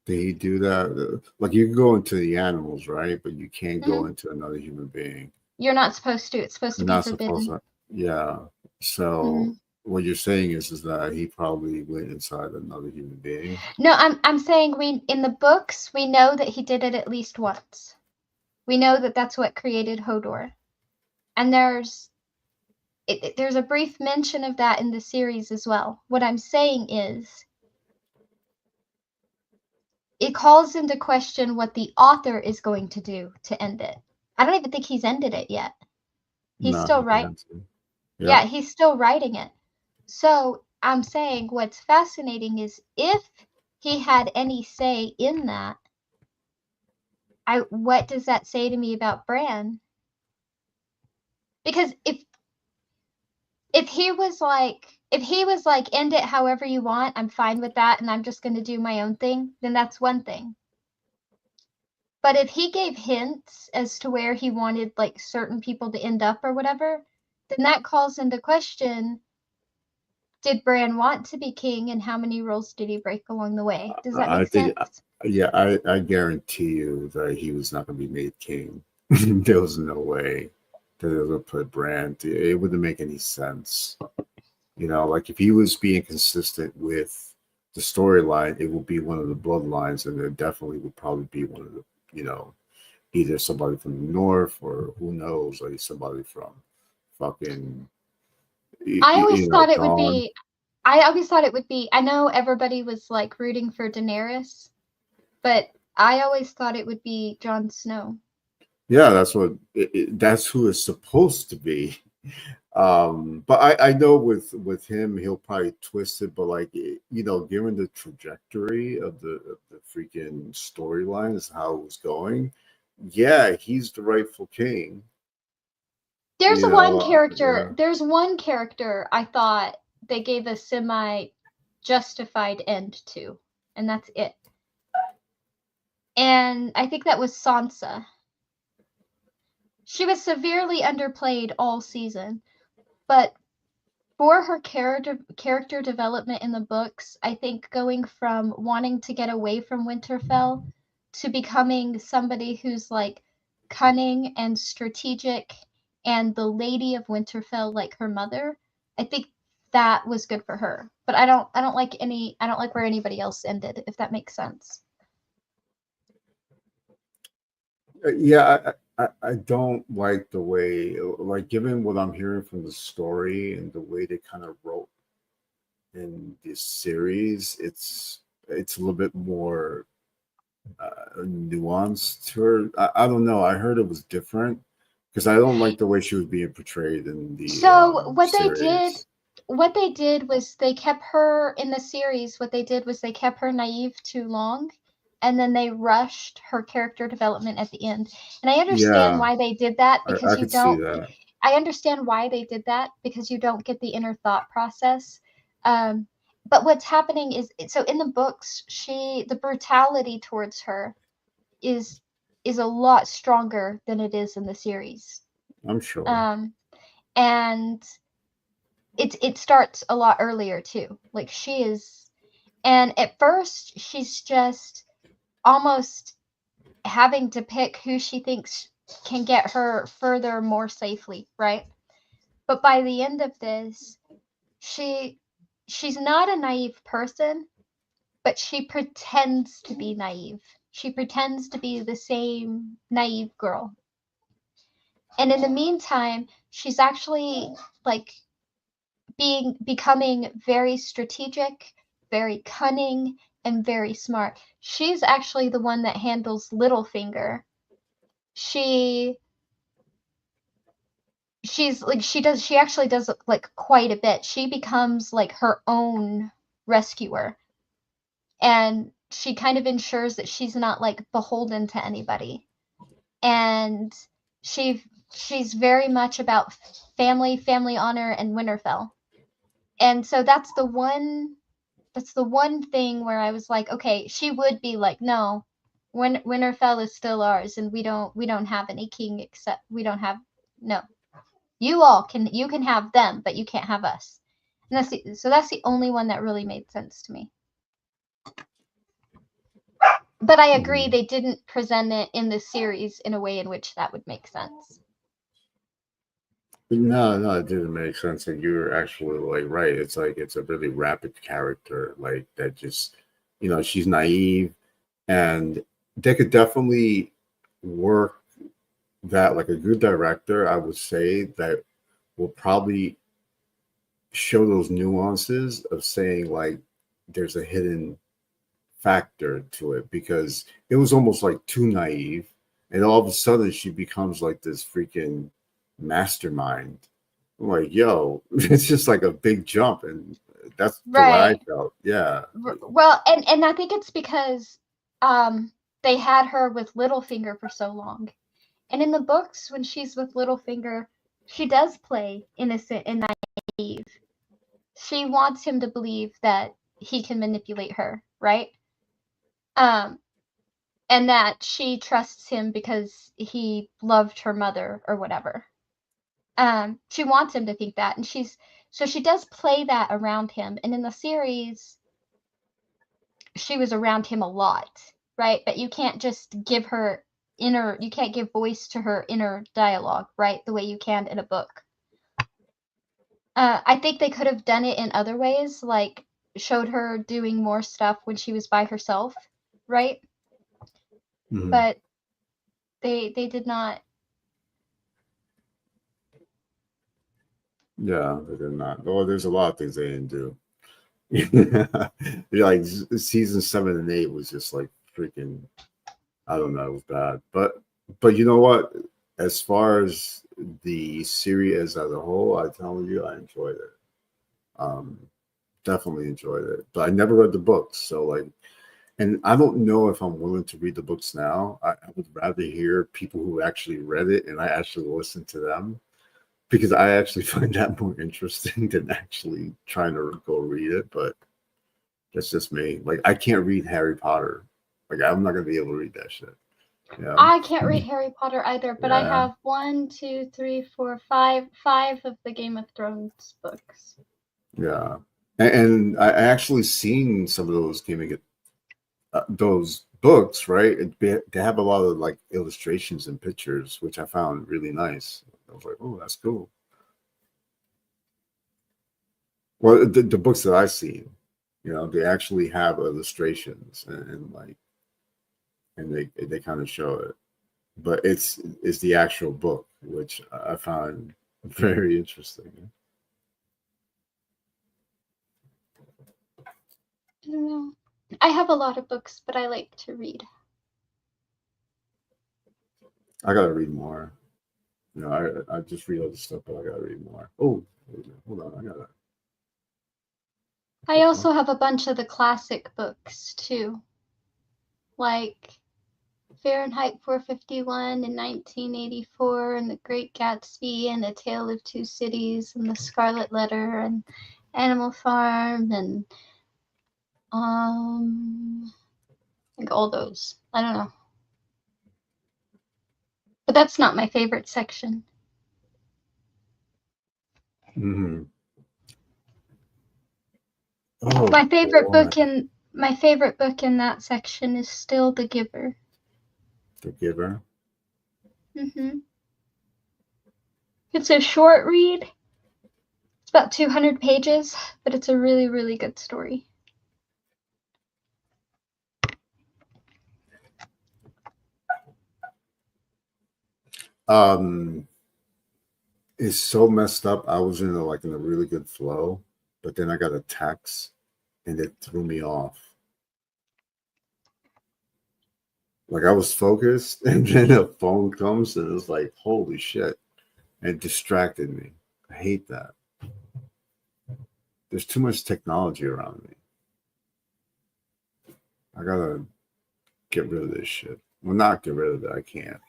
Did he do that? Like, you can go into the animals, right? But you can't go into another human being. You're not supposed to. It's supposed to You're be not forbidden. supposed to. Yeah. So, what you're saying is that he probably went inside another human being. No, I'm saying in the books we know that he did it at least once. We know that that's what created Hodor, and there's a brief mention of that in the series as well. What I'm saying is it calls into question what the author is going to do to end it. I don't even think he's ended it yet. He's No, still he right. hasn't. Yeah, Yep. he's still writing it. So I'm saying what's fascinating is if he had any say in that, what does that say to me about Bran? Because if he was like end it however you want, I'm fine with that and I'm just going to do my own thing, then that's one thing. But if he gave hints as to where he wanted like certain people to end up or whatever, then that calls into question, did Bran want to be king and how many rules did he break along the way? Does that I make think, sense? yeah, I guarantee you that he was not going to be made king. There was no way that they would put Bran. It wouldn't make any sense. You know, like if he was being consistent with the storyline, it would be one of the bloodlines, and it definitely would probably be one of the, you know, either somebody from the north or who knows, like somebody from fucking, I always thought it would Dawn. be I know everybody was like rooting for Daenerys, but I always thought it would be Jon Snow. Yeah, that's what that's who it's supposed to be. But I know with him, he'll probably twist it. But like given the trajectory of the freaking storyline is how it was going, yeah, he's the rightful king. There's Yeah. one character I thought they gave a semi justified end to, and that's it. And I think that was Sansa. She was severely underplayed all season, but for her character development in the books, I think going from wanting to get away from Winterfell to becoming somebody who's like cunning and strategic and the lady of Winterfell like her mother, I think that was good for her. But I don't like where anybody else ended, if that makes sense. Yeah, I don't like the way, like, given what I'm hearing from the story and the way they kind of wrote in this series, it's a little bit more nuanced to her. I don't know. I heard it was different because I don't like the way she was being portrayed in the So series. what they did was they kept her in the series. What they did was they kept her naive too long, and then they rushed her character development at the end. And I understand Yeah, why they did that I because you could see don't. that. I understand why they did that because you don't get the inner thought process. But what's happening is so in the books, the brutality towards her is a lot stronger than it is in the series. I'm sure. And it starts a lot earlier too. Like she is, and at first she's just almost having to pick who she thinks can get her further more safely, right? But by the end of this, she's not a naive person, but she pretends to be naive. She pretends to be the same naive girl. And in the meantime, she's actually like becoming very strategic, very cunning, and very smart. She's actually the one that handles Littlefinger. She she actually does like quite a bit. She becomes like her own rescuer. And she kind of ensures that she's not like beholden to anybody. And she's very much about family honor and Winterfell. And so that's the one thing where I was like, okay, she would be like, no, Winterfell is still ours, and we don't have any king except we don't have no. You can have them, but you can't have us. And that's the only one that really made sense to me. But I agree they didn't present it in the series in a way in which that would make sense. No, it didn't make sense. And you're actually like right. It's like it's a really rapid character, like that just she's naive, and they could definitely work that like a good director, I would say, that will probably show those nuances of saying like there's a hidden factor to it because it was almost like too naive, and all of a sudden she becomes like this freaking mastermind. I'm like, yo, it's just like a big jump, and that's the way I Right. felt. Yeah. Well, and I think it's because they had her with Littlefinger for so long. And in the books, when she's with Littlefinger, she does play innocent and naive. She wants him to believe that he can manipulate her, right? And that she trusts him because he loved her mother or whatever. She wants him to think that, and so she does play that around him. And in the series, she was around him a lot, right? But you can't just give her you can't give voice to her inner dialogue, right? The way you can in a book. I think they could have done it in other ways, like showed her doing more stuff when she was by herself, right? Mhm. But they did not. Yeah, they did not. Oh, there's a lot of things they didn't do. Like season 7 and 8 was just like freaking, I don't know, it was bad. But you know what? As far as the series as a whole, I tell you, I enjoyed it. Definitely enjoyed it. But I never read the books, so like, and I don't know if I'm willing to read the books now. I would rather hear people who actually read it and I actually listen to them because I actually find that more interesting than actually trying to go read it. But that's just me. Like, I can't read Harry Potter. Like, I'm not gonna be able to read that shit. Yeah. I can't read Harry Potter either, but I Yeah. have 1, 2, 3, 4, 5 of the Game of Thrones books. Yeah. And I actually seen some of those those books, right? They have a lot of like illustrations and pictures, which I found really nice. I was like, oh, that's cool. Well, the books that I've seen, they actually have illustrations and like, and they kind of show it, but it's the actual book, which I found very interesting. I don't know. I have a lot of books, but I like to read. I gotta read more. I just read all this stuff, but I gotta read more. Oh, hold on, I gotta. I also have a bunch of the classic books too, like Fahrenheit 451 in 1984, and The Great Gatsby, and A Tale of Two Cities, and The Scarlet Letter, and Animal Farm, and like all those. I don't know, but that's not my favorite section. Mm-hmm. Oh, My favorite boy. book in that section is still The Giver. The Giver. It's a short read. It's about 200 pages, but it's a really, really good story. It's so messed up. I was in a really good flow, but then I got a text and it threw me off. Like I was focused and then a phone comes and it's like, holy shit. And it distracted me. I hate that. There's too much technology around me. I gotta get rid of this shit. Well, not get rid of it. I can't.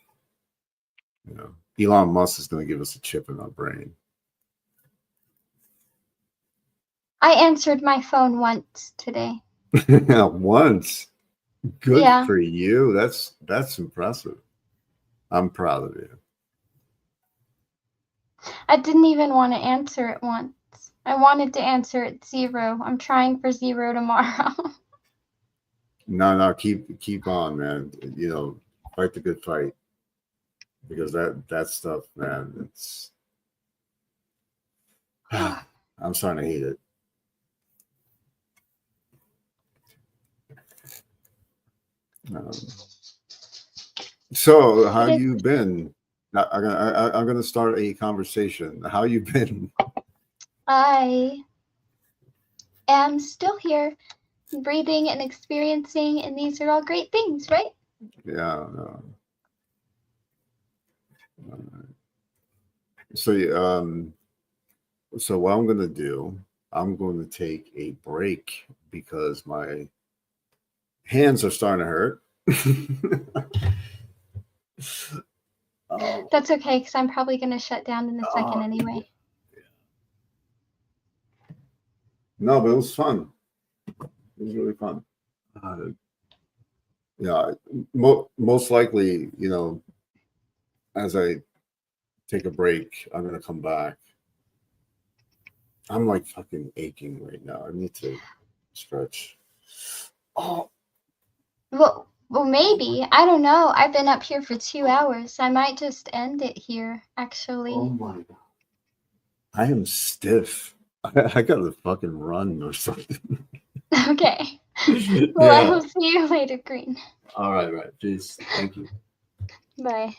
Elon Musk is going to give us a chip in our brain. I answered my phone once today. Once. Good Yeah. for you. That's impressive. I'm proud of you. I didn't even want to answer it once. I wanted to answer it 0. I'm trying for 0 tomorrow. No, keep on, man. Fight the good fight. Because that stuff, man, it's I'm starting to hate it. So how you been? I'm gonna start a conversation. How you been? I am still here. breathing and experiencing, and these are all great things, right? Yeah. No. So, so what I'm gonna do, I'm going to take a break because my hands are starting to hurt. Oh, That's okay, because I'm probably going to shut down in a second anyway. no, but it was fun. It was really fun. Yeah, most likely, as I take a break, I'm gonna come back. I'm like fucking aching right now. I need to stretch. Oh, Well, maybe. I don't know. I've been up here for 2 hours. I might just end it here, actually. oh my god. I am stiff. I gotta fucking run or something. Okay. Well, I Yeah. will see you later, Green. All right. Peace. Thank you. Bye.